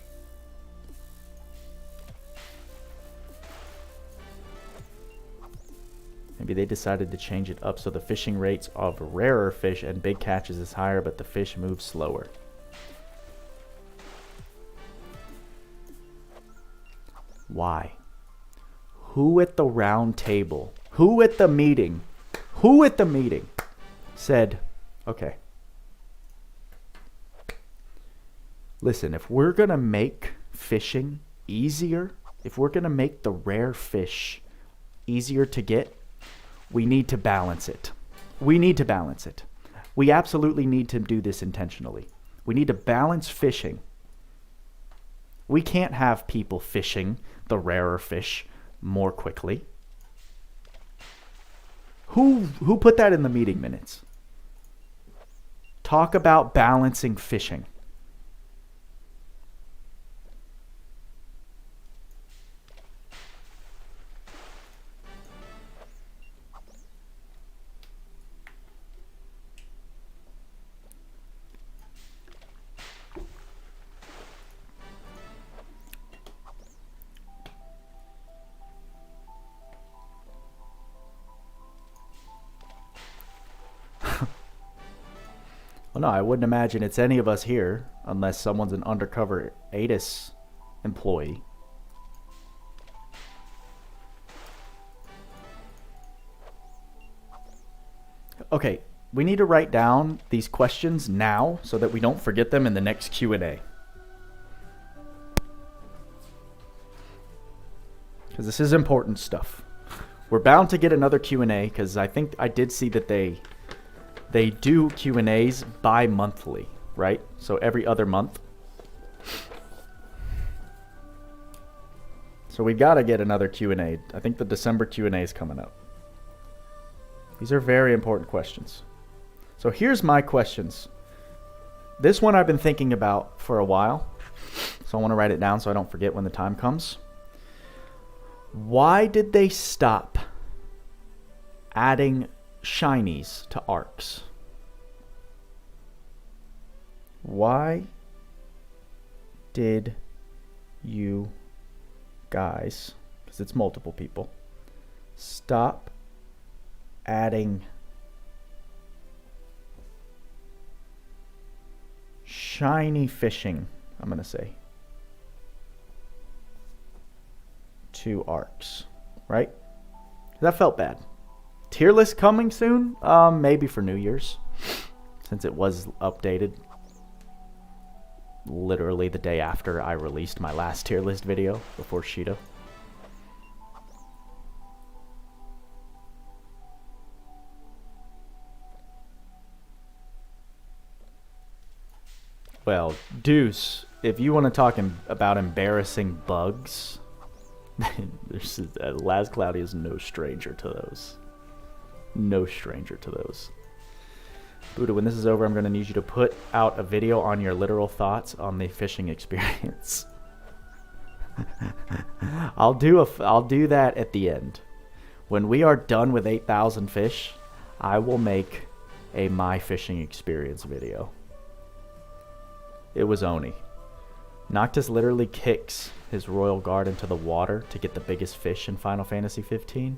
Maybe they decided to change it up so the fishing rates of rarer fish and big catches is higher, but the fish move slower. Why? Who at the round table, who at the meeting said, okay, listen, if we're going to make fishing easier, if we're going to make the rare fish easier to get, we need to balance it. We need to balance it. We absolutely need to do this intentionally. We need to balance fishing. We can't have people fishing the rarer fish more quickly. Who put that in the meeting minutes? Talk about balancing fishing. Well, no, I wouldn't imagine it's any of us here unless someone's an undercover ATIS employee. Okay, we need to write down these questions now so that we don't forget them in the next Q&A. Because this is important stuff. We're bound to get another Q&A because I think I did see that they do Q&As bi-monthly, right? So every other month. So we got to get another Q&A. I think the December Q&A is coming up. These are very important questions. So here's my questions. This one I've been thinking about for a while. So I want to write it down so I don't forget when the time comes. Why did they stop adding shinies to arcs? Why did you guys, because it's multiple people, stop adding shiny fishing, I'm going to say, to arcs, right? That felt bad. Tier list coming soon? Maybe for New Year's, since it was updated. literally the day after I released my last tier list video before Sheeta. Well, Deuce, if you want to talk about embarrassing bugs, Laz Cloudia is no stranger to those. No stranger to those. Buddha, when this is over, I'm going to need you to put out a video on your literal thoughts on the fishing experience. I'll do that at the end. When we are done with 8,000 fish, I will make a my fishing experience video. It was Oni. Noctis literally kicks his royal guard into the water to get the biggest fish in Final Fantasy 15.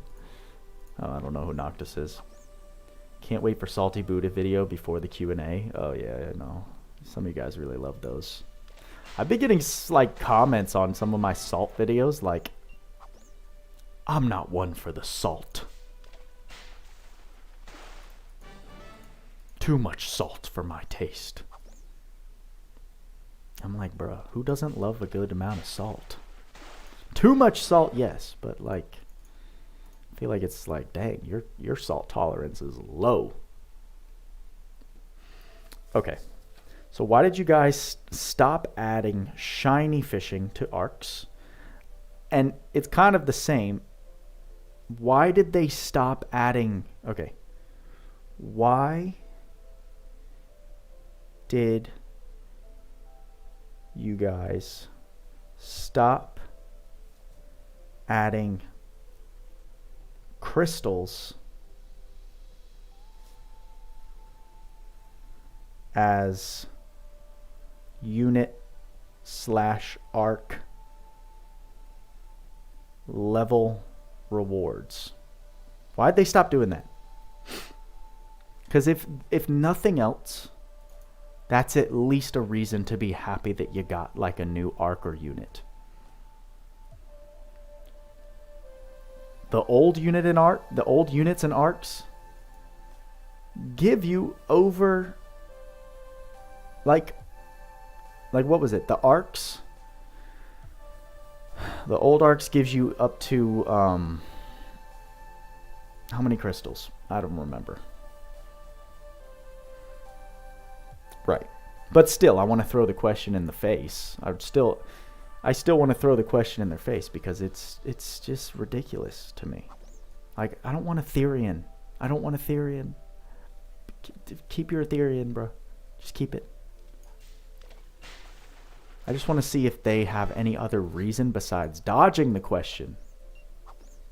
Oh, I don't know who Noctis is. Can't wait for Salty Buddha video before the Q&A. Oh yeah, I know. Some of you guys really love those. I've been getting like comments on some of my salt videos like, I'm not one for the salt. Too much salt for my taste. I'm like, bruh, who doesn't love a good amount of salt? Too much salt, yes, but like, I feel like it's like, dang, your salt tolerance is low. Okay, so why did you guys stop adding shiny fishing to arcs? And it's kind of the same. Why did they stop adding? Okay, why did you guys stop adding crystals as unit / arc level rewards? Why'd they stop doing that? Because if nothing else, that's at least a reason to be happy that you got like a new arc or unit. The old units and arcs give you over like what was it? The arcs. The old arcs gives you up to how many crystals? I don't remember. Right. But still, I want to throw the question in the face. I still want to throw the question in their face because it's just ridiculous to me. Like, I don't want a Therian. I don't want a Therian. Keep your Therian, bro. Just keep it. I just want to see if they have any other reason besides dodging the question,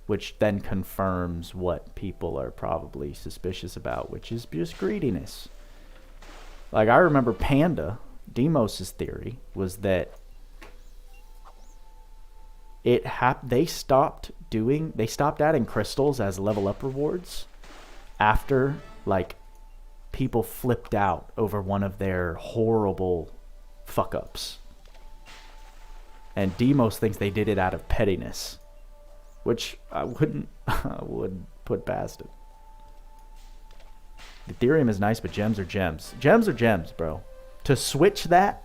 which then confirms what people are probably suspicious about, which is just greediness. Like, I remember Panda, Demos's theory was that they stopped adding crystals as level up rewards after like people flipped out over one of their horrible fuck ups. And Demos thinks they did it out of pettiness, which I would put past it. Ethereum is nice, but gems are gems. Gems are gems, bro. To switch that,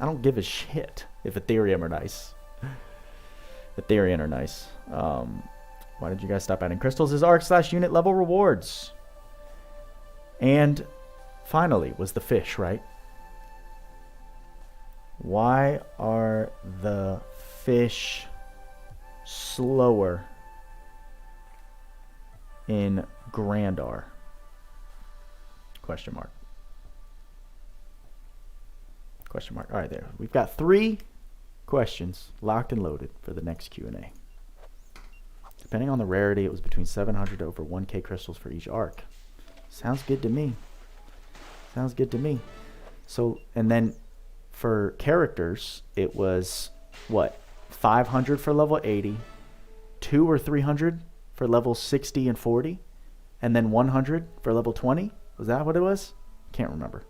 I don't give a shit if Ethereum are nice. Ethereum are nice. Why did you guys stop adding crystals as arc / unit level rewards? And finally was the fish, right? Why are the fish slower in Grandar? Question mark. Question mark. All right, there. We've got 3 questions locked and loaded for the next Q&A. Depending on the rarity, it was between 700 to over 1k crystals for each arc. Sounds good to me. Sounds good to me. So, and then for characters, it was what? 500 for level 80, 200 or 300 for level 60 and 40, and then 100 for level 20. Was that what it was? Can't remember.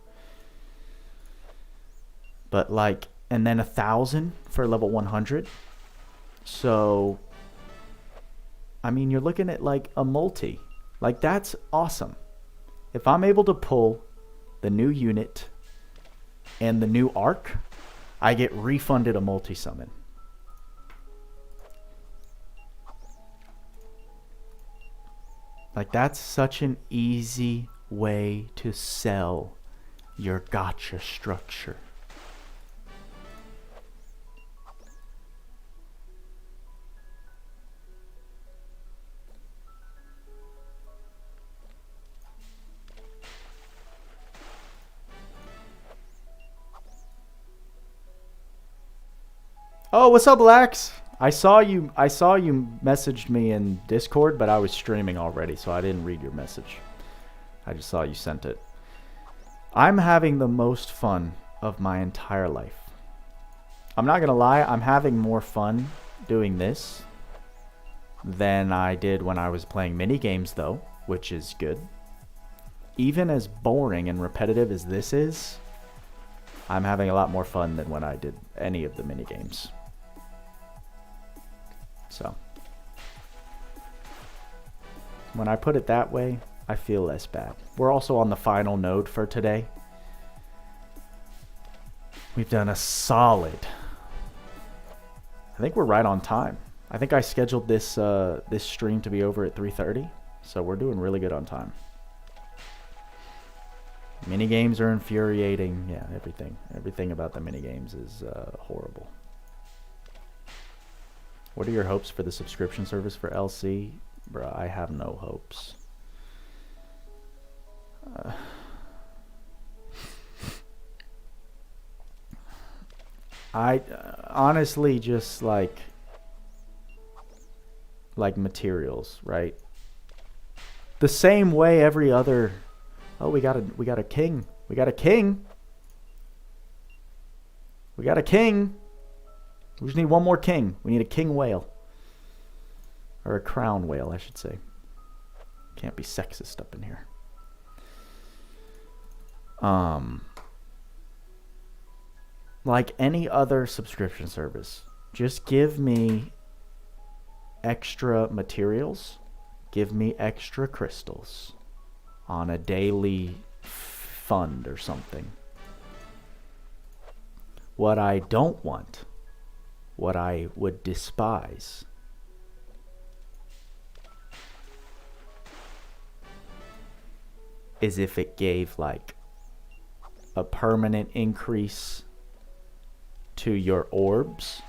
But like, and then 1,000 for level 100. So, I mean, you're looking at like a multi. Like, that's awesome. If I'm able to pull the new unit and the new arc, I get refunded a multi-summon. Like, that's such an easy way to sell your gacha structure. Oh, what's up, Lax? I saw you messaged me in Discord, but I was streaming already, so I didn't read your message. I just saw you sent it. I'm having the most fun of my entire life. I'm not gonna lie, I'm having more fun doing this than I did when I was playing mini games, though, which is good. Even as boring and repetitive as this is, I'm having a lot more fun than when I did any of the mini games. So, when I put it that way, I feel less bad. We're also on the final node for today. We've done a solid. I think we're right on time. I think I scheduled this this stream to be over at 3:30, so we're doing really good on time. Mini games are infuriating. Yeah, everything about the mini games is horrible. What are your hopes for the subscription service for LC? Bruh, I have no hopes. I honestly just like materials, right? The same way every other. Oh, we got a king. We got a king. We got a king. We just need one more king. We need a king whale. Or a crown whale, I should say. Can't be sexist up in here. Like any other subscription service, just give me extra materials. Give me extra crystals on a daily fund or something. What I don't want, what I would despise, is if it gave like a permanent increase to your orbs,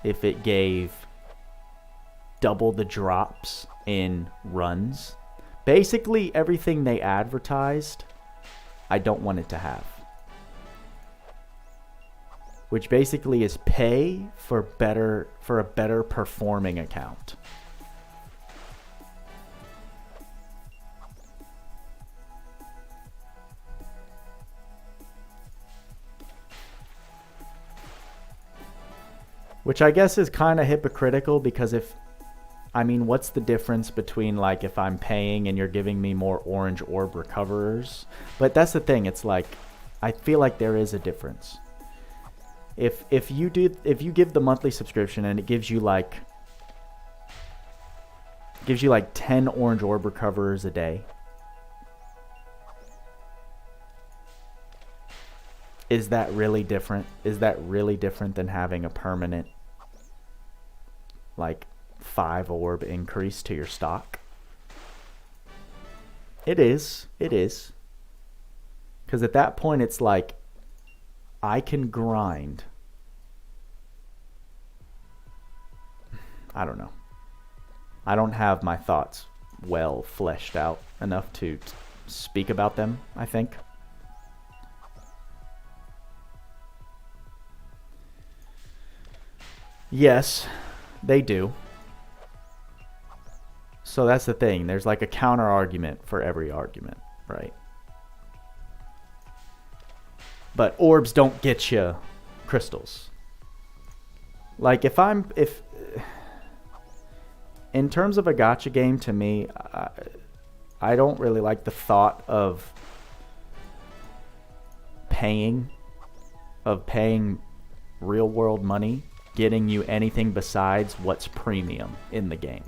if it gave double the drops in runs. Basically everything they advertised, I don't want it to have. Which basically is pay for a better performing account. Which I guess is kind of hypocritical, because what's the difference between like if I'm paying and you're giving me more orange orb recoverers? But that's the thing, it's like I feel like there is a difference. If you give the monthly subscription and it gives you like 10 orange orb recoverers a day, is that really different? Is that really different than having a permanent like 5 orb increase to your stock? It is. Because at that point it's like I can grind. I don't know. I don't have my thoughts well fleshed out enough to speak about them, I think. Yes, they do. So that's the thing. There's like a counter argument for every argument, right? But orbs don't get you crystals. Like if in terms of a gacha game, to me, I don't really like the thought of paying real world money getting you anything besides what's premium in the game.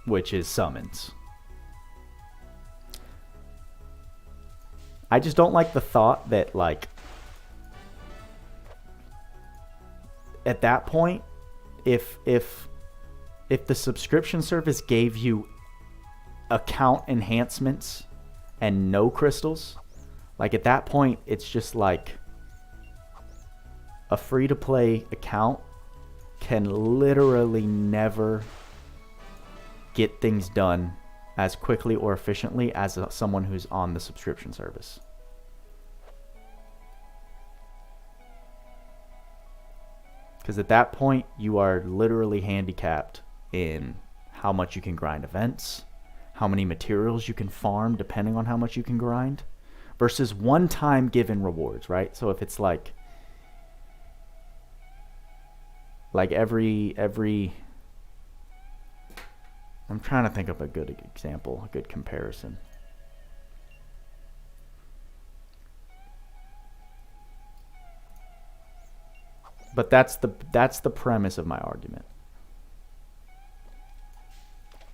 which is summons. I just don't like the thought that, like, at that point, if the subscription service gave you account enhancements and no crystals, like, at that point, it's just like a free-to-play account can literally never get things done as quickly or efficiently as someone who's on the subscription service. Because at that point, you are literally handicapped in how much you can grind events, how many materials you can farm depending on how much you can grind, versus one-time given rewards, right? So if it's like every I'm trying to think of a good example, a good comparison. But that's the premise of my argument.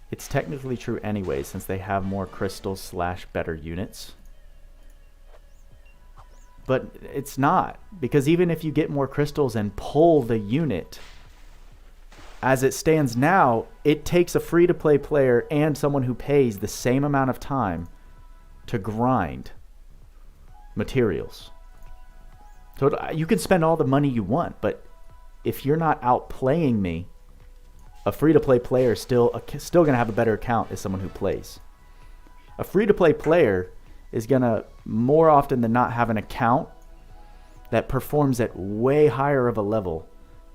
It's technically true anyway, since they have more crystals / better units. But it's not, because even if you get more crystals and pull the unit, as it stands now, it takes a free-to-play player and someone who pays the same amount of time to grind materials. So you can spend all the money you want, but if you're not outplaying me, a free-to-play player is still going to have a better account as someone who plays. A free-to-play player is going to, more often than not, have an account that performs at way higher of a level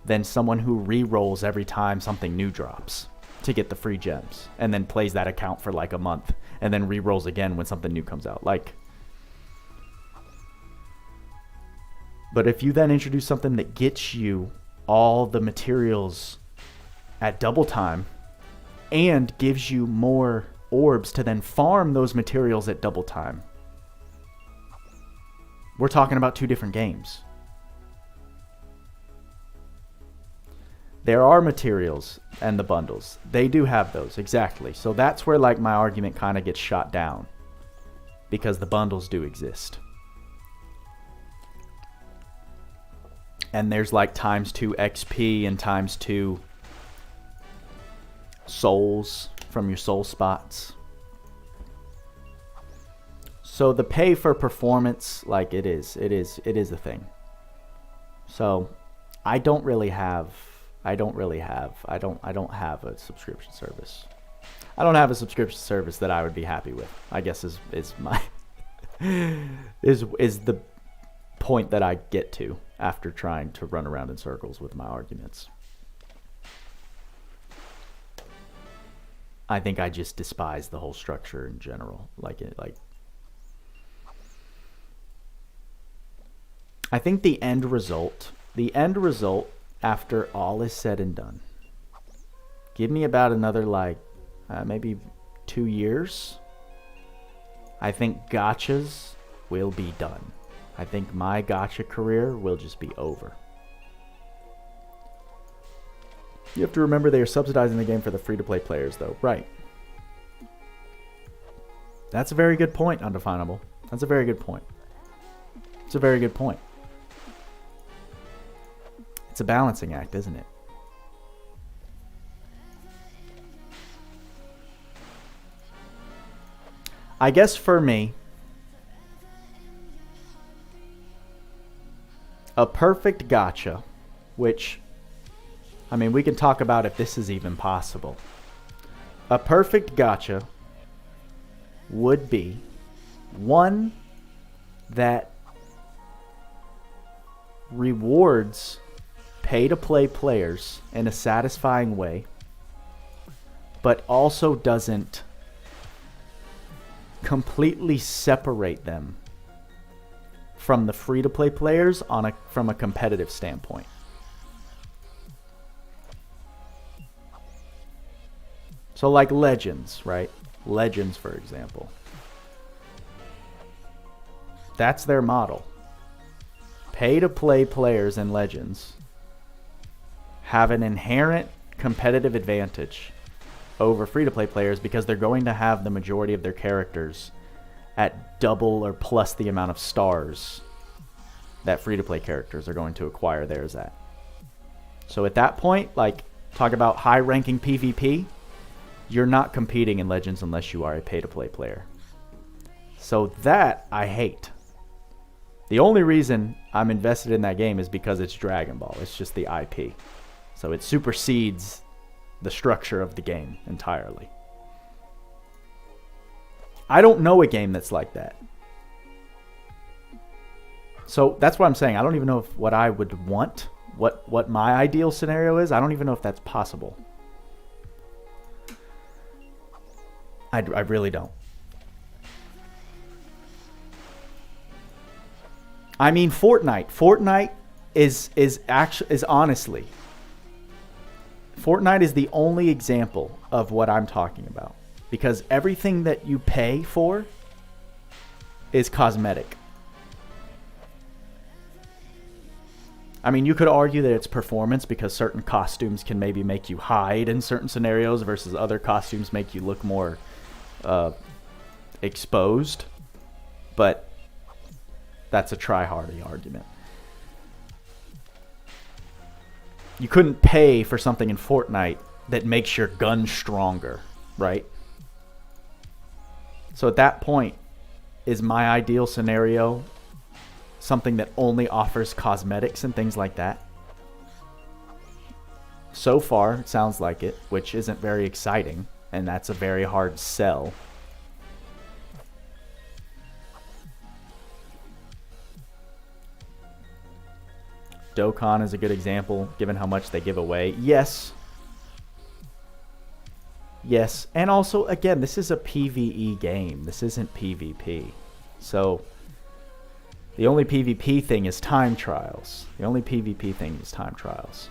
than someone who re-rolls every time something new drops to get the free gems, and then plays that account for like a month, and then re-rolls again when something new comes out. Like, but if you then introduce something that gets you all the materials at double time and gives you more orbs to then farm those materials at double time, we're talking about two different games. There are materials and the bundles. They do have those, exactly. So that's where, like, my argument kind of gets shot down, because the bundles do exist. And there's like ×2 XP and ×2 souls from your soul spots. So the pay for performance, like, it is a thing. So I don't have a subscription service. I don't have a subscription service that I would be happy with, I guess is my is the point that I get to after trying to run around in circles with my arguments. I think I just despise the whole structure in general. I think the end result after all is said and done, give me about another maybe 2 years, I think gachas will be done. I think my gacha career will just be over. You have to remember they are subsidizing the game for the free-to-play players, though. Right. That's a very good point, Undefinable. That's a very good point. It's a very good point. It's a balancing act, isn't it? I guess for me, a perfect gacha, which, I mean, we can talk about if this is even possible. A perfect gacha would be one that rewards pay-to-play players in a satisfying way, but also doesn't completely separate them from the free-to-play players from a competitive standpoint. So like Legends, right? Legends, for example. That's their model. Pay-to-play players in Legends have an inherent competitive advantage over free-to-play players because they're going to have the majority of their characters at double or plus the amount of stars that free-to-play characters are going to acquire theirs at. So at that point, like, talk about high-ranking PvP, you're not competing in Legends unless you are a pay-to-play player. So that I hate. The only reason I'm invested in that game is because it's Dragon Ball. It's just the IP. So it supersedes the structure of the game entirely. I don't know a game that's like that. So that's what I'm saying. I don't even know if what I would want, what my ideal scenario is. I don't even know if that's possible. I really don't. I mean, Fortnite is honestly, Fortnite is the only example of what I'm talking about, because everything that you pay for is cosmetic. I mean, you could argue that it's performance because certain costumes can maybe make you hide in certain scenarios versus other costumes make you look more exposed, but that's a try-hardy argument. You couldn't pay for something in Fortnite that makes your gun stronger, right? So at that point, is my ideal scenario something that only offers cosmetics and things like that? So far, it sounds like it, which isn't very exciting, and that's a very hard sell. Dokkan is a good example, given how much they give away. Yes. Yes. And also, again, this is a PvE game. This isn't PvP. So, the only PvP thing is time trials. The only PvP thing is time trials.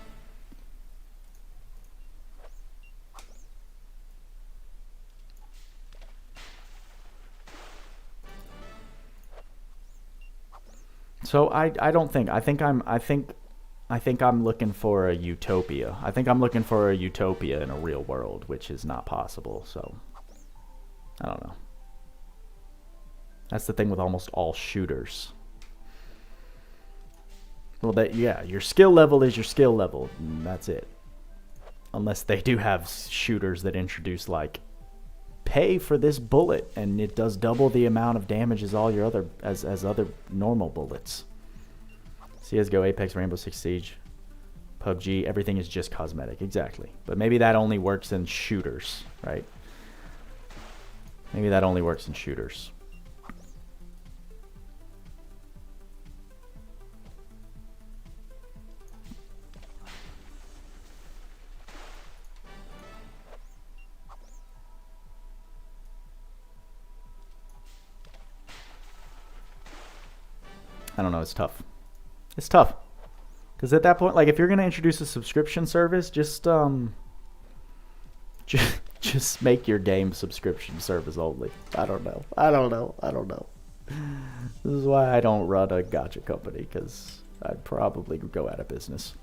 So I don't think. I think I'm looking for a utopia. I think I'm looking for a utopia in a real world, which is not possible. So I don't know. That's the thing with almost all shooters. Well, yeah, your skill level is your skill level, and that's it. Unless they do have shooters that introduce, like, pay for this bullet and it does double the amount of damage as all your other as other normal bullets. CS:GO, Apex, Rainbow Six Siege, PUBG, everything is just cosmetic. Exactly. But maybe that only works in shooters, right? Maybe that only works in shooters. I don't know, it's tough. It's tough. Because at that point, like, if you're going to introduce a subscription service, just make your game subscription service only. I don't know. This is why I don't run a gacha company, because I'd probably go out of business.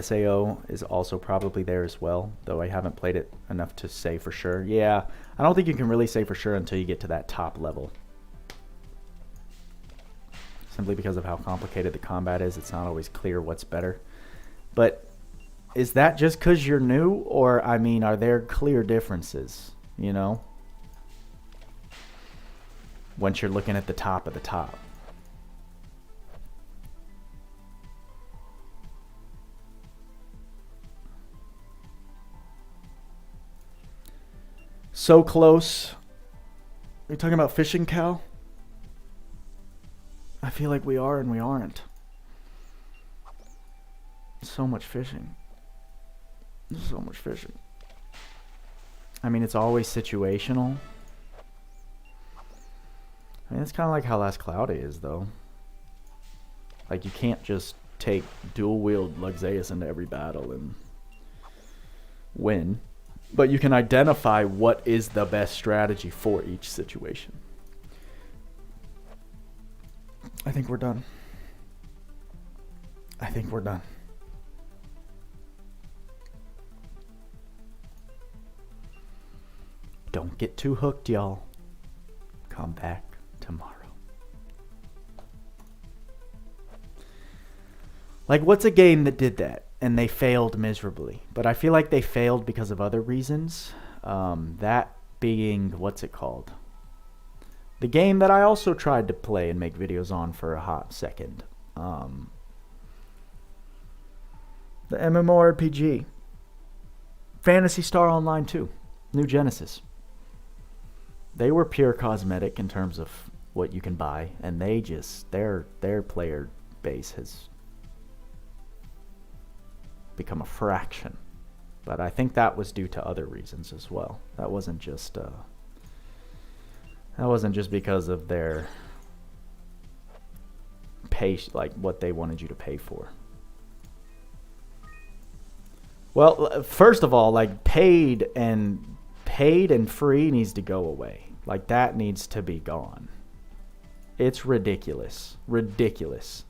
SAO is also probably there as well, though I haven't played it enough to say for sure. Yeah, I don't think you can really say for sure until you get to that top level. Simply because of how complicated the combat is, it's not always clear what's better. But is that just because you're new? Or, I mean, are there clear differences, you know? Once you're looking at the top of the top. So close. Are you talking about fishing cow? I feel like we are and we aren't. So much fishing. So much fishing. I mean, it's always situational. I mean, it's kind of like how Last Cloudia is, though. Like, you can't just take dual-wield Luxeus into every battle and win. But you can identify what is the best strategy for each situation. I think we're done. I think we're done. Don't get too hooked, y'all. Come back tomorrow. Like, what's a game that did that and they failed miserably? But I feel like they failed because of other reasons. That being, what's it called? The game that I also tried to play and make videos on for a hot second. The MMORPG. Phantasy Star Online 2. New Genesis. They were pure cosmetic in terms of what you can buy. And they just, their player base has become a fraction. But I think that was due to other reasons as well. That wasn't just because of their pay, like what they wanted you to pay for. Well, first of all, like paid and free needs to go away. Like that needs to be gone. It's ridiculous. Ridiculous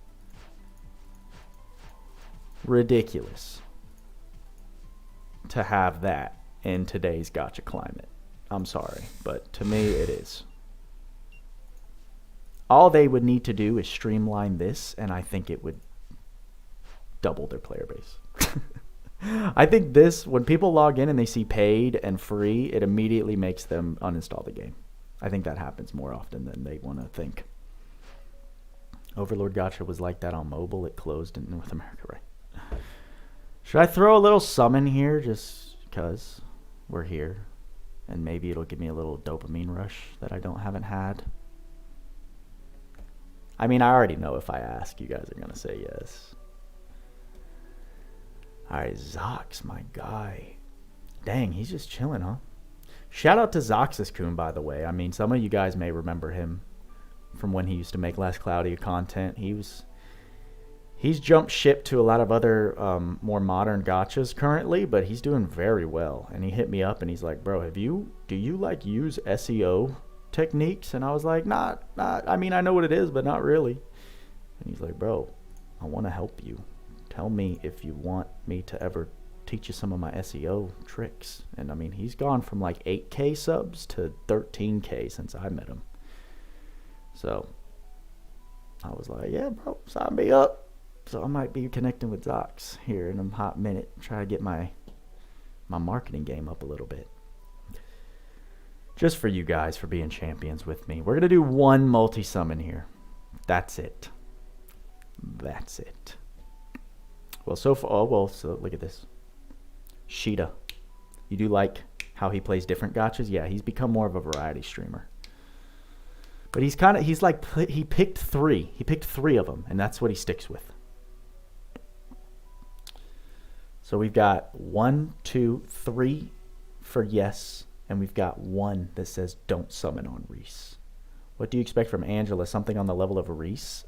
to have that in today's gacha climate. I'm sorry, but to me it is. All they would need to do is streamline this, and I think it would double their player base. I think this, when people log in and they see paid and free, it immediately makes them uninstall the game. I think that happens more often than they want to think. Overlord Gacha was like that on mobile. It closed in North America, right? Should I throw a little summon here just because we're here? And maybe it'll give me a little dopamine rush that I haven't had. I mean, I already know if I ask, you guys are going to say yes. Alright, Zox, my guy. Dang, he's just chilling, huh? Shout out to Zoxus-kun, by the way. I mean, some of you guys may remember him from when he used to make Last Cloudia content. He's jumped ship to a lot of other more modern gachas currently, but he's doing very well. And he hit me up and he's like, bro, do you like use SEO techniques? And I was like, not, I mean, I know what it is, but not really. And he's like, bro, I want to help you. Tell me if you want me to ever teach you some of my SEO tricks. And I mean, he's gone from like 8K subs to 13K since I met him. So I was like, yeah, bro, sign me up. So I might be connecting with Zox here in a hot minute. Try to get my marketing game up a little bit. Just for you guys for being champions with me. We're going to do one multi-summon here. That's it. That's it. Well, so far, so look at this. Sheeta. You do like how he plays different gachas? Yeah, he's become more of a variety streamer. But he picked three. He picked three of them, and that's what he sticks with. So we've got 1, 2, 3 for yes, and we've got 1 that says don't summon on Reese. What do you expect from Angela? Something on the level of Reese?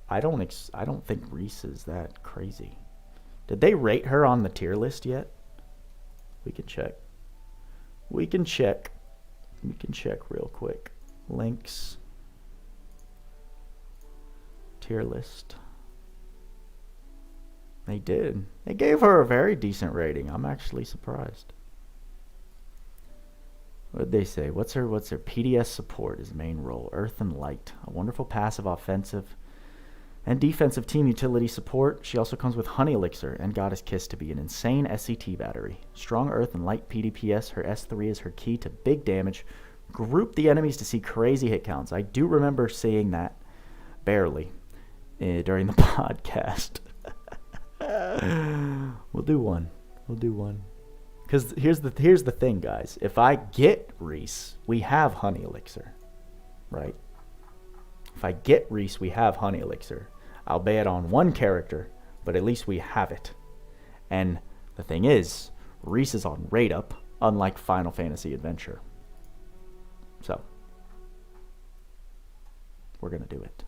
I don't think Reese is that crazy. Did they rate her on the tier list yet? We can check. We can check real quick. Links. Tier list. They did. They gave her a very decent rating. I'm actually surprised. What did they say? What's her PDS support is main role? Earth and Light. A wonderful passive offensive and defensive team utility support. She also comes with Honey Elixir and Goddess Kiss to be an insane SCT battery. Strong Earth and Light PDPS. Her S3 is her key to big damage. Group the enemies to see crazy hit counts. I do remember seeing that barely during the podcast. We'll do one. Because here's the thing, guys. If I get Reese, we have Honey Elixir, right? If I get Reese, we have Honey Elixir. I'll bet on one character, but at least we have it. And the thing is, Reese is on rate up, unlike Final Fantasy Adventure. So, we're going to do it.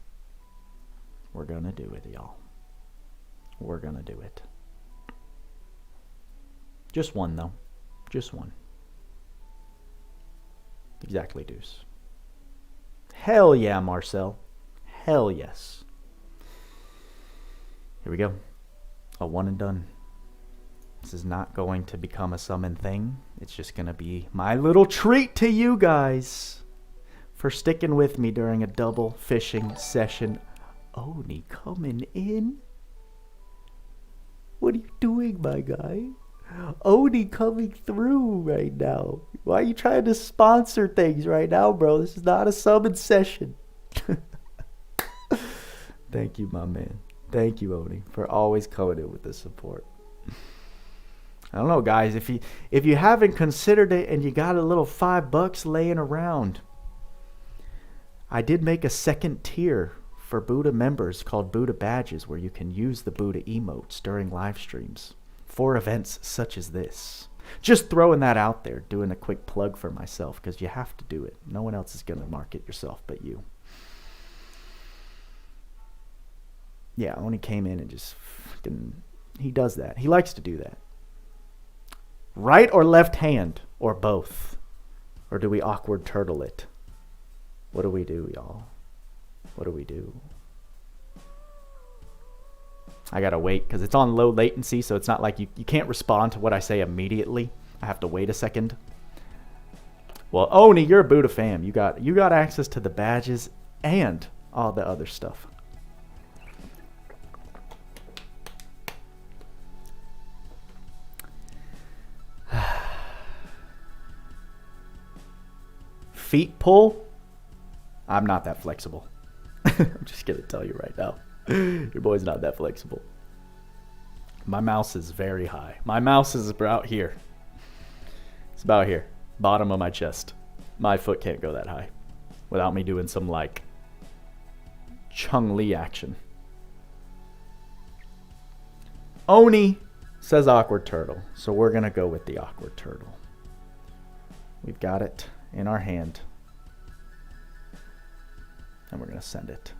We're going to do it, y'all. We're going to do it. Just one, though. Just one. Exactly, Deuce. Hell yeah, Marcel. Hell yes. Here we go. A one and done. This is not going to become a summon thing. It's just going to be my little treat to you guys for sticking with me during a double fishing session. Oni coming in? What are you doing, my guy? Oni coming through right now. Why are you trying to sponsor things right now, bro? This is not a summon session. Thank you, my man. Thank you, Oni, for always coming in with the support. I don't know, guys. If you haven't considered it and you got a little $5 laying around, I did make a second tier for Buddha members called Buddha Badges, where you can use the Buddha emotes during live streams for events such as this. Just throwing that out there, doing a quick plug for myself, because you have to do it. No one else is going to market yourself but you. Yeah, Oni came in and just fucking... He does that. He likes to do that. Right or left hand? Or both? Or do we awkward turtle it? What do we do, y'all? What do we do? I gotta wait because it's on low latency, so it's not like you can't respond to what I say immediately. I have to wait a second. Well, Oni, you're a BoodaFam. You got access to the badges and all the other stuff. Feet pull? I'm not that flexible. I'm just gonna tell you right now. Your boy's not that flexible. My mouse is very high. My mouse is about here. It's about here. Bottom of my chest. My foot can't go that high without me doing some like Chung Li action. Oni says awkward turtle. So we're gonna go with the awkward turtle. We've got it in our hand. And we're going to send it.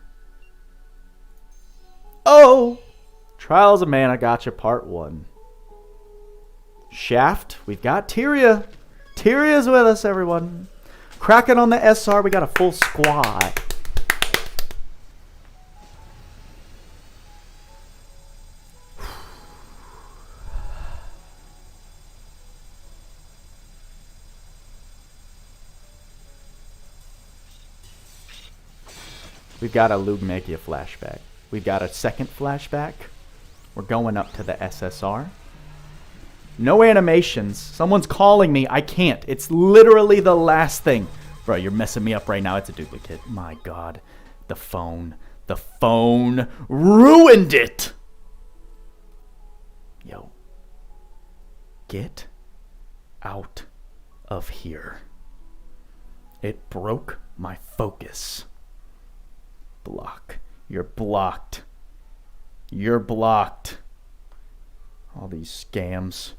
Oh! Trials of Mana Gacha Part 1. Shaft. We've got Tyria. Tyria's with us, everyone. Cracking on the SR. We got a full squad. We've got a Lugmekia flashback. We've got a second flashback. We're going up to the SSR. No animations. Someone's calling me. I can't. It's literally the last thing. Bro, you're messing me up right now. It's a duplicate. My God. The phone. The phone ruined it. Yo. Get out of here. It broke my focus. Block. You're blocked. You're blocked. All these scams.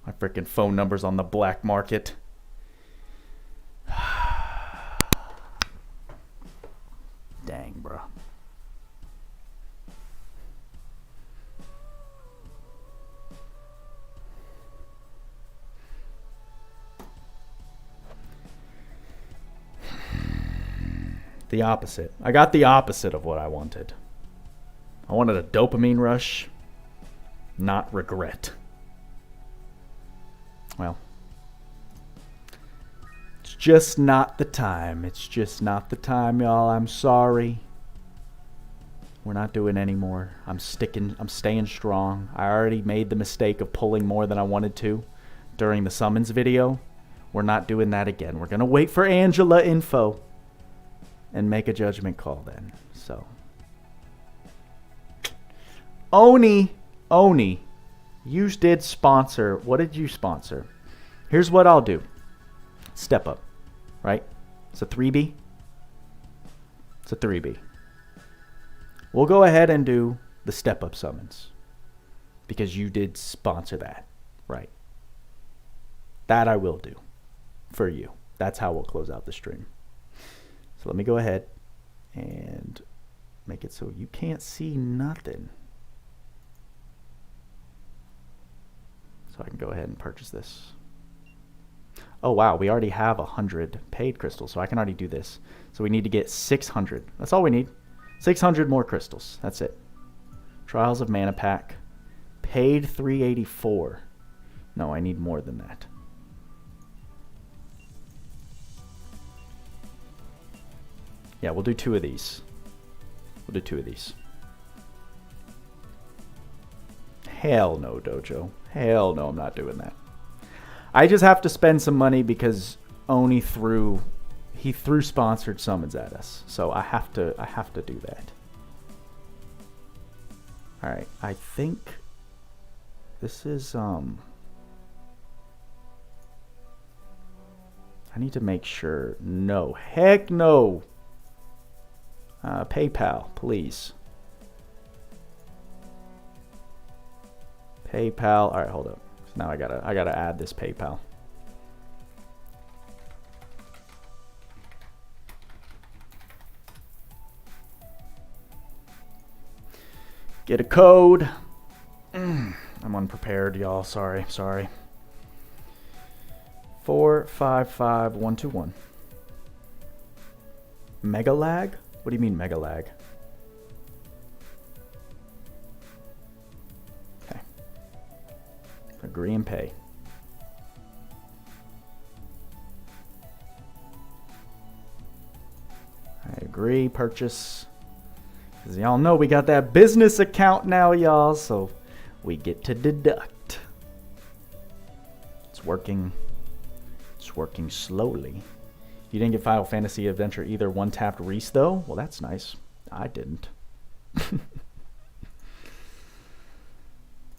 My freaking phone number's on the black market. Dang, bro. The opposite. I got the opposite of what I wanted. I wanted a dopamine rush, not regret. Well, it's just not the time. It's just not the time, y'all. I'm sorry. We're not doing any more. I'm staying strong. I already made the mistake of pulling more than I wanted to during the summons video. We're not doing that again. We're going to wait for Angela info and make a judgment call then. So, Oni, you did sponsor. What did you sponsor? Here's what I'll do. Step up, right? It's a 3B. It's a 3B. We'll go ahead and do the step up summons because you did sponsor that, right? That I will do for you. That's how we'll close out the stream. So let me go ahead and make it so you can't see nothing. So I can go ahead and purchase this. Oh, wow. We already have 100 paid crystals, so I can already do this. So we need to get 600. That's all we need. 600 more crystals. That's it. Trials of Mana Pack. Paid 384. No, I need more than that. Yeah, we'll do 2 of these. We'll do 2 of these. Hell no, Dojo. Hell no, I'm not doing that. I just have to spend some money because Oni threw sponsored summons at us. So I have to do that. Alright, I think this is I need to make sure. No. Heck no. PayPal, please. PayPal. All right, hold up. So now I gotta add this PayPal. Get a code. I'm unprepared, y'all. Sorry. 455121. Mega lag? What do you mean mega lag? Okay. Agree and pay. I agree, purchase. Because y'all know we got that business account now, y'all, so we get to deduct. It's working. It's working slowly. You didn't get Final Fantasy Adventure either one-tapped Reese, though? Well, that's nice. I didn't.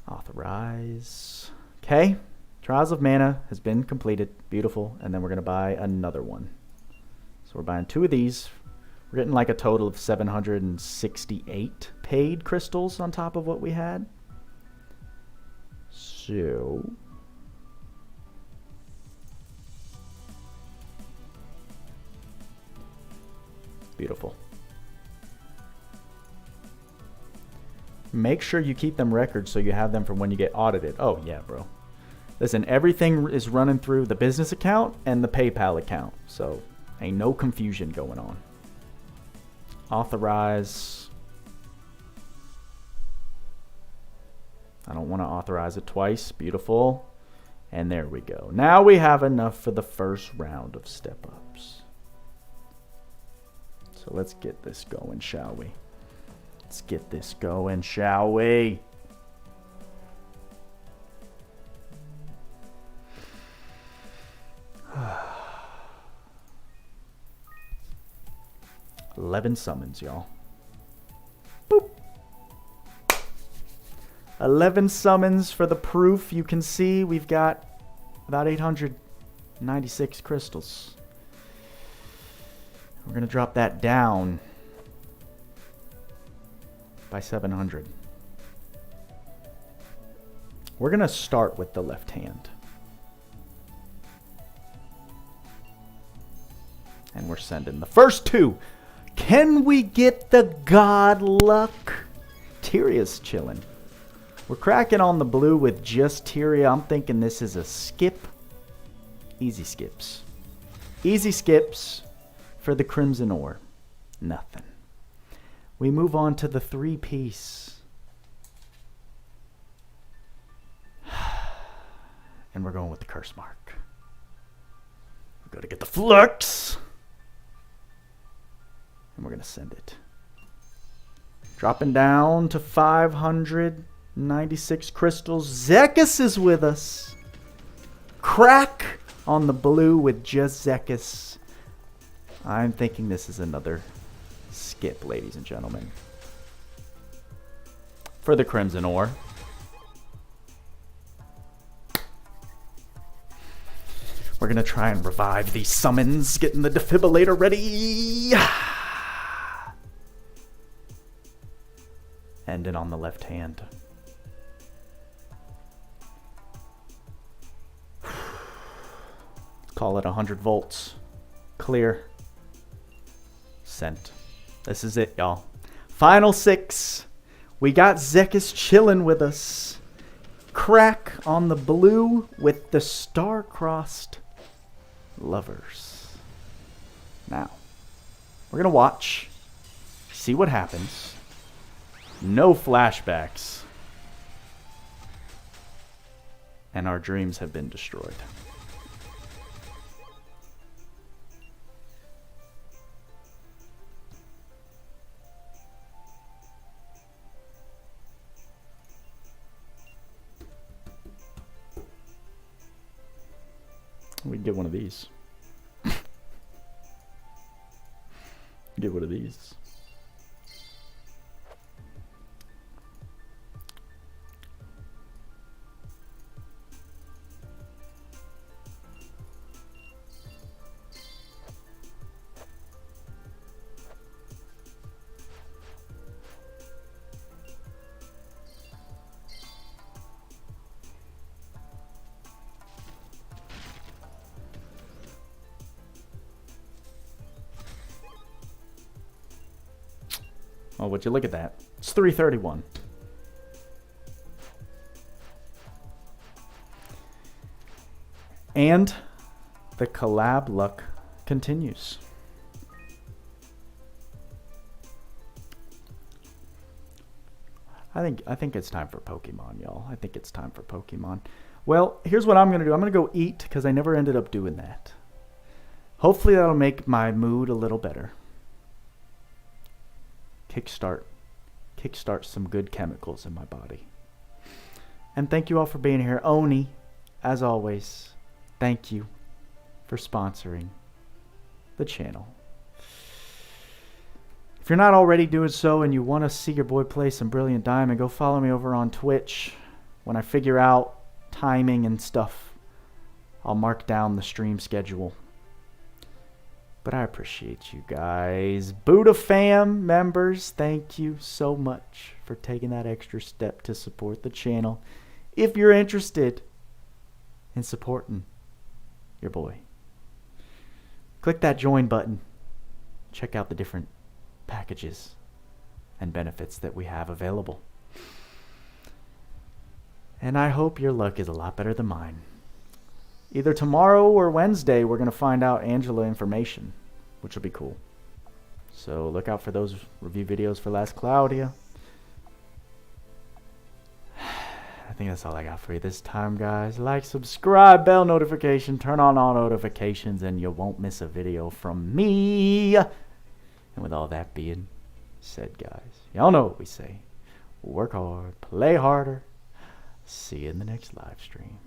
Authorize. Okay. Trials of Mana has been completed. Beautiful. And then we're going to buy another one. So we're buying 2 of these. We're getting like a total of 768 paid crystals on top of what we had. So... beautiful. Make sure you keep them records so you have them for when you get audited. Oh, yeah, bro. Listen, everything is running through the business account and the PayPal account. So, ain't no confusion going on. Authorize. I don't want to authorize it twice. Beautiful. And there we go. Now we have enough for the first round of step-ups. So let's get this going, shall we? Let's get this going, shall we? $11 summons, y'all. Boop. 11 summons for the proof. You can see we've got about 896 crystals. We're going to drop that down by 700. We're going to start with the left hand. And we're sending the first 2. Can we get the god luck? Tyria's chilling. We're cracking on the blue with just Tyria. I'm thinking this is a skip. Easy skips. Easy skips. For the Crimson Ore, nothing. We move on to the 3-piece. And we're going with the curse mark. We're going to get the flux. And we're going to send it. Dropping down to 596 crystals. Zekis is with us. Crack on the blue with just Zekis. I'm thinking this is another skip, ladies and gentlemen. For the Crimson Ore. We're going to try and revive these summons. Getting the defibrillator ready. Ending on the left hand. Call it 100 volts. Clear. Sent. This is it, y'all. Final 6. We got Zekis chilling with us. Crack on the blue with the star-crossed lovers. Now, we're going to watch. See what happens. No flashbacks. and our dreams have been destroyed. We can get one of these. Get one of these. Oh, would you look at that? It's 331. And the collab luck continues. I think it's time for Pokemon, y'all. I think it's time for Pokemon. Well, here's what I'm going to do. I'm going to go eat because I never ended up doing that. Hopefully that'll make my mood a little better. Kickstart some good chemicals in my body. And thank you all for being here. Oni, as always, thank you for sponsoring the channel. If you're not already doing so and you want to see your boy play some Brilliant Diamond, go follow me over on Twitch. When I figure out timing and stuff, I'll mark down the stream schedule. But I appreciate you guys. BoodaFam members, thank you so much for taking that extra step to support the channel. If you're interested in supporting your boy, click that join button. Check out the different packages and benefits that we have available. And I hope your luck is a lot better than mine. Either tomorrow or Wednesday, we're going to find out Angela information, which will be cool. So look out for those review videos for Last Cloudia. I think that's all I got for you this time, guys. Like, subscribe, bell notification, turn on all notifications, and you won't miss a video from me. And with all that being said, guys, y'all know what we say. Work hard, play harder. See you in the next live stream.